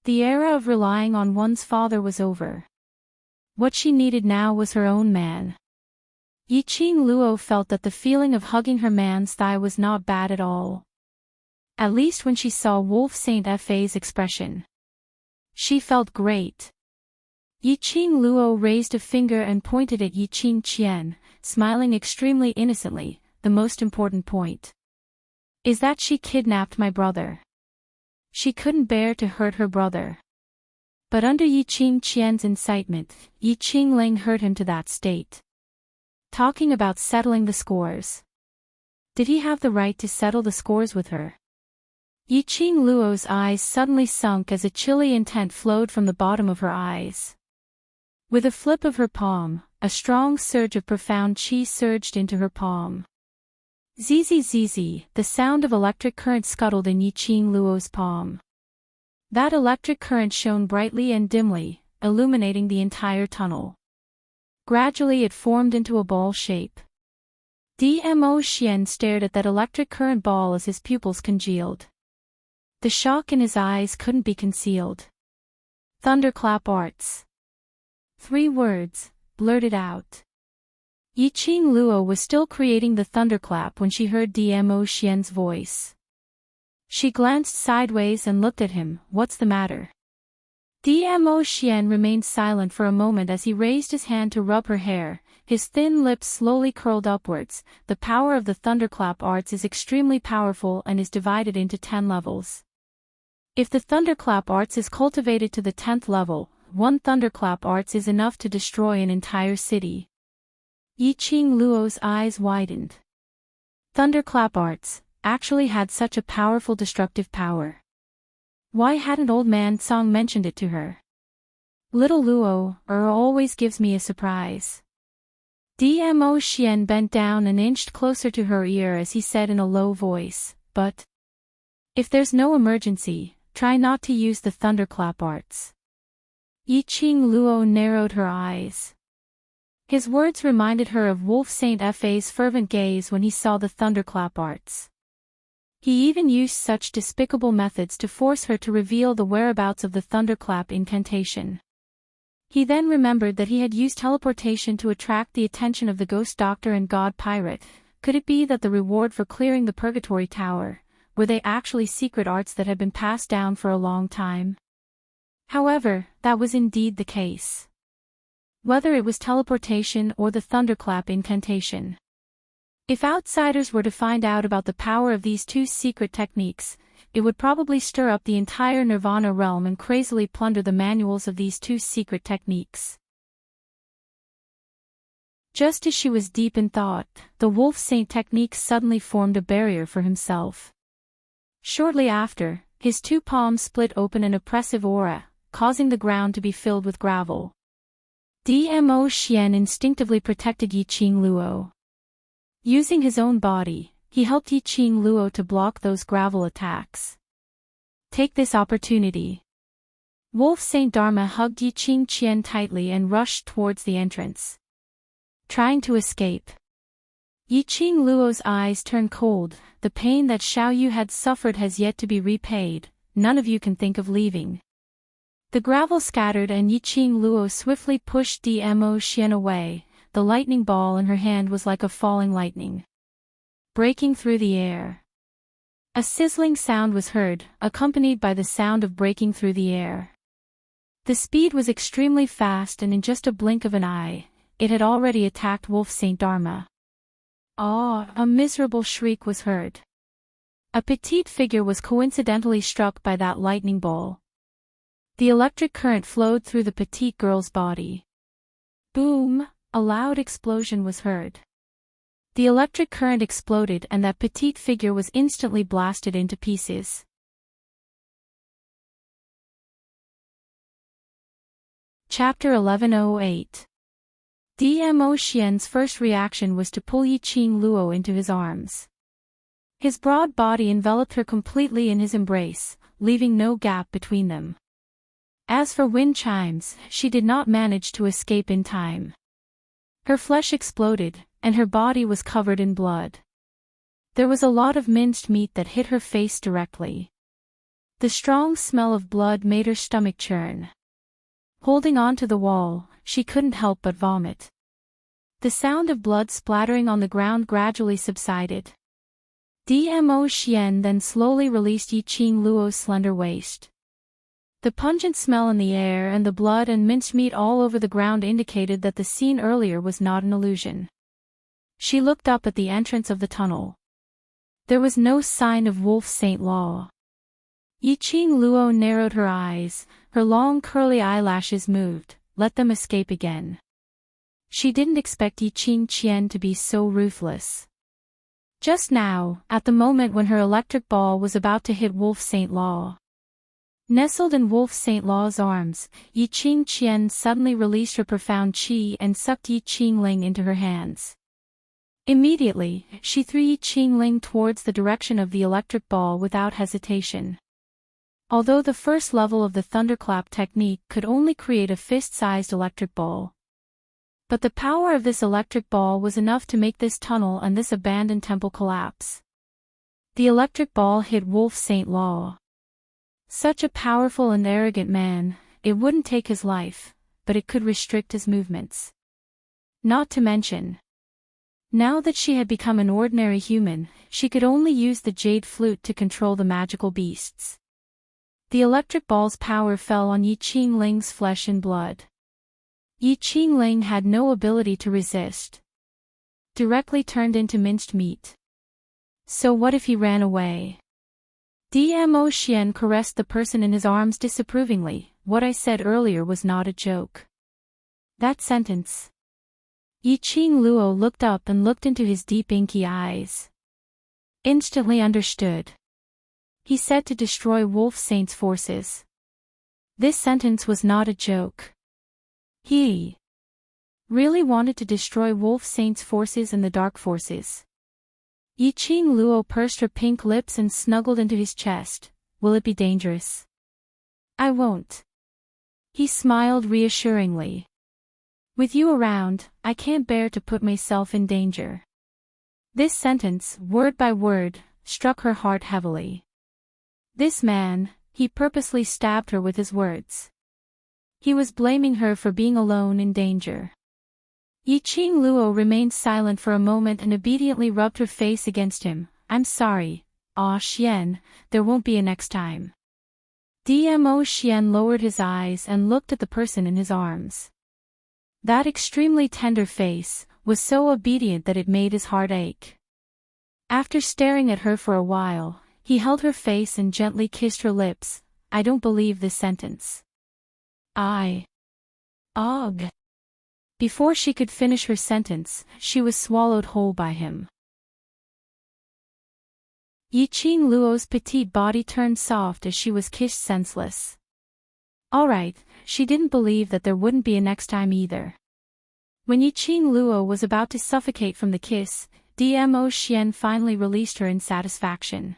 The era of relying on one's father was over. What she needed now was her own man. Yiqing Luo felt that the feeling of hugging her man's thigh was not bad at all. At least when she saw Wolf Saint Fa's expression. She felt great. Yiqing Luo raised a finger and pointed at Yiqing Qian, smiling extremely innocently. The most important point is that she kidnapped my brother. She couldn't bear to hurt her brother. But under Yiqing Qian's incitement, Yiqing Ling hurt him to that state. Talking about settling the scores. Did he have the right to settle the scores with her? Yiqing Luo's eyes suddenly sunk as a chilly intent flowed from the bottom of her eyes. With a flip of her palm, a strong surge of profound qi surged into her palm. Zzz, the sound of electric current scuttled in Yiqing Luo's palm. That electric current shone brightly and dimly, illuminating the entire tunnel. Gradually it formed into a ball shape. Dmo Xian stared at that electric current ball as his pupils congealed. The shock in his eyes couldn't be concealed. Thunderclap arts. 3 words, blurted out. Yiqing Luo was still creating the thunderclap when she heard Dmo Xian's voice. She glanced sideways and looked at him. What's the matter? Dmo Xian remained silent for a moment as he raised his hand to rub her hair. His thin lips slowly curled upwards. The power of the thunderclap arts is extremely powerful and is divided into 10 levels. If the thunderclap arts is cultivated to the 10th level, 1 thunderclap arts is enough to destroy an entire city. Yiqing Luo's eyes widened. Thunderclap arts actually had such a powerful destructive power. Why hadn't old man Song mentioned it to her? Little Luo always gives me a surprise. Dmo Xian bent down and inched closer to her ear as he said in a low voice, but if there's no emergency, try not to use the thunderclap arts. Yiqing Luo narrowed her eyes. His words reminded her of Wolf Saint Fa's fervent gaze when he saw the thunderclap arts. He even used such despicable methods to force her to reveal the whereabouts of the thunderclap incantation. He then remembered that he had used teleportation to attract the attention of the ghost doctor and god pirate. Could it be that the reward for clearing the purgatory tower, were they actually secret arts that had been passed down for a long time? However, that was indeed the case. Whether it was teleportation or the thunderclap incantation. If outsiders were to find out about the power of these 2 secret techniques, it would probably stir up the entire Nirvana realm and crazily plunder the manuals of these 2 secret techniques. Just as she was deep in thought, the Wolf Saint technique suddenly formed a barrier for himself. Shortly after, his 2 palms split open an oppressive aura, causing the ground to be filled with gravel. Dmo Xian instinctively protected Yiqing Luo. Using his own body, he helped Yiqing Luo to block those gravel attacks. Take this opportunity. Wolf Saint Dharma hugged Yiqing Qian tightly and rushed towards the entrance. Trying to escape. Yiqing Luo's eyes turned cold. The pain that Xiao Yu had suffered has yet to be repaid. None of you can think of leaving. The gravel scattered and Yiqing Luo swiftly pushed Dmo Xian away. The lightning ball in her hand was like a falling lightning, breaking through the air. A sizzling sound was heard, accompanied by the sound of breaking through the air. The speed was extremely fast and in just a blink of an eye, it had already attacked Wolf Saint Dharma. A miserable shriek was heard. A petite figure was coincidentally struck by that lightning ball. The electric current flowed through the petite girl's body. Boom! A loud explosion was heard. The electric current exploded and that petite figure was instantly blasted into pieces. Chapter 1108. Dmo Xian's first reaction was to pull Yiqing Luo into his arms. His broad body enveloped her completely in his embrace, leaving no gap between them. As for wind chimes, she did not manage to escape in time. Her flesh exploded, and her body was covered in blood. There was a lot of minced meat that hit her face directly. The strong smell of blood made her stomach churn. Holding on to the wall, she couldn't help but vomit. The sound of blood splattering on the ground gradually subsided. Dmo Xian then slowly released Yiqing Luo's slender waist. The pungent smell in the air and the blood and minced meat all over the ground indicated that the scene earlier was not an illusion. She looked up at the entrance of the tunnel. There was no sign of Wolf Saint Law. Yiqing Luo narrowed her eyes, her long curly eyelashes moved. Let them escape again. She didn't expect Yiqing Qian to be so ruthless. Just now, at the moment when her electric ball was about to hit Wolf Saint Law. Nestled in Wolf Saint Law's arms, Yiqing Qian suddenly released her profound qi and sucked Yiqing Ling into her hands. Immediately, she threw Yiqing Ling towards the direction of the electric ball without hesitation. Although the first level of the thunderclap technique could only create a fist-sized electric ball. But the power of this electric ball was enough to make this tunnel and this abandoned temple collapse. The electric ball hit Wolf Saint Law. Such a powerful and arrogant man, it wouldn't take his life, but it could restrict his movements. Not to mention, now that she had become an ordinary human, she could only use the jade flute to control the magical beasts. The electric ball's power fell on Yiqing Ling's flesh and blood. Yiqing Ling had no ability to resist. Directly turned into minced meat. So what if he ran away? Dmo Xian caressed the person in his arms disapprovingly. What I said earlier was not a joke. That sentence. Yiqing Luo looked up and looked into his deep inky eyes. Instantly understood. He said to destroy Wolf Saint's forces. This sentence was not a joke. He really wanted to destroy Wolf Saint's forces and the dark forces. Yiqing Luo pursed her pink lips and snuggled into his chest. Will it be dangerous? I won't. He smiled reassuringly. With you around, I can't bear to put myself in danger. This sentence, word by word, struck her heart heavily. This man, he purposely stabbed her with his words. He was blaming her for being alone in danger. Yiqing Luo remained silent for a moment and obediently rubbed her face against him. I'm sorry, Xian, there won't be a next time. Dmo Xian lowered his eyes and looked at the person in his arms. That extremely tender face was so obedient that it made his heart ache. After staring at her for a while, he held her face and gently kissed her lips. I don't believe this sentence. Og. Before she could finish her sentence, she was swallowed whole by him. Yiqing Luo's petite body turned soft as she was kissed senseless. Alright, she didn't believe that there wouldn't be a next time either. When Yiqing Luo was about to suffocate from the kiss, Dmo Xian finally released her in satisfaction.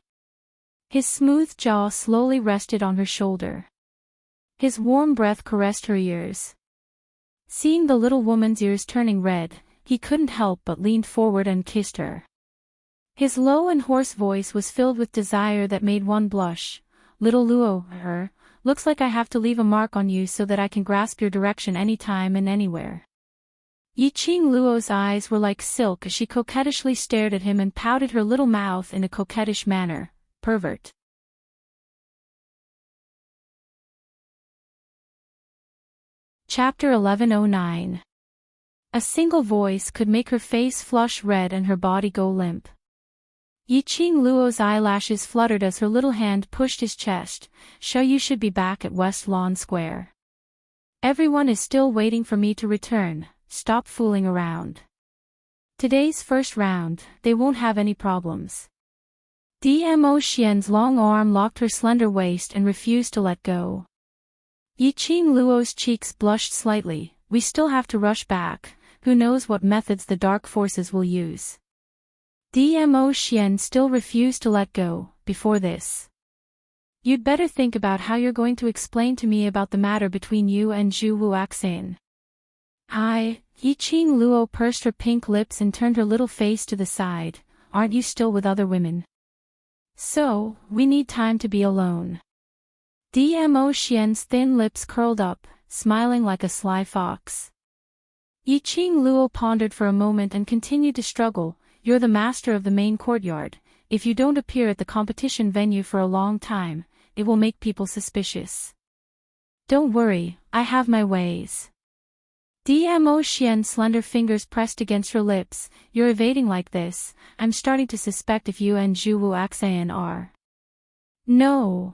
His smooth jaw slowly rested on her shoulder. His warm breath caressed her ears. Seeing the little woman's ears turning red, he couldn't help but leaned forward and kissed her. His low and hoarse voice was filled with desire that made one blush. Little Luo, looks like I have to leave a mark on you so that I can grasp your direction anytime and anywhere. Yiqing Luo's eyes were like silk as she coquettishly stared at him and pouted her little mouth in a coquettish manner. Pervert. Chapter 1109. A single voice could make her face flush red and her body go limp. Yiqing Luo's eyelashes fluttered as her little hand pushed his chest. You should be back at West Lawn Square. Everyone is still waiting for me to return. Stop fooling around. Today's first round, they won't have any problems. Dmo Xian's long arm locked her slender waist and refused to let go. Yiqing Luo's cheeks blushed slightly. We still have to rush back. Who knows what methods the dark forces will use. Dmo Xian still refused to let go. Before this, you'd better think about how you're going to explain to me about the matter between you and Zhu Wuaxin. Yiqing Luo pursed her pink lips and turned her little face to the side. Aren't you still with other women? So, we need time to be alone. Dmo Xian's thin lips curled up, smiling like a sly fox. Yiqing Luo pondered for a moment and continued to struggle. You're the master of the main courtyard. If you don't appear at the competition venue for a long time, it will make people suspicious. Don't worry, I have my ways. Dmo Xian's slender fingers pressed against her lips. You're evading like this, I'm starting to suspect if you and Zhu Wu Axan are. No.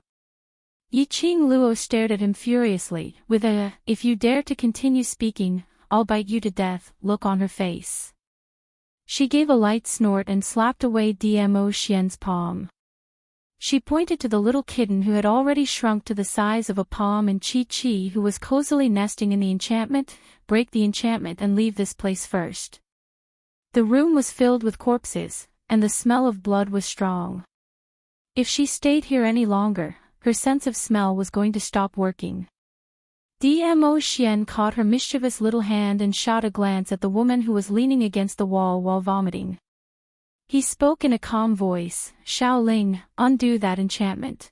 Yiqing Luo stared at him furiously, with a, if you dare to continue speaking, I'll bite you to death, look on her face. She gave a light snort and slapped away Dmo Xian's palm. She pointed to the little kitten who had already shrunk to the size of a palm and Chi-Chi who was cozily nesting in the enchantment. Break the enchantment and leave this place first. The room was filled with corpses, and the smell of blood was strong. If she stayed here any longer, her sense of smell was going to stop working. Dmo Xian caught her mischievous little hand and shot a glance at the woman who was leaning against the wall while vomiting. He spoke in a calm voice, Xiao Ling, undo that enchantment.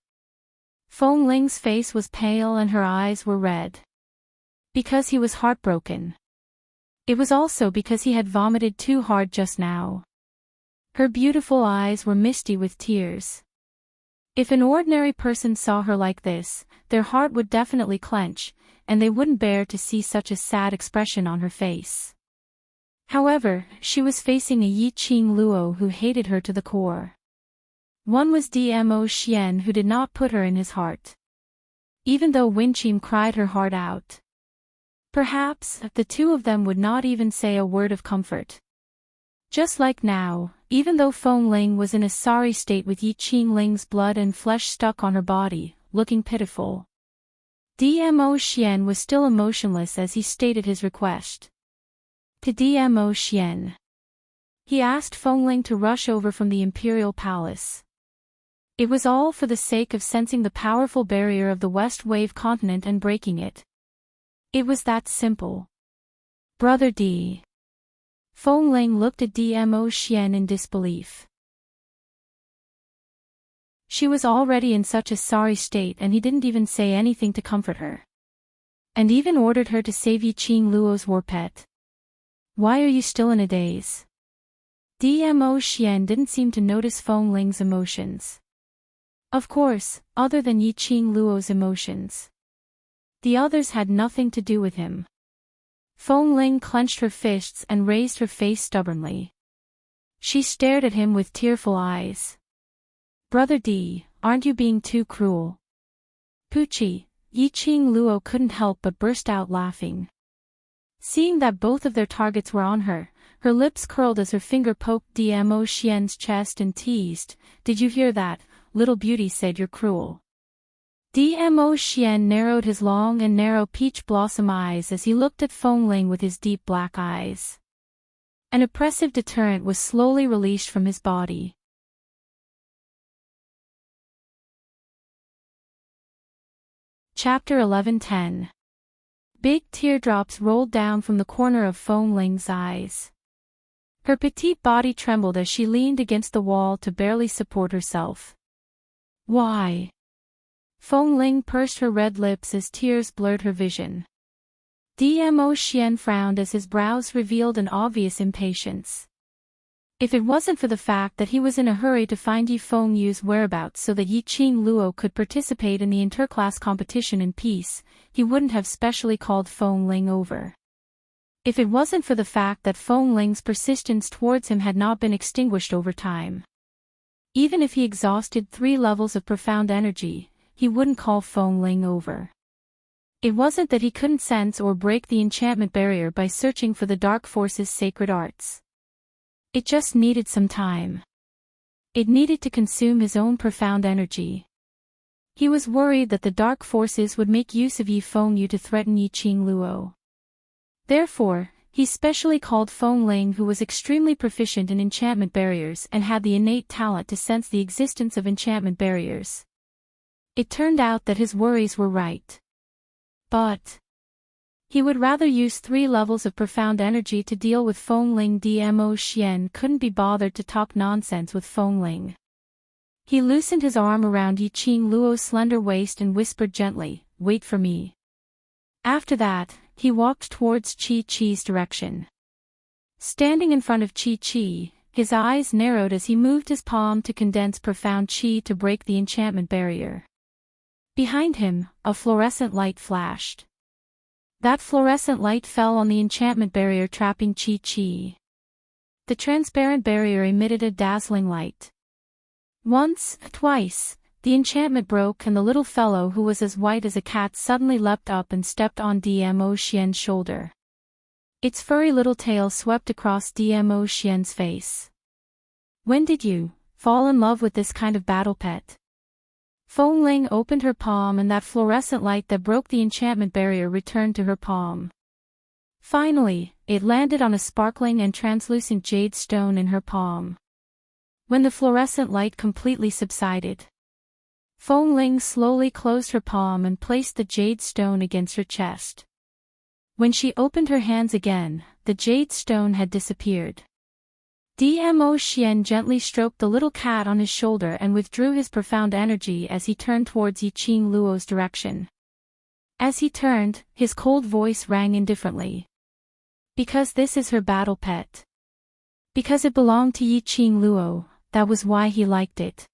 Feng Ling's face was pale and her eyes were red. Because he was heartbroken. It was also because he had vomited too hard just now. Her beautiful eyes were misty with tears. If an ordinary person saw her like this, their heart would definitely clench, and they wouldn't bear to see such a sad expression on her face. However, she was facing a Yiqing Luo who hated her to the core. One was Dmo Xian who did not put her in his heart. Even though Winqim cried her heart out. Perhaps, the two of them would not even say a word of comfort. Just like now, even though Feng Ling was in a sorry state with Yiqing Ling's blood and flesh stuck on her body, looking pitiful. Dmo Xian was still emotionless as he stated his request. To Dmo Xian. He asked Feng Ling to rush over from the imperial palace. It was all for the sake of sensing the powerful barrier of the West Wave continent and breaking it. It was that simple. Brother D. Feng Ling looked at Dmo Xian in disbelief. She was already in such a sorry state and he didn't even say anything to comfort her. And even ordered her to save Yiqing Luo's war pet. Why are you still in a daze? Dmo Xian didn't seem to notice Feng Ling's emotions. Of course, other than Yiqing Luo's emotions. The others had nothing to do with him. Feng Ling clenched her fists and raised her face stubbornly. She stared at him with tearful eyes. Brother D, aren't you being too cruel? Pucci, Yiqing Luo couldn't help but burst out laughing. Seeing that both of their targets were on her, her lips curled as her finger poked Dmo Xian's chest and teased, Did you hear that? Little beauty said you're cruel. Dmo Xian narrowed his long and narrow peach blossom eyes as he looked at Feng Ling with his deep black eyes. An oppressive deterrent was slowly released from his body. Chapter 11:10. Big teardrops rolled down from the corner of Feng Ling's eyes. Her petite body trembled as she leaned against the wall to barely support herself. Why? Feng Ling pursed her red lips as tears blurred her vision. Dmo Xian frowned as his brows revealed an obvious impatience. If it wasn't for the fact that he was in a hurry to find Yi Fengyu's whereabouts so that Yiqing Luo could participate in the interclass competition in peace, he wouldn't have specially called Feng Ling over. If it wasn't for the fact that Feng Ling's persistence towards him had not been extinguished over time. Even if he exhausted 3 levels of profound energy, he wouldn't call Feng Ling over. It wasn't that he couldn't sense or break the enchantment barrier by searching for the dark force's sacred arts. It just needed some time. It needed to consume his own profound energy. He was worried that the dark forces would make use of Yi Fengyu to threaten Yiqing Luo. Therefore, he specially called Feng Ling, who was extremely proficient in enchantment barriers and had the innate talent to sense the existence of enchantment barriers. It turned out that his worries were right. But he would rather use 3 levels of profound energy to deal with Feng Ling. Dmo Xian couldn't be bothered to talk nonsense with Feng Ling. He loosened his arm around Yiqing Luo's slender waist and whispered gently, "Wait for me." After that, he walked towards Chi-Chi's direction. Standing in front of Chi-Chi, his eyes narrowed as he moved his palm to condense profound chi to break the enchantment barrier. Behind him, a fluorescent light flashed. That fluorescent light fell on the enchantment barrier, trapping Chi-Chi. The transparent barrier emitted a dazzling light. Once, twice, the enchantment broke and the little fellow who was as white as a cat suddenly leapt up and stepped on Dmo Xian's shoulder. Its furry little tail swept across Dmo Xian's face. "When did you fall in love with this kind of battle pet?" Feng Ling opened her palm and that fluorescent light that broke the enchantment barrier returned to her palm. Finally, it landed on a sparkling and translucent jade stone in her palm. When the fluorescent light completely subsided, Feng Ling slowly closed her palm and placed the jade stone against her chest. When she opened her hands again, the jade stone had disappeared. Dmo Xian gently stroked the little cat on his shoulder and withdrew his profound energy as he turned towards Yiqing Luo's direction. As he turned, his cold voice rang indifferently. "Because this is her battle pet. Because it belonged to Yiqing Luo, that was why he liked it.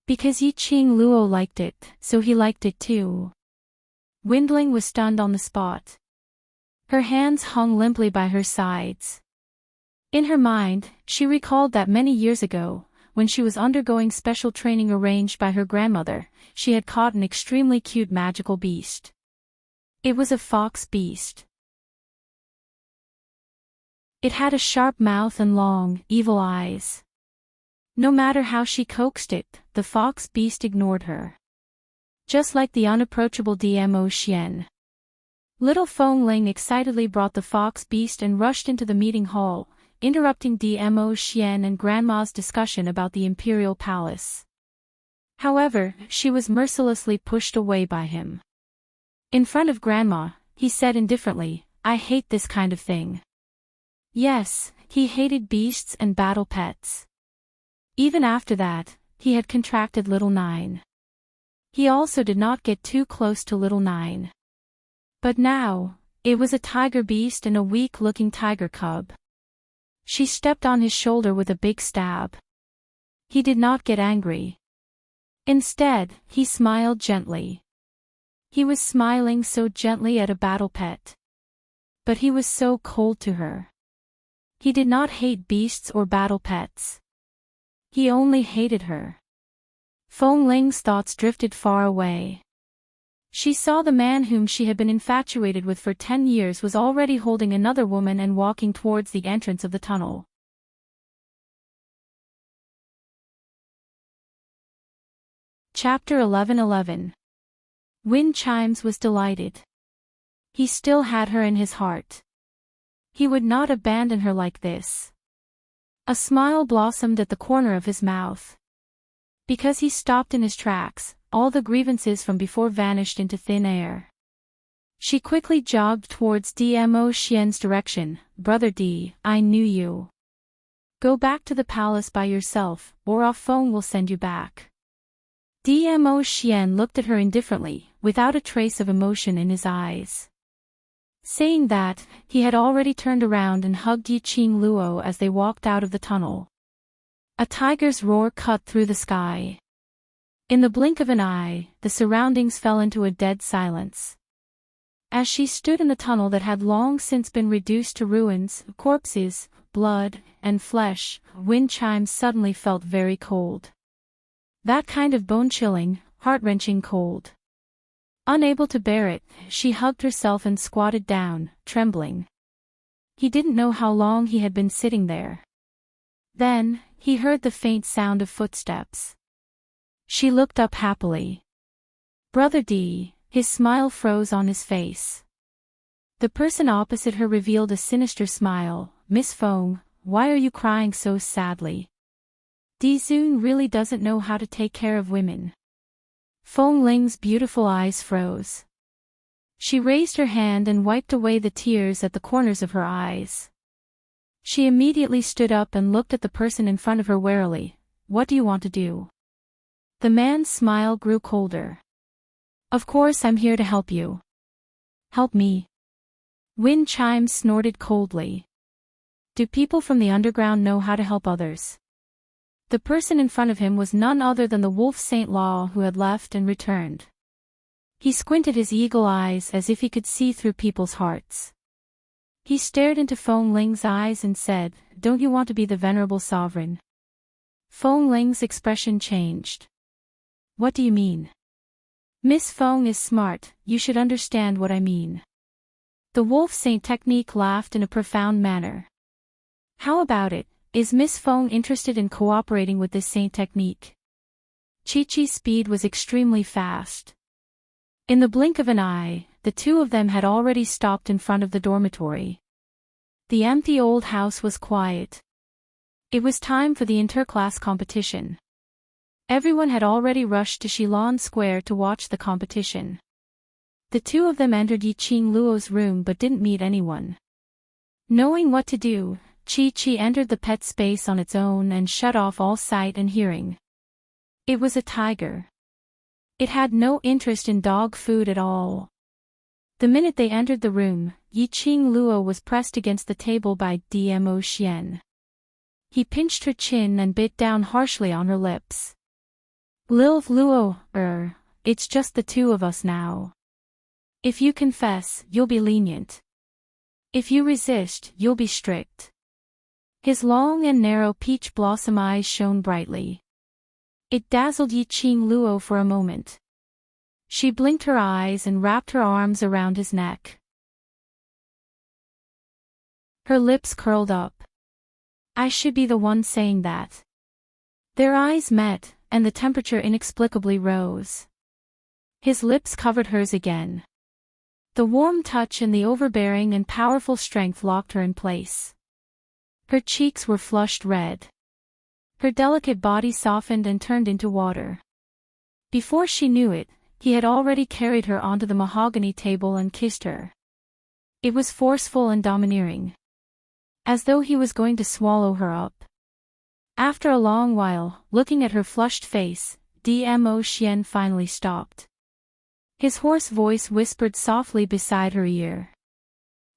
Because Yiqing Luo liked it, so he liked it too." Windling was stunned on the spot. Her hands hung limply by her sides. In her mind, she recalled that many years ago, when she was undergoing special training arranged by her grandmother, she had caught an extremely cute magical beast. It was a fox beast. It had a sharp mouth and long, evil eyes. No matter how she coaxed it, the fox beast ignored her. Just like the unapproachable Dmo Xian. Little Feng Ling excitedly brought the fox beast and rushed into the meeting hall, interrupting Dmo Xian and Grandma's discussion about the imperial palace. However, she was mercilessly pushed away by him. In front of Grandma, he said indifferently, "I hate this kind of thing." Yes, he hated beasts and battle pets. Even after that, he had contracted Little Nine. He also did not get too close to Little Nine. But now, it was a tiger beast and a weak-looking tiger cub. She stepped on his shoulder with a big stab. He did not get angry. Instead, he smiled gently. He was smiling so gently at a battle pet. But he was so cold to her. He did not hate beasts or battle pets. He only hated her. Feng Ling's thoughts drifted far away. She saw the man whom she had been infatuated with for 10 years was already holding another woman and walking towards the entrance of the tunnel. Chapter 11:11. Wind Chimes was delighted. He still had her in his heart. He would not abandon her like this. A smile blossomed at the corner of his mouth. Because he stopped in his tracks, all the grievances from before vanished into thin air. She quickly jogged towards Dmo Xian's direction. "Brother D, I knew you. Go back to the palace by yourself, or Ah Feng will send you back." Dmo Xian looked at her indifferently, without a trace of emotion in his eyes. Saying that, he had already turned around and hugged Yiqing Luo as they walked out of the tunnel. A tiger's roar cut through the sky. In the blink of an eye, the surroundings fell into a dead silence. As she stood in the tunnel that had long since been reduced to ruins, corpses, blood, and flesh, Wind Chimes suddenly felt very cold. That kind of bone-chilling, heart-wrenching cold. Unable to bear it, she hugged herself and squatted down, trembling. He didn't know how long he had been sitting there. Then, he heard the faint sound of footsteps. She looked up happily. Brother D, his smile froze on his face. The person opposite her revealed a sinister smile. "Miss Feng, why are you crying so sadly? Dizun really doesn't know how to take care of women." Feng Ling's beautiful eyes froze. She raised her hand and wiped away the tears at the corners of her eyes. She immediately stood up and looked at the person in front of her warily. "What do you want to do?" The man's smile grew colder. Of course I'm here to help you. Help me? Wind chimes snorted coldly. Do people from the underground know how to help others? The person in front of him was none other than the wolf Saint Law who had left and returned. He squinted his eagle eyes as if he could see through people's hearts. He stared into Feng Ling's eyes and said, "Don't you want to be the venerable sovereign?" Feng Ling's expression changed. What do you mean? Miss Feng is smart, you should understand what I mean. The wolf saint technique laughed in a profound manner. How about it? Is Miss Feng interested in cooperating with this saint technique? Chi-Chi's speed was extremely fast. In the blink of an eye, the two of them had already stopped in front of the dormitory. The empty old house was quiet. It was time for the interclass competition. Everyone had already rushed to Shilon Square to watch the competition. The two of them entered Yiqing Luo's room but didn't meet anyone. Knowing what to do, Chi-Chi entered the pet space on its own and shut off all sight and hearing. It was a tiger. It had no interest in dog food at all. The minute they entered the room, Yiqing Luo was pressed against the table by Dmo Xian. He pinched her chin and bit down harshly on her lips. Luo, it's just the two of us now. If you confess, you'll be lenient. If you resist, you'll be strict. His long and narrow peach blossom eyes shone brightly. It dazzled Yiqing Luo for a moment. She blinked her eyes and wrapped her arms around his neck. Her lips curled up. I should be the one saying that. Their eyes met, and the temperature inexplicably rose. His lips covered hers again. The warm touch and the overbearing and powerful strength locked her in place. Her cheeks were flushed red. Her delicate body softened and turned into water. Before she knew it, he had already carried her onto the mahogany table and kissed her. It was forceful and domineering. As though he was going to swallow her up. After a long while, looking at her flushed face, Dmo Xian finally stopped. His hoarse voice whispered softly beside her ear.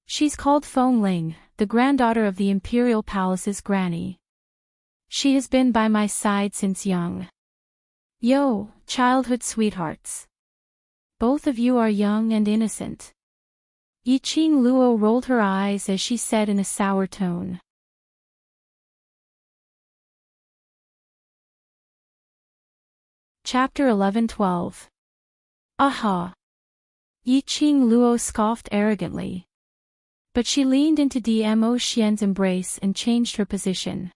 She's called Feng Ling, the granddaughter of the Imperial Palace's granny. She has been by my side since young. Yo, childhood sweethearts. Both of you are young and innocent. Yiqing Luo rolled her eyes as she said in a sour tone. Chapter 11-12. Aha! Yiqing Luo scoffed arrogantly. But she leaned into Dmo Xian's embrace and changed her position.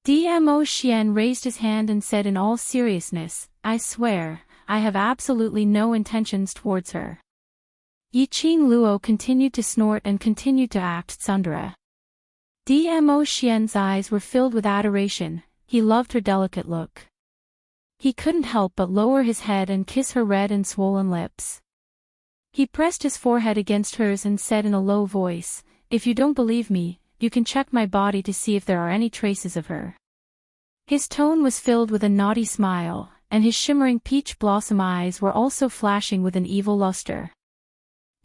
Dmo Xian raised his hand and said in all seriousness, I swear, I have absolutely no intentions towards her. Yiqing Luo continued to snort and continued to act tsundere. Dmo Xian's eyes were filled with adoration, he loved her delicate look. He couldn't help but lower his head and kiss her red and swollen lips. He pressed his forehead against hers and said in a low voice, If you don't believe me, you can check my body to see if there are any traces of her. His tone was filled with a naughty smile, and his shimmering peach blossom eyes were also flashing with an evil luster.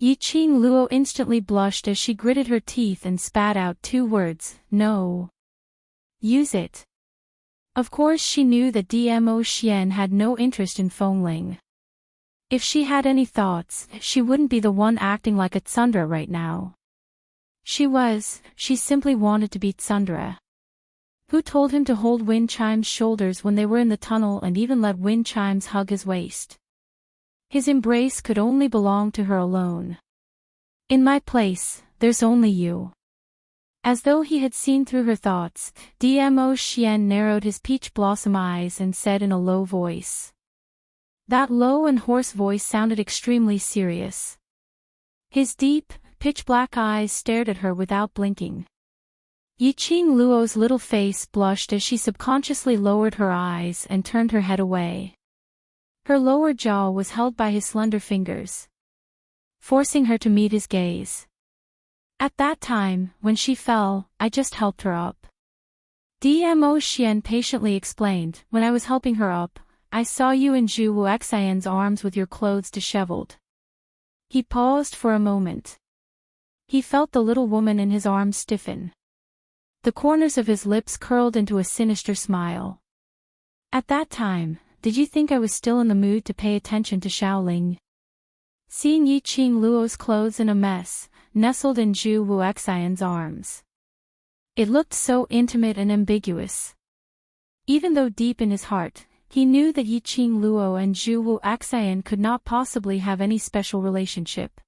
Yiqing Luo instantly blushed as she gritted her teeth and spat out two words, no. Use it. Of course she knew that Dmo Xian had no interest in Feng Ling. If she had any thoughts, she wouldn't be the one acting like a tsundere right now. She simply wanted to be tsundere. Who told him to hold Wind Chime's shoulders when they were in the tunnel and even let Wind Chimes hug his waist? His embrace could only belong to her alone. In my place, there's only you. As though he had seen through her thoughts, Dmo Xian narrowed his peach blossom eyes and said in a low voice. That low and hoarse voice sounded extremely serious. His deep, pitch-black eyes stared at her without blinking. Yiqing Luo's little face blushed as she subconsciously lowered her eyes and turned her head away. Her lower jaw was held by his slender fingers, forcing her to meet his gaze. At that time, when she fell, I just helped her up. Dmo Xian patiently explained, when I was helping her up, I saw you in Zhu Wuxian's arms with your clothes disheveled. He paused for a moment. He felt the little woman in his arms stiffen. The corners of his lips curled into a sinister smile. At that time, did you think I was still in the mood to pay attention to Xiaoling? Seeing Yiqing Luo's clothes in a mess, nestled in Zhu Wuxian's arms. It looked so intimate and ambiguous. Even though deep in his heart, he knew that Yiqing Luo and Zhu Wuxian could not possibly have any special relationship.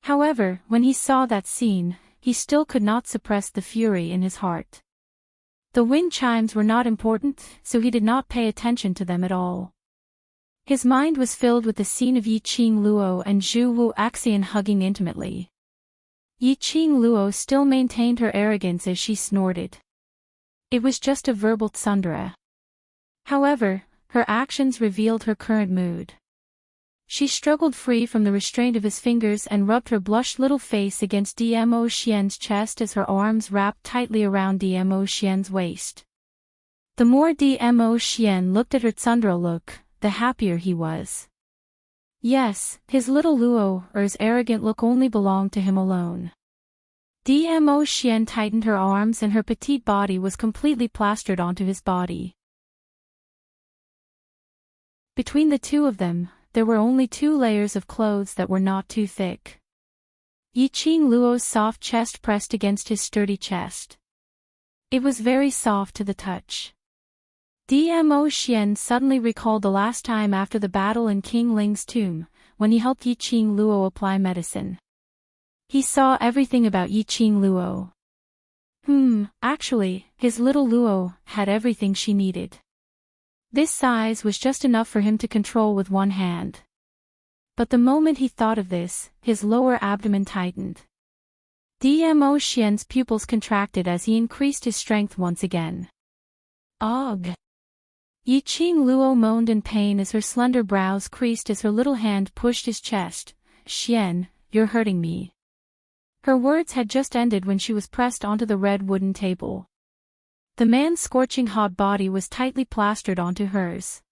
However, when he saw that scene, he still could not suppress the fury in his heart. The wind chimes were not important, so he did not pay attention to them at all. His mind was filled with the scene of Yiqing Luo and Zhu Wuxian hugging intimately. Yiqing Luo still maintained her arrogance as she snorted. It was just a verbal tsundere. However, her actions revealed her current mood. She struggled free from the restraint of his fingers and rubbed her blushed little face against Dmo Xian's chest as her arms wrapped tightly around Dmo Xian's waist. The more Dmo Xian looked at her tsundere look, the happier he was. Yes, his little Luo's arrogant look only belonged to him alone. Dmo Xian tightened her arms and her petite body was completely plastered onto his body. Between the two of them, there were only 2 layers of clothes that were not too thick. Yiqing Luo's soft chest pressed against his sturdy chest. It was very soft to the touch. Dmo Xian suddenly recalled the last time after the battle in King Ling's tomb, when he helped Yiqing Luo apply medicine. He saw everything about Yiqing Luo. Actually, his little Luo had everything she needed. This size was just enough for him to control with one hand. But the moment he thought of this, his lower abdomen tightened. Dmo Xian's pupils contracted as he increased his strength once again. Ugh! Yiqing Luo moaned in pain as her slender brows creased as her little hand pushed his chest. Xian, you're hurting me. Her words had just ended when she was pressed onto the red wooden table. The man's scorching hot body was tightly plastered onto hers.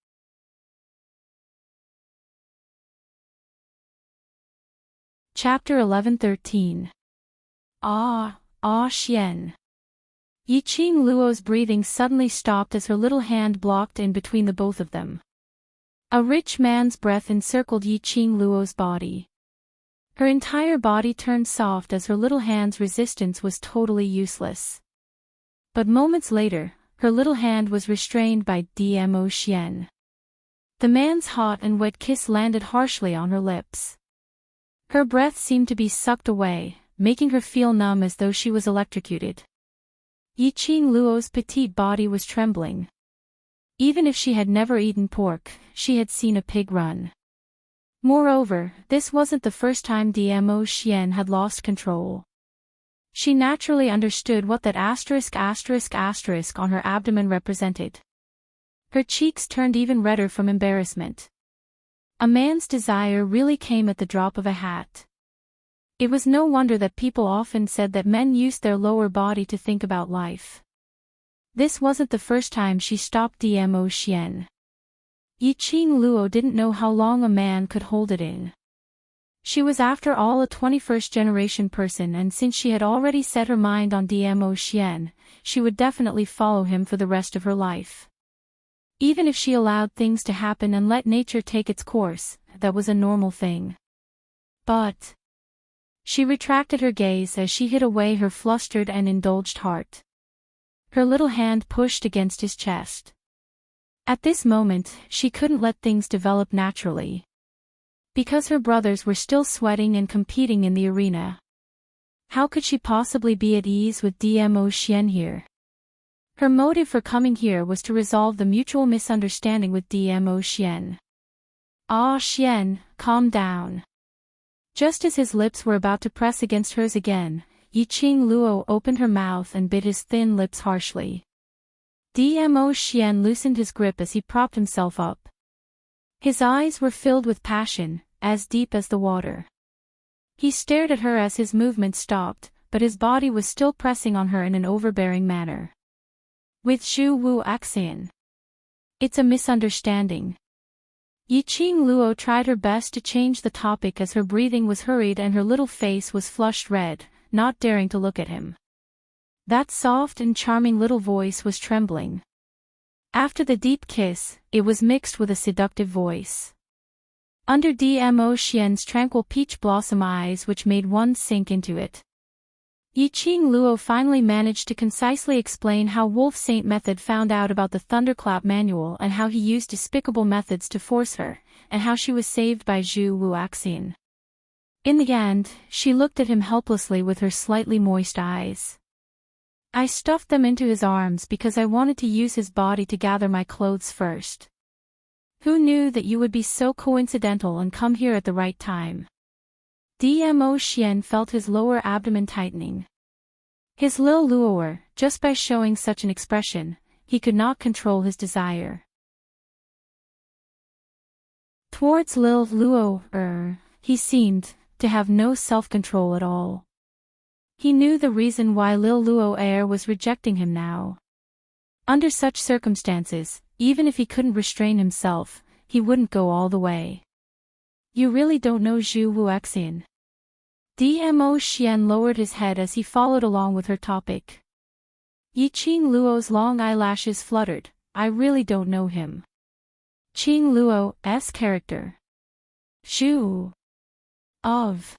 Chapter 11-13. Xian. Yiqing Luo's breathing suddenly stopped as her little hand blocked in between the both of them. A rich man's breath encircled Yiqing Luo's body. Her entire body turned soft as her little hand's resistance was totally useless. But moments later, her little hand was restrained by Dmo Xian. The man's hot and wet kiss landed harshly on her lips. Her breath seemed to be sucked away, making her feel numb as though she was electrocuted. Yiqing Luo's petite body was trembling. Even if she had never eaten pork, she had seen a pig run. Moreover, this wasn't the first time Dmo Xian had lost control. She naturally understood what that asterisk on her abdomen represented. Her cheeks turned even redder from embarrassment. A man's desire really came at the drop of a hat. It was no wonder that people often said that men used their lower body to think about life. This wasn't the first time she stopped Dmo Xian. Yiqing Luo didn't know how long a man could hold it in. She was after all a 21st generation person, and since she had already set her mind on Dmo Xian, she would definitely follow him for the rest of her life. Even if she allowed things to happen and let nature take its course, that was a normal thing. But she retracted her gaze as she hid away her flustered and indulged heart. Her little hand pushed against his chest. At this moment, she couldn't let things develop naturally. Because her brothers were still sweating and competing in the arena. How could she possibly be at ease with Dmo Xian here? Her motive for coming here was to resolve the mutual misunderstanding with Dmo Xian. Xian, calm down. Just as his lips were about to press against hers again, Yiqing Luo opened her mouth and bit his thin lips harshly. Dmo Xian loosened his grip as he propped himself up. His eyes were filled with passion, as deep as the water. He stared at her as his movement stopped, but his body was still pressing on her in an overbearing manner. With Zhu Wuxian. It's a misunderstanding. Yiqing Luo tried her best to change the topic as her breathing was hurried and her little face was flushed red, not daring to look at him. That soft and charming little voice was trembling. After the deep kiss, it was mixed with a seductive voice. Under Dmo Xian's tranquil peach blossom eyes which made one sink into it. Yiqing Luo finally managed to concisely explain how Wolf Saint Method found out about the Thunderclap manual and how he used despicable methods to force her, and how she was saved by Zhu Wuaxian. In the end, she looked at him helplessly with her slightly moist eyes. I stuffed them into his arms because I wanted to use his body to gather my clothes first. Who knew that you would be so coincidental and come here at the right time? Dmo Xian felt his lower abdomen tightening. His Lil Luoer, just by showing such an expression, he could not control his desire. Towards Lil Luoer, he seemed to have no self-control at all. He knew the reason why Lil Luoer was rejecting him now. Under such circumstances, even if he couldn't restrain himself, he wouldn't go all the way. You really don't know Zhu Wuaxian? Dmo Xian lowered his head as he followed along with her topic. Yiqing Luo's long eyelashes fluttered. I really don't know him. Qing Luo's character. Zhu. Of.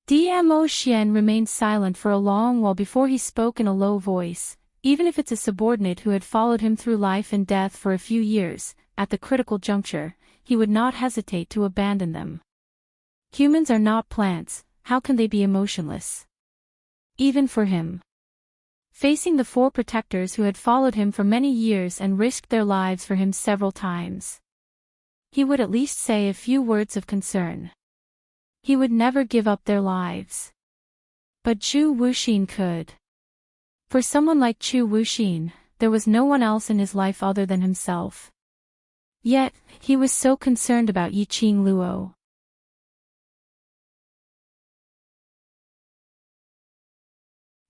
Dmo Xian remained silent for a long while before he spoke in a low voice. Even if it's a subordinate who had followed him through life and death for a few years, at the critical juncture, he would not hesitate to abandon them. Humans are not plants, how can they be emotionless? Even for him. Facing the 4 protectors who had followed him for many years and risked their lives for him several times. He would at least say a few words of concern. He would never give up their lives. But Zhu Wuxin could. For someone like Zhu Wuxin, there was no one else in his life other than himself. Yet, he was so concerned about Yiqing Luo.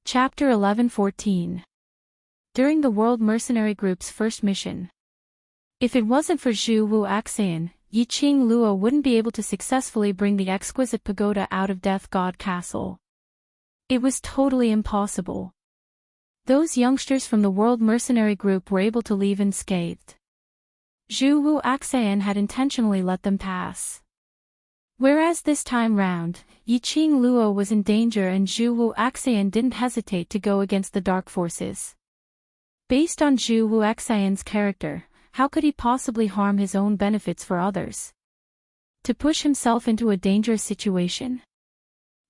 Chapter 11-14. During the World Mercenary Group's first mission. If it wasn't for Zhu Wuaxian, Yiqing Luo wouldn't be able to successfully bring the exquisite pagoda out of Death God Castle. It was totally impossible. Those youngsters from the World Mercenary Group were able to leave unscathed. Zhu Wuaxian had intentionally let them pass. Whereas this time round, Yiqing Luo was in danger and Zhu Wuaxian didn't hesitate to go against the dark forces. Based on Zhu Wuaxian's character, how could he possibly harm his own benefits for others? To push himself into a dangerous situation?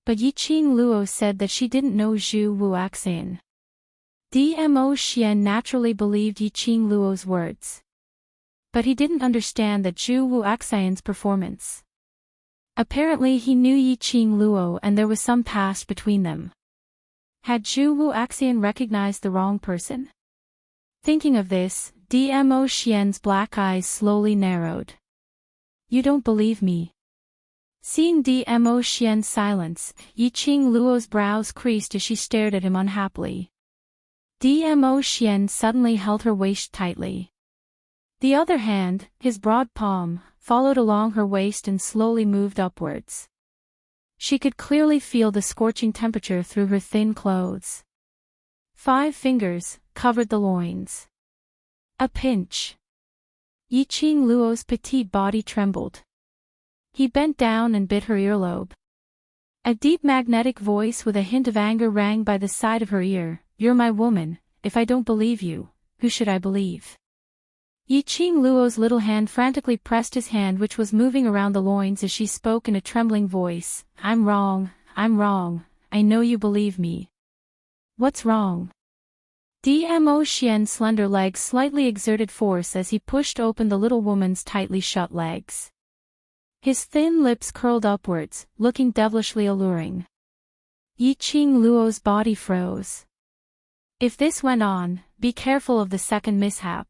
But Yiqing Luo said that she didn't know Zhu Wuaxian. Dmo Xian naturally believed Yiqing Luo's words. But he didn't understand that Zhu Wuaxian's performance. Apparently he knew Yiqing Luo and there was some past between them. Had Zhu Wuaxian recognized the wrong person? Thinking of this, Dmo Xian's black eyes slowly narrowed. You don't believe me? Seeing Dmo Xian's silence, Yiqing Luo's brows creased as she stared at him unhappily. Dmo Xian suddenly held her waist tightly. The other hand, his broad palm, followed along her waist and slowly moved upwards. She could clearly feel the scorching temperature through her thin clothes. 5 fingers covered the loins. A pinch. Yiqing Luo's petite body trembled. He bent down and bit her earlobe. A deep magnetic voice with a hint of anger rang by the side of her ear. You're my woman, if I don't believe you, who should I believe? Yiqing Luo's little hand frantically pressed his hand which was moving around the loins as she spoke in a trembling voice. I'm wrong, I know you believe me. What's wrong? Dmo Xian's slender legs slightly exerted force as he pushed open the little woman's tightly shut legs. His thin lips curled upwards, looking devilishly alluring. Yiqing Luo's body froze. If this went on, be careful of the second mishap.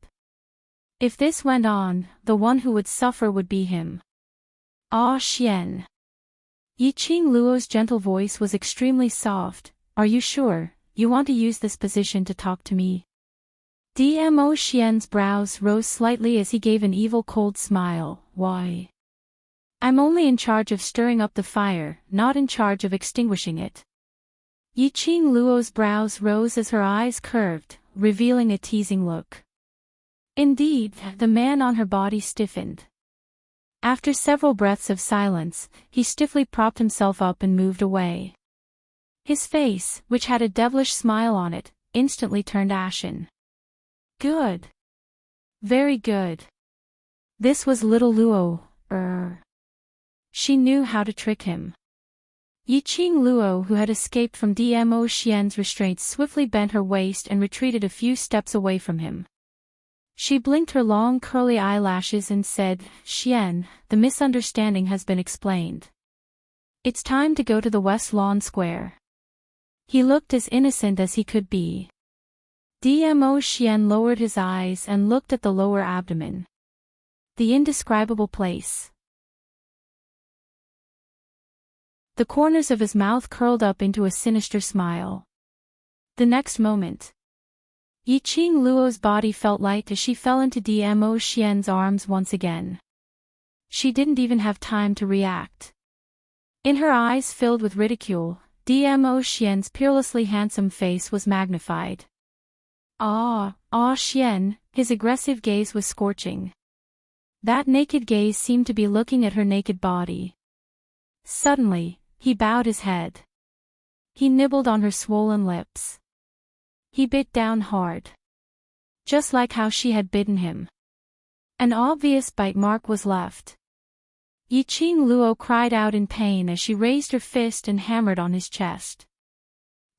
If this went on, the one who would suffer would be him. Ah Xian. Yiqing Luo's gentle voice was extremely soft. Are you sure, you want to use this position to talk to me? Dmo Xian's brows rose slightly as he gave an evil cold smile. Why? I'm only in charge of stirring up the fire, not in charge of extinguishing it. Yiqing Luo's brows rose as her eyes curved, revealing a teasing look. Indeed, the man on her body stiffened. After several breaths of silence, he stiffly propped himself up and moved away. His face, which had a devilish smile on it, instantly turned ashen. Good. Very good. This was little Luo. She knew how to trick him. Yiqing Luo, who had escaped from Dmo Xian's restraints, swiftly bent her waist and retreated a few steps away from him. She blinked her long curly eyelashes and said, Xian, the misunderstanding has been explained. It's time to go to the West Lawn Square. He looked as innocent as he could be. Dmo Xian lowered his eyes and looked at the lower abdomen. The indescribable place. The corners of his mouth curled up into a sinister smile. The next moment, Yiqing Luo's body felt light as she fell into Dmo Xian's arms once again. She didn't even have time to react. In her eyes filled with ridicule, Dmo Xian's peerlessly handsome face was magnified. Xian, his aggressive gaze was scorching. That naked gaze seemed to be looking at her naked body. Suddenly, he bowed his head. He nibbled on her swollen lips. He bit down hard. Just like how she had bitten him. An obvious bite mark was left. Yiqing Luo cried out in pain as she raised her fist and hammered on his chest.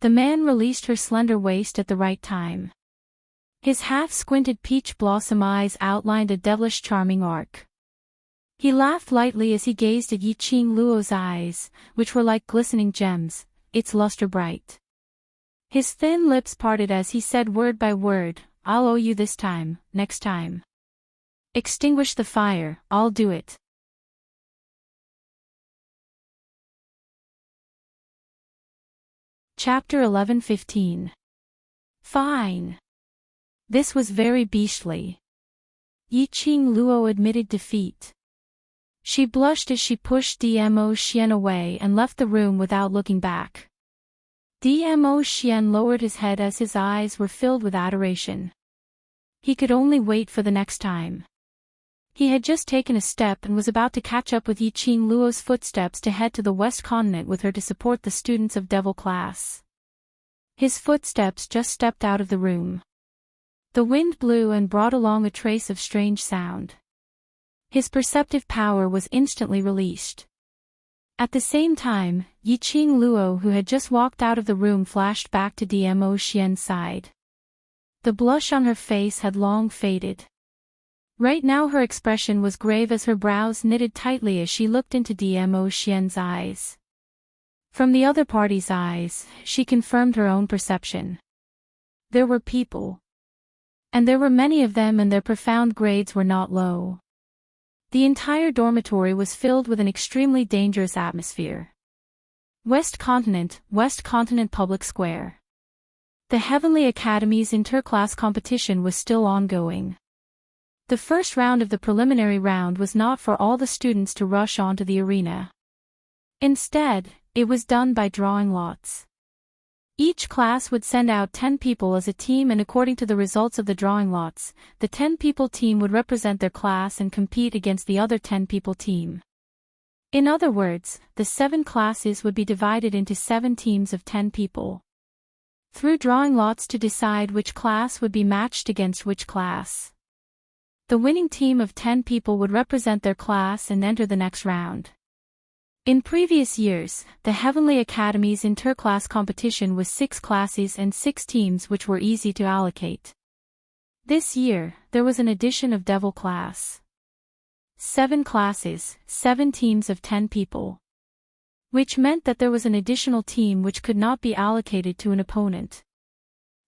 The man released her slender waist at the right time. His half-squinted peach blossom eyes outlined a devilish charming arc. He laughed lightly as he gazed at Yiqing Luo's eyes, which were like glistening gems, its luster bright. His thin lips parted as he said word by word, I'll owe you this time, next time. Extinguish the fire, I'll do it. Chapter 11:15. Fine. This was very beastly. Yiqing Luo admitted defeat. She blushed as she pushed Dmo Xian away and left the room without looking back. Dmo Xian lowered his head as his eyes were filled with adoration. He could only wait for the next time. He had just taken a step and was about to catch up with Yiqing Luo's footsteps to head to the West Continent with her to support the students of Devil Class. His footsteps just stepped out of the room. The wind blew and brought along a trace of strange sound. His perceptive power was instantly released. At the same time, Yiqing Luo, who had just walked out of the room, flashed back to Dmo Xian's side. The blush on her face had long faded. Right now her expression was grave as her brows knitted tightly as she looked into Dmo Xian's eyes. From the other party's eyes, she confirmed her own perception. There were people. And there were many of them, and their profound grades were not low. The entire dormitory was filled with an extremely dangerous atmosphere. West Continent Public Square. The Heavenly Academy's interclass competition was still ongoing. The first round of the preliminary round was not for all the students to rush onto the arena. Instead, it was done by drawing lots. Each class would send out 10 people as a team, and according to the results of the drawing lots, the 10-people team would represent their class and compete against the other 10-people team. In other words, the 7 classes would be divided into 7 teams of 10 people. Through drawing lots to decide which class would be matched against which class. The winning team of 10 people would represent their class and enter the next round. In previous years, the Heavenly Academy's interclass competition was 6 classes and 6 teams, which were easy to allocate. This year, there was an addition of Devil Class. 7 classes, 7 teams of 10 people. Which meant that there was an additional team which could not be allocated to an opponent.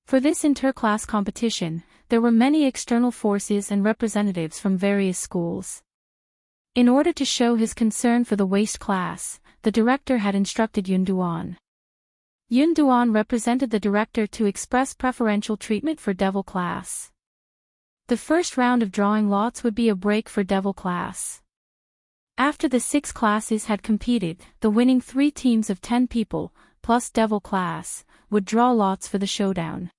For this interclass competition, there were many external forces and representatives from various schools. In order to show his concern for the waste class, the director had instructed Yun Duan. Yun Duan represented the director to express preferential treatment for Devil Class. The first round of drawing lots would be a break for Devil class. After the 6 classes had competed, the winning 3 teams of 10 people, plus Devil class, would draw lots for the showdown.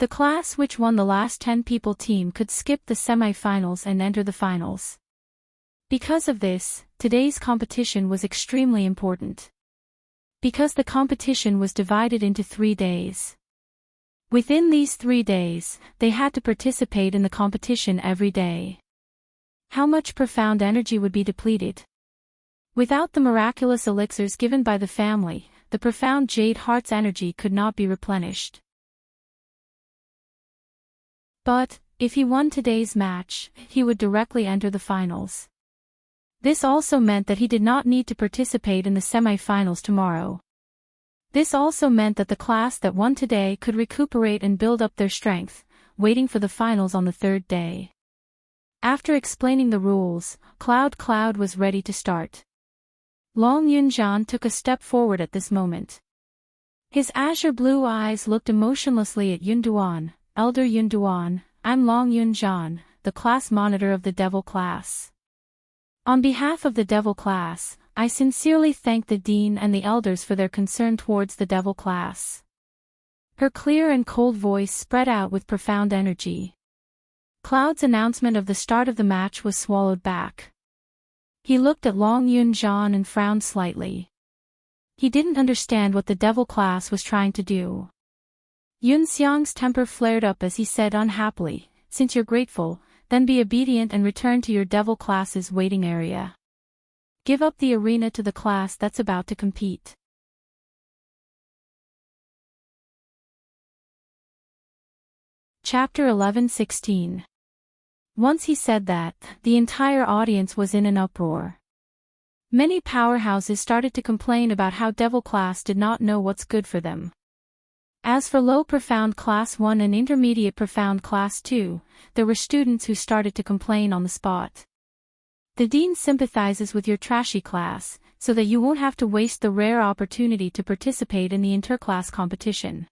The class which won the last 10 people team could skip the semi-finals and enter the finals. Because of this, today's competition was extremely important. Because the competition was divided into 3 days. Within these 3 days, they had to participate in the competition every day. How much profound energy would be depleted? Without the miraculous elixirs given by the family, the profound Jade Heart's energy could not be replenished. But, if he won today's match, he would directly enter the finals. This also meant that he did not need to participate in the semi-finals tomorrow. This also meant that the class that won today could recuperate and build up their strength, waiting for the finals on the 3rd day. After explaining the rules, Cloud was ready to start. Long Yunjian took a step forward at this moment. His azure blue eyes looked emotionlessly at Yunduan. Elder Yunduan, I'm Long Yunjian, the class monitor of the Devil class. On behalf of the Devil class, I sincerely thank the Dean and the Elders for their concern towards the Devil class. Her clear and cold voice spread out with profound energy. Cloud's announcement of the start of the match was swallowed back. He looked at Long Yunjian and frowned slightly. He didn't understand what the Devil class was trying to do. Yun Xiang's temper flared up as he said unhappily, since you're grateful, then be obedient and return to your Devil class's waiting area. Give up the arena to the class that's about to compete. Chapter 11:16. Once he said that, the entire audience was in an uproar. Many powerhouses started to complain about how Devil class did not know what's good for them. As for low profound class 1 and intermediate profound class 2, there were students who started to complain on the spot. The Dean sympathizes with your trashy class, so that you won't have to waste the rare opportunity to participate in the interclass competition.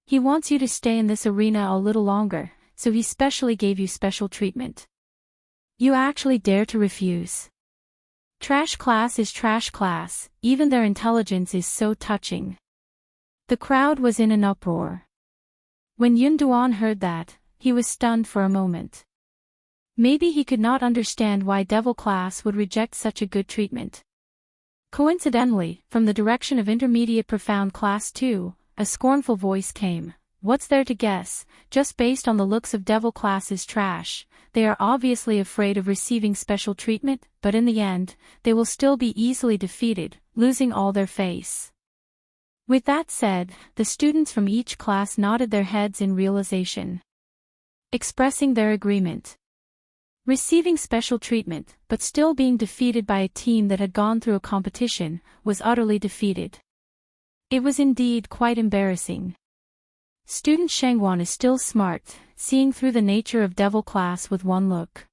He wants you to stay in this arena a little longer, so he specially gave you special treatment. You actually dare to refuse. Trash class is trash class, even their intelligence is so touching. The crowd was in an uproar. When Yunduan heard that, he was stunned for a moment. Maybe he could not understand why Devil class would reject such a good treatment. Coincidentally, from the direction of intermediate profound class 2, a scornful voice came. What's there to guess? Just based on the looks of Devil class's trash, they are obviously afraid of receiving special treatment, but in the end, they will still be easily defeated, losing all their face. With that said, the students from each class nodded their heads in realization, expressing their agreement. Receiving special treatment, but still being defeated by a team that had gone through a competition, was utterly defeated. It was indeed quite embarrassing. Student Shengwan is still smart, seeing through the nature of Devil class with one look.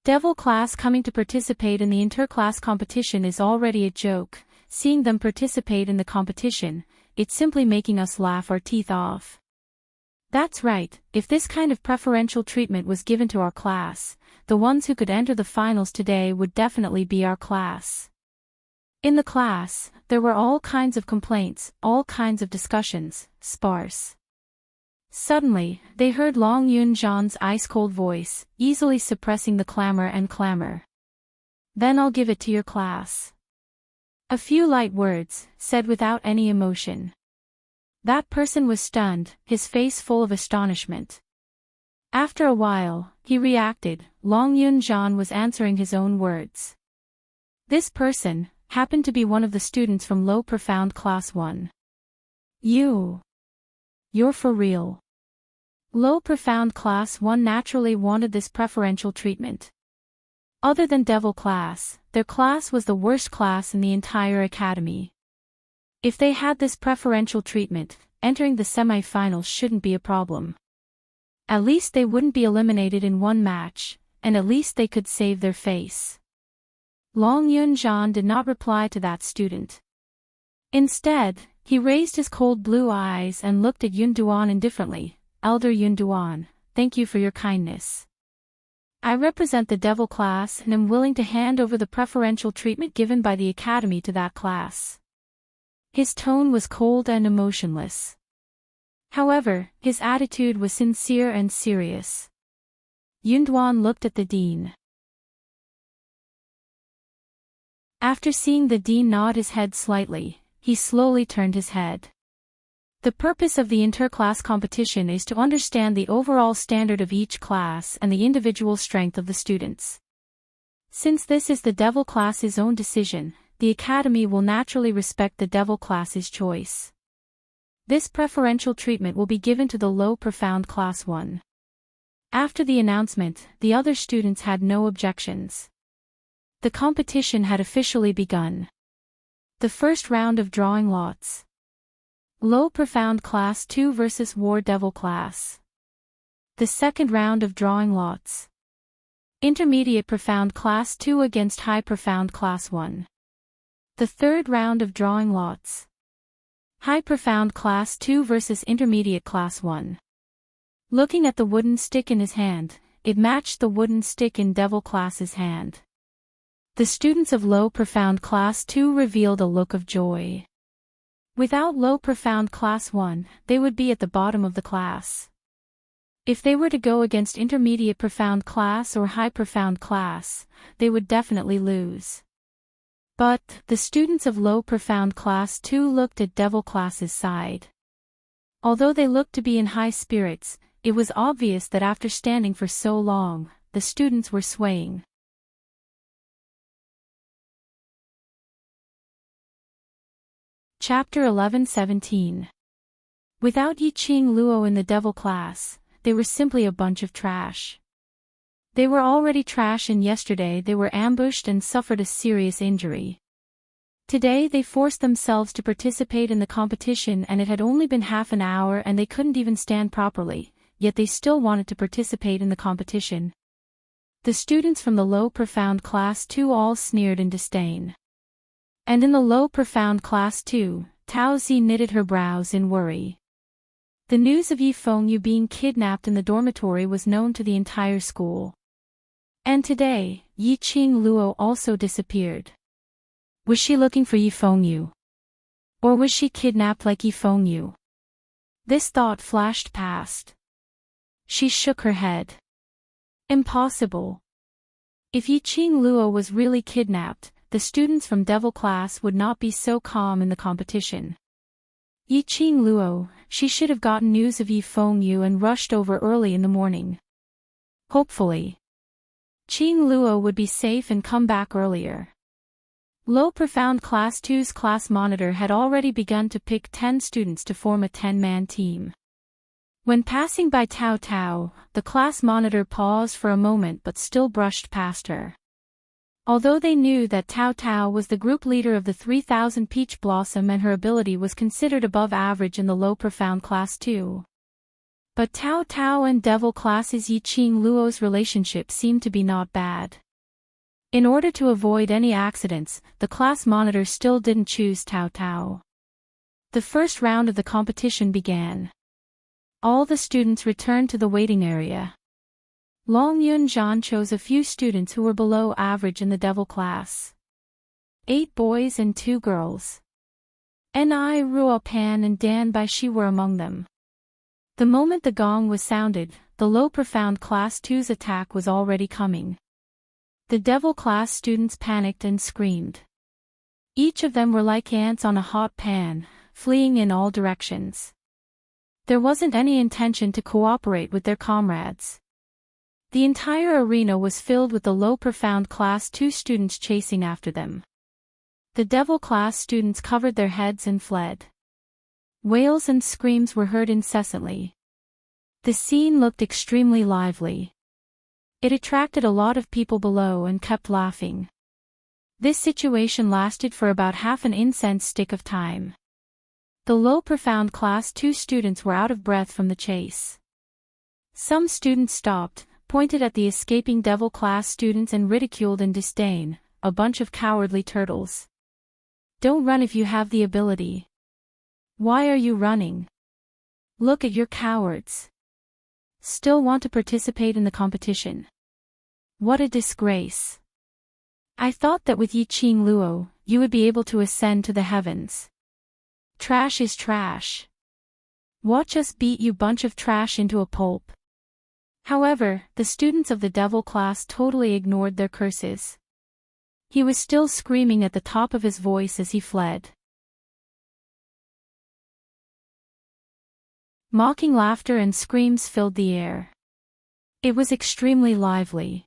Devil class coming to participate in the interclass competition is already a joke. Seeing them participate in the competition, it's simply making us laugh our teeth off. That's right, if this kind of preferential treatment was given to our class, the ones who could enter the finals today would definitely be our class. In the class, there were all kinds of complaints, all kinds of discussions, sparse. Suddenly, they heard Long Yunjian's ice-cold voice, easily suppressing the clamor. Then I'll give it to your class. A few light words, said without any emotion. That person was stunned, his face full of astonishment. After a while, he reacted. Long Yunjian was answering his own words. This person happened to be one of the students from low profound class 1. You're for real. Low profound class 1 naturally wanted this preferential treatment. Other than Devil class, their class was the worst class in the entire academy. If they had this preferential treatment, entering the semi-finals shouldn't be a problem. At least they wouldn't be eliminated in one match, and at least they could save their face. Long Yunjian did not reply to that student. Instead, he raised his cold blue eyes and looked at Yunduan indifferently. Elder Yunduan, thank you for your kindness. I represent the devil class and am willing to hand over the preferential treatment given by the Academy to that class. His tone was cold and emotionless. However, his attitude was sincere and serious. Yunduan looked at the dean. After seeing the dean nod his head slightly, he slowly turned his head. The purpose of the interclass competition is to understand the overall standard of each class and the individual strength of the students. Since this is the devil class's own decision, the Academy will naturally respect the devil class's choice. This preferential treatment will be given to the low profound class 1. After the announcement, the other students had no objections. The competition had officially begun. The first round of drawing lots. Low Profound Class 2 vs. War Devil Class. The second round of drawing lots. Intermediate Profound Class 2 against High Profound Class 1. The third round of drawing lots. High Profound Class 2 vs. Intermediate Class 1. Looking at the wooden stick in his hand, it matched the wooden stick in Devil Class's hand. The students of Low Profound Class 2 revealed a look of joy. Without Low Profound Class 1, they would be at the bottom of the class. If they were to go against Intermediate Profound Class or High Profound Class, they would definitely lose. But, the students of Low Profound Class 2 looked at Devil Class's side. Although they looked to be in high spirits, it was obvious that after standing for so long, the students were swaying. Chapter 11-17. Without Yiqing Luo in the devil class, they were simply a bunch of trash. They were already trash, and yesterday they were ambushed and suffered a serious injury. Today they forced themselves to participate in the competition, and it had only been half an hour and they couldn't even stand properly, yet they still wanted to participate in the competition. The students from the Low Profound Class 2 all sneered in disdain. And in the Low Profound Class 2, Tao Zi knitted her brows in worry. The news of Yi Fengyu being kidnapped in the dormitory was known to the entire school. And today, Yiqing Luo also disappeared. Was she looking for Yi Fengyu? Or was she kidnapped like Yi Fengyu? This thought flashed past. She shook her head. Impossible. If Yiqing Luo was really kidnapped, the students from Devil Class would not be so calm in the competition. Yiqing Luo, she should have gotten news of Yi Fengyu and rushed over early in the morning. Hopefully, Qing Luo would be safe and come back earlier. Low Profound Class 2's class monitor had already begun to pick 10 students to form a 10-man team. When passing by Tao Tao, the class monitor paused for a moment but still brushed past her. Although they knew that Tao Tao was the group leader of the 3000 Peach Blossom and her ability was considered above average in the Low Profound Class 2. But Tao Tao and Devil Class's Yiqing Luo's relationship seemed to be not bad. In order to avoid any accidents, the class monitor still didn't choose Tao Tao. The first round of the competition began. All the students returned to the waiting area. Long Yunzhan chose a few students who were below average in the Devil class. 8 boys and 2 girls. Ni Ruopan and Dan Baishi were among them. The moment the gong was sounded, the Low Profound Class 2's attack was already coming. The Devil class students panicked and screamed. Each of them were like ants on a hot pan, fleeing in all directions. There wasn't any intention to cooperate with their comrades. The entire arena was filled with the Low Profound Class 2 students chasing after them. The Devil class students covered their heads and fled. Wails and screams were heard incessantly. The scene looked extremely lively. It attracted a lot of people below and kept laughing. This situation lasted for about half an incense stick of time. The Low Profound Class 2 students were out of breath from the chase. Some students stopped, pointed at the escaping Devil class students and ridiculed in disdain, a bunch of cowardly turtles. Don't run if you have the ability. Why are you running? Look at your cowards. still want to participate in the competition. What a disgrace. I thought that with Yi Qing Luo, you would be able to ascend to the heavens. Trash is trash. Watch us beat you bunch of trash into a pulp. However, the students of the devil class totally ignored their curses. He was still screaming at the top of his voice as he fled. Mocking laughter and screams filled the air. It was extremely lively.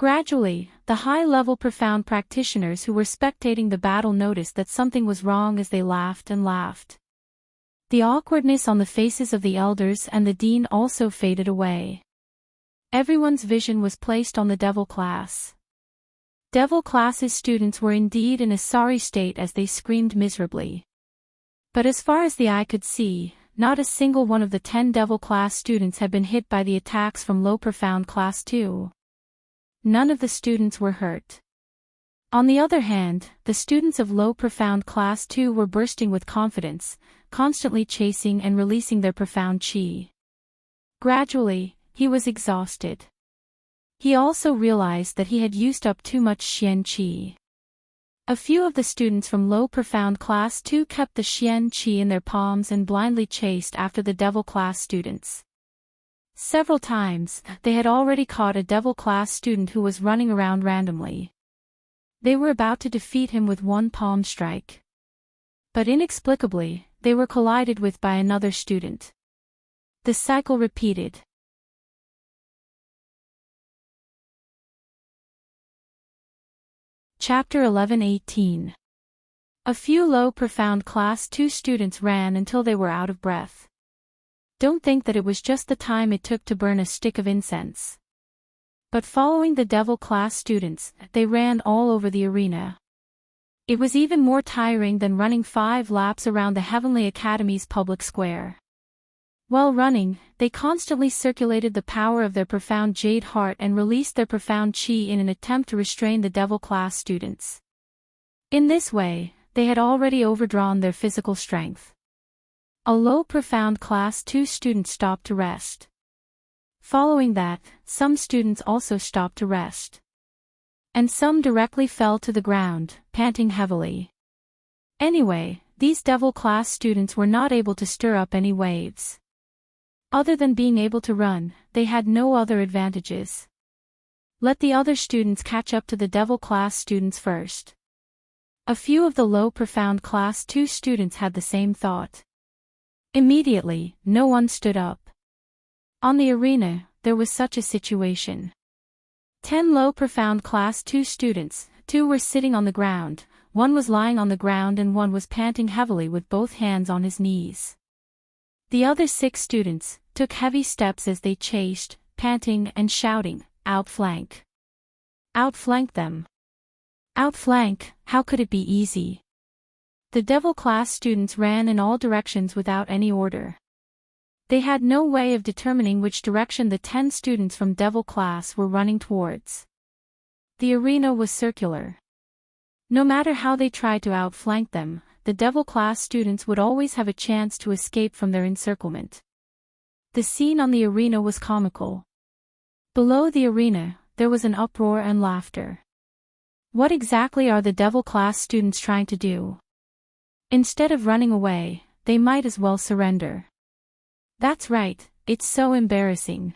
Gradually, the high-level profound practitioners who were spectating the battle noticed that something was wrong as they laughed and laughed. The awkwardness on the faces of the elders and the dean also faded away. Everyone's vision was placed on the devil class. Devil class's students were indeed in a sorry state as they screamed miserably. But as far as the eye could see, not a single one of the 10 devil class students had been hit by the attacks from low profound class 2. None of the students were hurt. On the other hand, the students of low profound class 2 were bursting with confidence, constantly chasing and releasing their profound chi. Gradually, he was exhausted. He also realized that he had used up too much Xian Qi. A few of the students from low profound class 2 kept the Xian Qi in their palms and blindly chased after the devil class students. Several times, they had already caught a devil class student who was running around randomly. They were about to defeat him with one palm strike. But inexplicably, they were collided with by another student. The cycle repeated. Chapter 11-18. A few low profound class 2 students ran until they were out of breath. Don't think that it was just the time it took to burn a stick of incense. But following the devil class students, they ran all over the arena. It was even more tiring than running 5 laps around the Heavenly Academy's public square. While running, they constantly circulated the power of their profound jade heart and released their profound chi in an attempt to restrain the devil class students. In this way, they had already overdrawn their physical strength. A low profound class 2 student stopped to rest. Following that, some students also stopped to rest. And some directly fell to the ground, panting heavily. Anyway, these devil class students were not able to stir up any waves. Other than being able to run, they had no other advantages. Let the other students catch up to the devil class students first. A few of the low profound class 2 students had the same thought. Immediately, no one stood up. On the arena, there was such a situation. 10 low profound class 2 students, 2 were sitting on the ground, 1 was lying on the ground and 1 was panting heavily with both hands on his knees. The other 6 students took heavy steps as they chased, panting and shouting, "Outflank! Outflank them! Outflank!" How could it be easy? The devil class students ran in all directions without any order. They had no way of determining which direction the 10 students from devil class were running towards. The arena was circular. No matter how they tried to outflank them, the devil class students would always have a chance to escape from their encirclement. The scene on the arena was comical. Below the arena, there was an uproar and laughter. What exactly are the devil class students trying to do? Instead of running away, they might as well surrender. That's right, it's so embarrassing.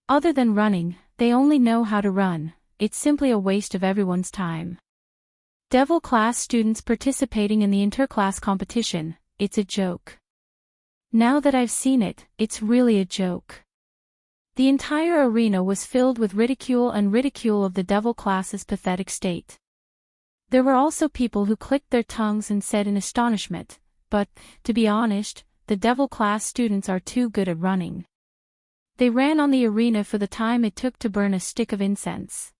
Other than running, they only know how to run, it's simply a waste of everyone's time. Devil class students participating in the interclass competition, it's a joke. Now that I've seen it, it's really a joke. The entire arena was filled with ridicule of the devil class's pathetic state. There were also people who clicked their tongues and said in astonishment, but, to be honest, the devil class students are too good at running. They ran on the arena for the time it took to burn a stick of incense.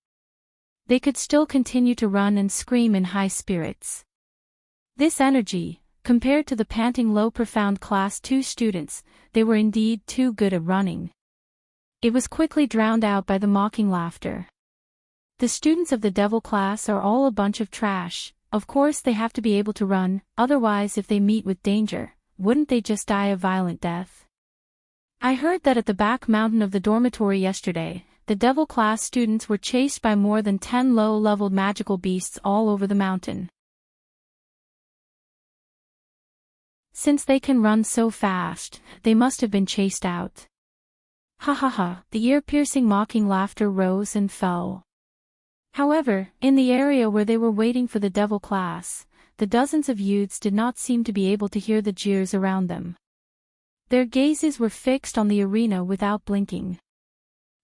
They could still continue to run and scream in high spirits. This energy, compared to the panting low profound class 2 students, they were indeed too good at running. It was quickly drowned out by the mocking laughter. The students of the devil class are all a bunch of trash. Of course they have to be able to run, otherwise if they meet with danger, wouldn't they just die a violent death? I heard that at the back mountain of the dormitory yesterday, the Devil class students were chased by more than 10 low-leveled magical beasts all over the mountain. Since they can run so fast, they must have been chased out. Ha ha ha, the ear-piercing mocking laughter rose and fell. However, in the area where they were waiting for the Devil class, the dozens of youths did not seem to be able to hear the jeers around them. Their gazes were fixed on the arena without blinking.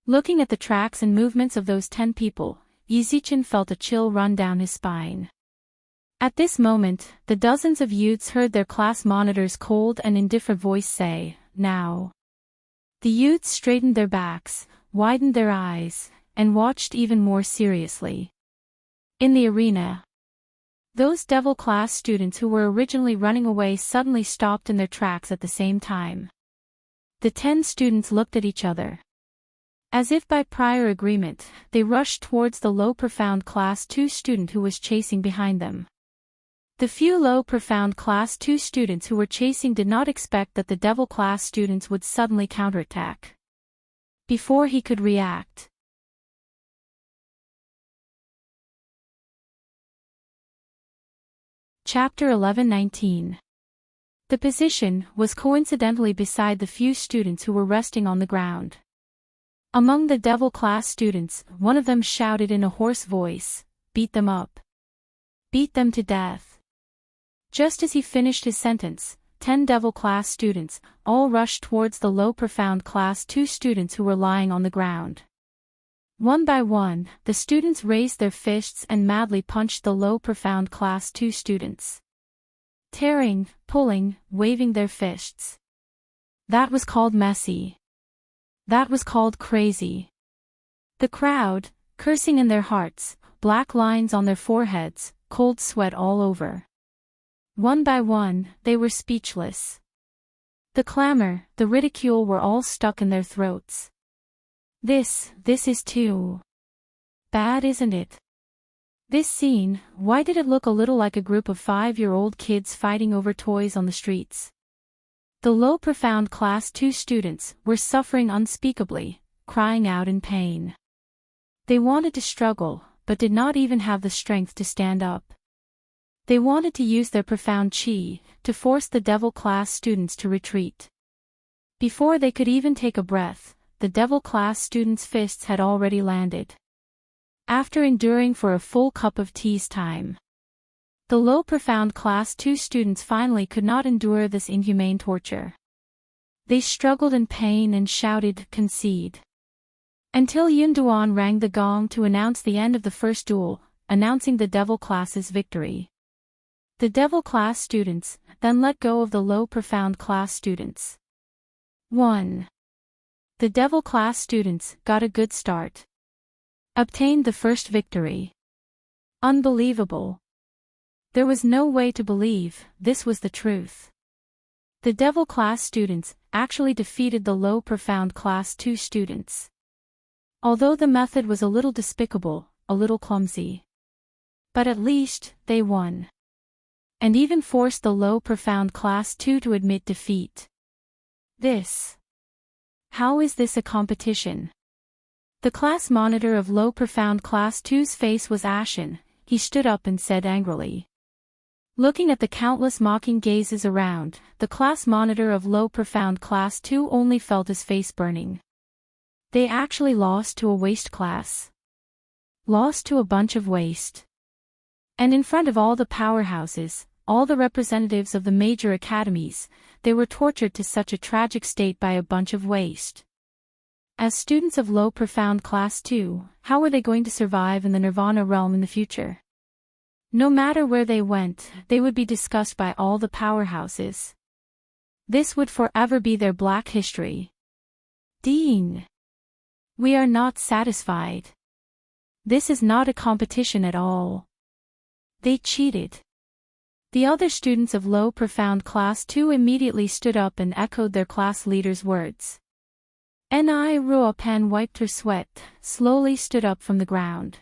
Looking at the tracks and movements of those 10 people, Yizichin felt a chill run down his spine. At this moment, the dozens of youths heard their class monitor's cold and indifferent voice say, "Now." The youths straightened their backs, widened their eyes, and watched even more seriously. In the arena, those Devil class students who were originally running away suddenly stopped in their tracks at the same time. The 10 students looked at each other. As if by prior agreement, they rushed towards the low profound class 2 student who was chasing behind them. The few low profound class 2 students who were chasing did not expect that the Devil class students would suddenly counterattack. Before he could react, Chapter 11:19. The position was coincidentally beside the few students who were resting on the ground. Among the Devil class students, one of them shouted in a hoarse voice, "Beat them up. Beat them to death." Just as he finished his sentence, 10 Devil class students all rushed towards the low profound class 2 students who were lying on the ground. One by one, the students raised their fists and madly punched the low profound class 2 students. Tearing, pulling, waving their fists. That was called messy. That was called crazy. The crowd, cursing in their hearts, black lines on their foreheads, cold sweat all over. One by one, they were speechless. The clamor, the ridicule were all stuck in their throats. This is too bad, isn't it? This scene, why did it look a little like a group of 5-year-old kids fighting over toys on the streets? The low profound class 2 students were suffering unspeakably, crying out in pain. They wanted to struggle, but did not even have the strength to stand up. They wanted to use their profound chi to force the Devil class students to retreat. Before they could even take a breath, the Devil class students' fists had already landed. After enduring for a full cup of tea's time, the low profound class 2 students finally could not endure this inhumane torture. They struggled in pain and shouted, "Concede." Until Yunduan rang the gong to announce the end of the first duel, announcing the Devil class's victory. The Devil class students then let go of the low profound class students. 1. The Devil class students got a good start. Obtained the first victory. Unbelievable. There was no way to believe this was the truth. The Devil class students actually defeated the low profound class 2 students. Although the method was a little despicable, a little clumsy. But at least, they won. And even forced the low profound class 2 to admit defeat. How is this a competition? The class monitor of low profound class 2's face was ashen. He stood up and said angrily. Looking at the countless mocking gazes around, the class monitor of low profound class 2 only felt his face burning. They actually lost to a waste class. Lost to a bunch of waste. And in front of all the powerhouses, all the representatives of the major academies, they were tortured to such a tragic state by a bunch of waste. As students of low profound class 2, how were they going to survive in the Nirvana realm in the future? No matter where they went, they would be discussed by all the powerhouses. This would forever be their black history. Dean. We are not satisfied. This is not a competition at all. They cheated. The other students of low profound class 2 immediately stood up and echoed their class leader's words. Ni Ruopan wiped her sweat, slowly stood up from the ground.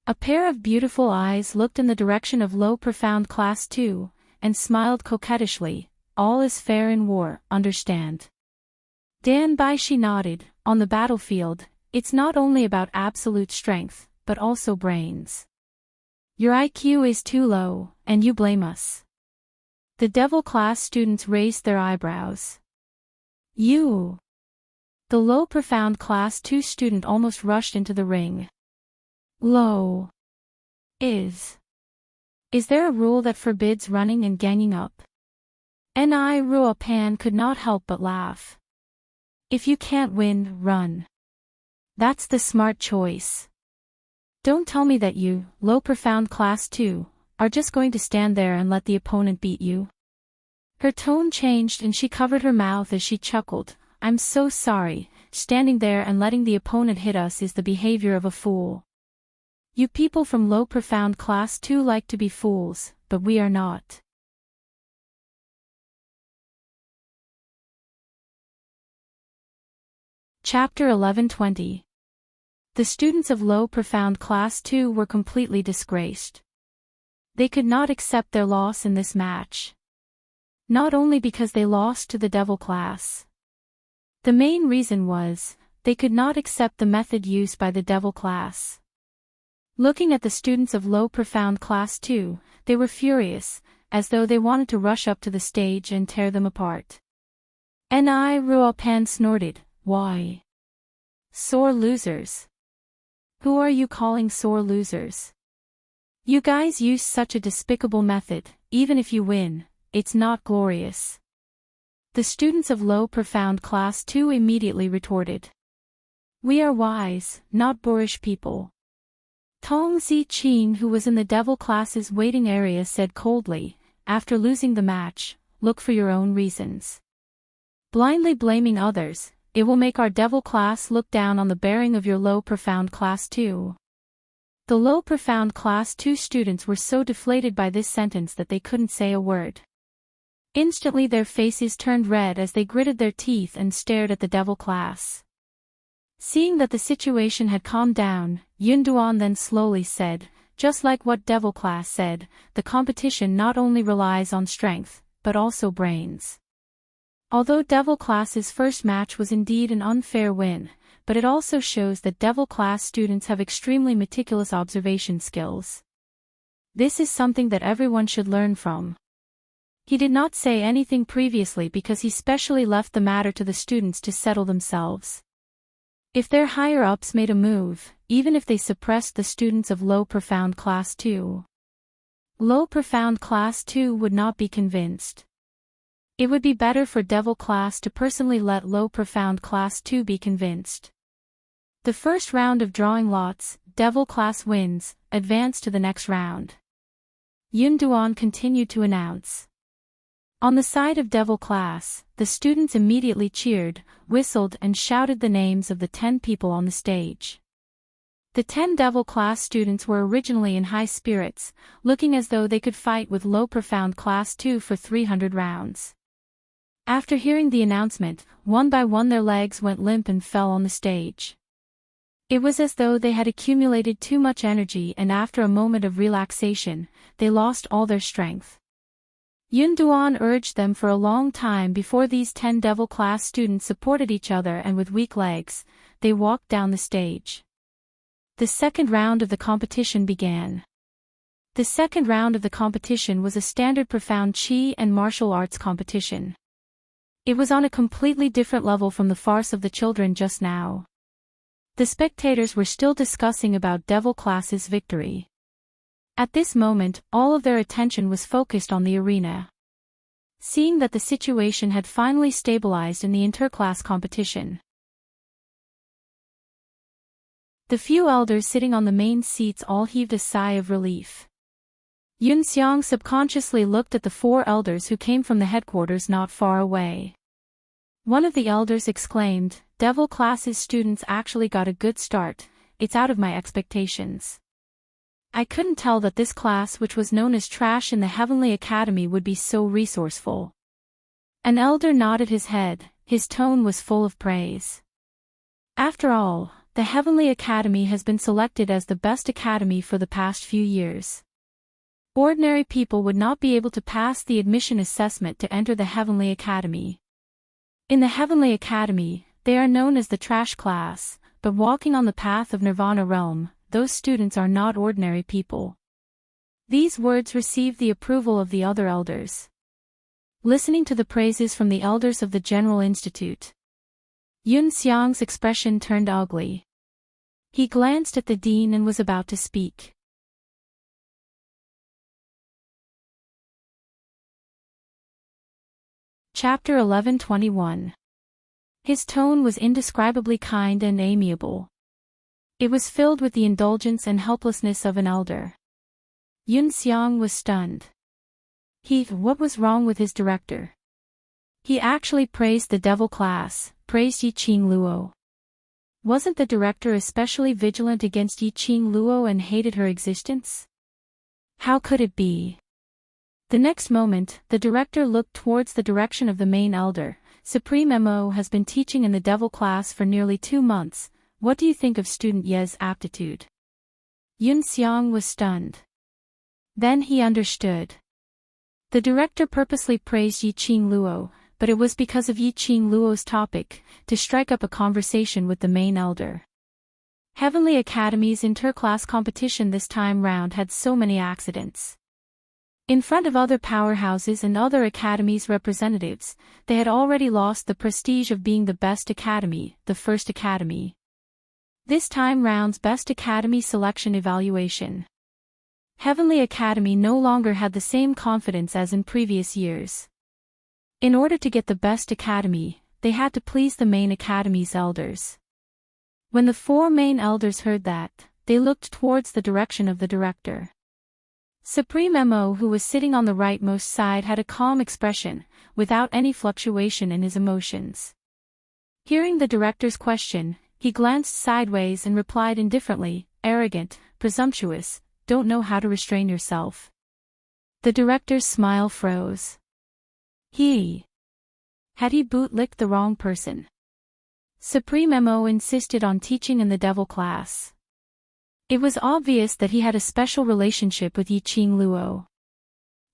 A pair of beautiful eyes looked in the direction of low profound class 2, and smiled coquettishly, all is fair in war, understand? Dan Bai she nodded. On the battlefield, it's not only about absolute strength, but also brains. Your IQ is too low, and you blame us. The Devil class students raised their eyebrows. You. The low profound class 2 student almost rushed into the ring. Low. Is there a rule that forbids running and ganging up? Ni Ruo Pan could not help but laugh. If you can't win, run. That's the smart choice. Don't tell me that you, low profound class 2, are just going to stand there and let the opponent beat you. Her tone changed and she covered her mouth as she chuckled. I'm so sorry, standing there and letting the opponent hit us is the behavior of a fool. You people from low profound class 2 like to be fools, but we are not. Chapter 11:20. The students of low profound class 2 were completely disgraced. They could not accept their loss in this match. Not only because they lost to the Devil class. The main reason was, they could not accept the method used by the Devil class. Looking at the students of low profound class 2, they were furious, as though they wanted to rush up to the stage and tear them apart. Ni Ruo Pan snorted. Why? Sore losers. Who are you calling sore losers? You guys use such a despicable method, even if you win, it's not glorious. The students of low profound class 2 immediately retorted. We are wise, not boorish people. Tong Zi Qin, who was in the Devil class's waiting area, said coldly, after losing the match, look for your own reasons. Blindly blaming others, it will make our Devil class look down on the bearing of your low profound class 2. The low profound class 2 students were so deflated by this sentence that they couldn't say a word. Instantly their faces turned red as they gritted their teeth and stared at the Devil class. Seeing that the situation had calmed down, Yun Duan then slowly said, just like what Devil class said, the competition not only relies on strength, but also brains. Although Devil class's first match was indeed an unfair win, but it also shows that Devil class students have extremely meticulous observation skills. This is something that everyone should learn from. He did not say anything previously because he specially left the matter to the students to settle themselves. If their higher-ups made a move, even if they suppressed the students of low profound class 2, low profound class 2 would not be convinced. It would be better for Devil class to personally let low profound class 2 be convinced. The first round of drawing lots, Devil class wins, advance to the next round. Yun Duan continued to announce. On the side of Devil class, the students immediately cheered, whistled and shouted the names of the 10 people on the stage. The 10 Devil class students were originally in high spirits, looking as though they could fight with low profound class 2 for 300 rounds. After hearing the announcement, one by one their legs went limp and fell on the stage. It was as though they had accumulated too much energy and after a moment of relaxation, they lost all their strength. Yun Duan urged them for a long time before these 10 Devil class students supported each other and with weak legs, they walked down the stage. The second round of the competition began. The second round of the competition was a standard profound Qi and martial arts competition. It was on a completely different level from the farce of the children just now. The spectators were still discussing about Devil class's victory. At this moment, all of their attention was focused on the arena. Seeing that the situation had finally stabilized in the interclass competition, the few elders sitting on the main seats all heaved a sigh of relief. Yun Xiang subconsciously looked at the 4 elders who came from the headquarters not far away. One of the elders exclaimed, Devil class's students actually got a good start, it's out of my expectations. I couldn't tell that this class, which was known as trash in the Heavenly Academy, would be so resourceful. An elder nodded his head, his tone was full of praise. After all, the Heavenly Academy has been selected as the best academy for the past few years. Ordinary people would not be able to pass the admission assessment to enter the Heavenly Academy. In the Heavenly Academy, they are known as the trash class, but walking on the path of Nirvana realm, those students are not ordinary people. These words received the approval of the other elders. Listening to the praises from the elders of the General Institute, Yun Xiang's expression turned ugly. He glanced at the dean and was about to speak. Chapter 11:21. His tone was indescribably kind and amiable. It was filled with the indulgence and helplessness of an elder. Yun Xiang was stunned. What was wrong with his director? He actually praised the devil class, praised Yiqing Luo. Wasn't the director especially vigilant against Yiqing Luo and hated her existence? How could it be? The next moment, the director looked towards the direction of the main elder. Supreme Mo has been teaching in the devil class for nearly 2 months. What do you think of student Ye's aptitude? Yun Xiang was stunned. Then he understood. The director purposely praised Yiqing Luo, but it was because of Yiqing Luo's topic, to strike up a conversation with the main elder. Heavenly Academy's interclass competition this time round had so many accidents. In front of other powerhouses and other academies' representatives, they had already lost the prestige of being the best academy, the first academy. This time round's best academy selection evaluation. Heavenly Academy no longer had the same confidence as in previous years. In order to get the best academy, they had to please the main academy's elders. When the 4 main elders heard that, they looked towards the direction of the director. Supreme Mo, who was sitting on the rightmost side, had a calm expression, without any fluctuation in his emotions. Hearing the director's question, he glanced sideways and replied indifferently, arrogant, presumptuous, don't know how to restrain yourself. The director's smile froze. Had he bootlicked the wrong person? Supreme Mo insisted on teaching in the devil class. It was obvious that he had a special relationship with Yiqing Luo.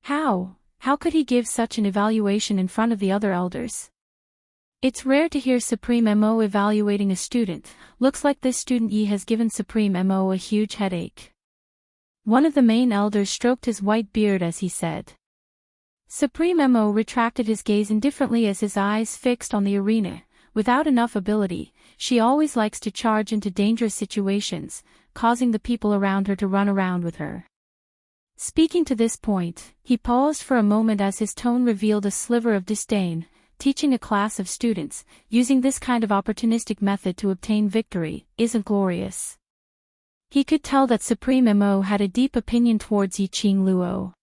How could he give such an evaluation in front of the other elders? It's rare to hear Supreme Mo evaluating a student. Looks like this student Yi has given Supreme Mo a huge headache. One of the main elders stroked his white beard as he said. Supreme Mo retracted his gaze indifferently as his eyes fixed on the arena. Without enough ability, she always likes to charge into dangerous situations, causing the people around her to run around with her. Speaking to this point, he paused for a moment as his tone revealed a sliver of disdain. Teaching a class of students, using this kind of opportunistic method to obtain victory, isn't glorious. He could tell that Supreme Mo had a deep opinion towards Yiqing Luo.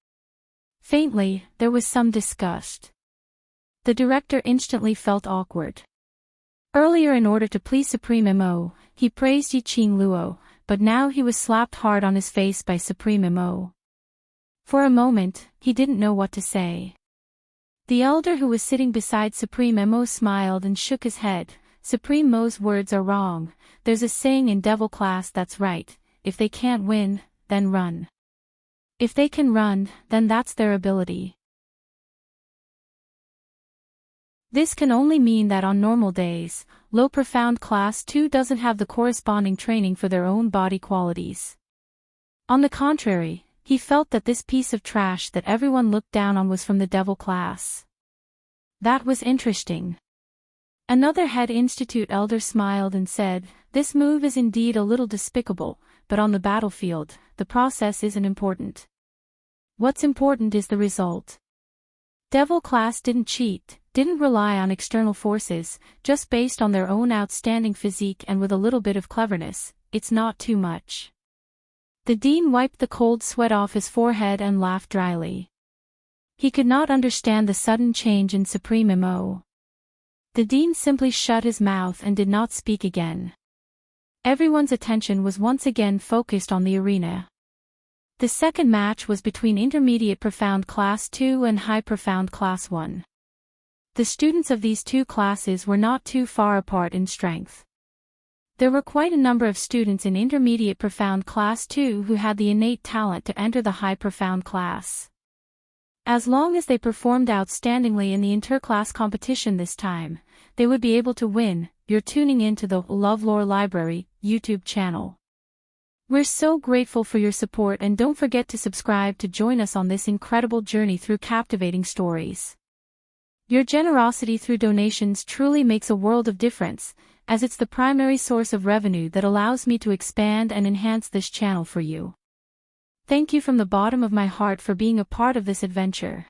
Faintly, there was some disgust. The director instantly felt awkward. Earlier, in order to please Supreme Mo, he praised Yiqing Luo, but now he was slapped hard on his face by Supreme Mo. For a moment, he didn't know what to say. The elder who was sitting beside Supreme Mo smiled and shook his head. Supreme Mo's words are wrong. There's a saying in devil class that's right. If they can't win, then run. If they can run, then that's their ability. This can only mean that on normal days, low profound class 2 doesn't have the corresponding training for their own body qualities. On the contrary, he felt that this piece of trash that everyone looked down on was from the devil class. That was interesting. Another head institute elder smiled and said, this move is indeed a little despicable, but on the battlefield, the process isn't important. What's important is the result. Devil class didn't cheat, didn't rely on external forces, just based on their own outstanding physique and with a little bit of cleverness. It's not too much. The dean wiped the cold sweat off his forehead and laughed dryly. He could not understand the sudden change in Supreme Mo. The dean simply shut his mouth and did not speak again. Everyone's attention was once again focused on the arena. The second match was between Intermediate Profound Class 2 and High Profound Class 1. The students of these two classes were not too far apart in strength. There were quite a number of students in Intermediate Profound Class 2 who had the innate talent to enter the High Profound class. As long as they performed outstandingly in the interclass competition this time, they would be able to win. You're tuning in to the LoveLore Library YouTube channel. We're so grateful for your support, and don't forget to subscribe to join us on this incredible journey through captivating stories. Your generosity through donations truly makes a world of difference, as it's the primary source of revenue that allows me to expand and enhance this channel for you. Thank you from the bottom of my heart for being a part of this adventure.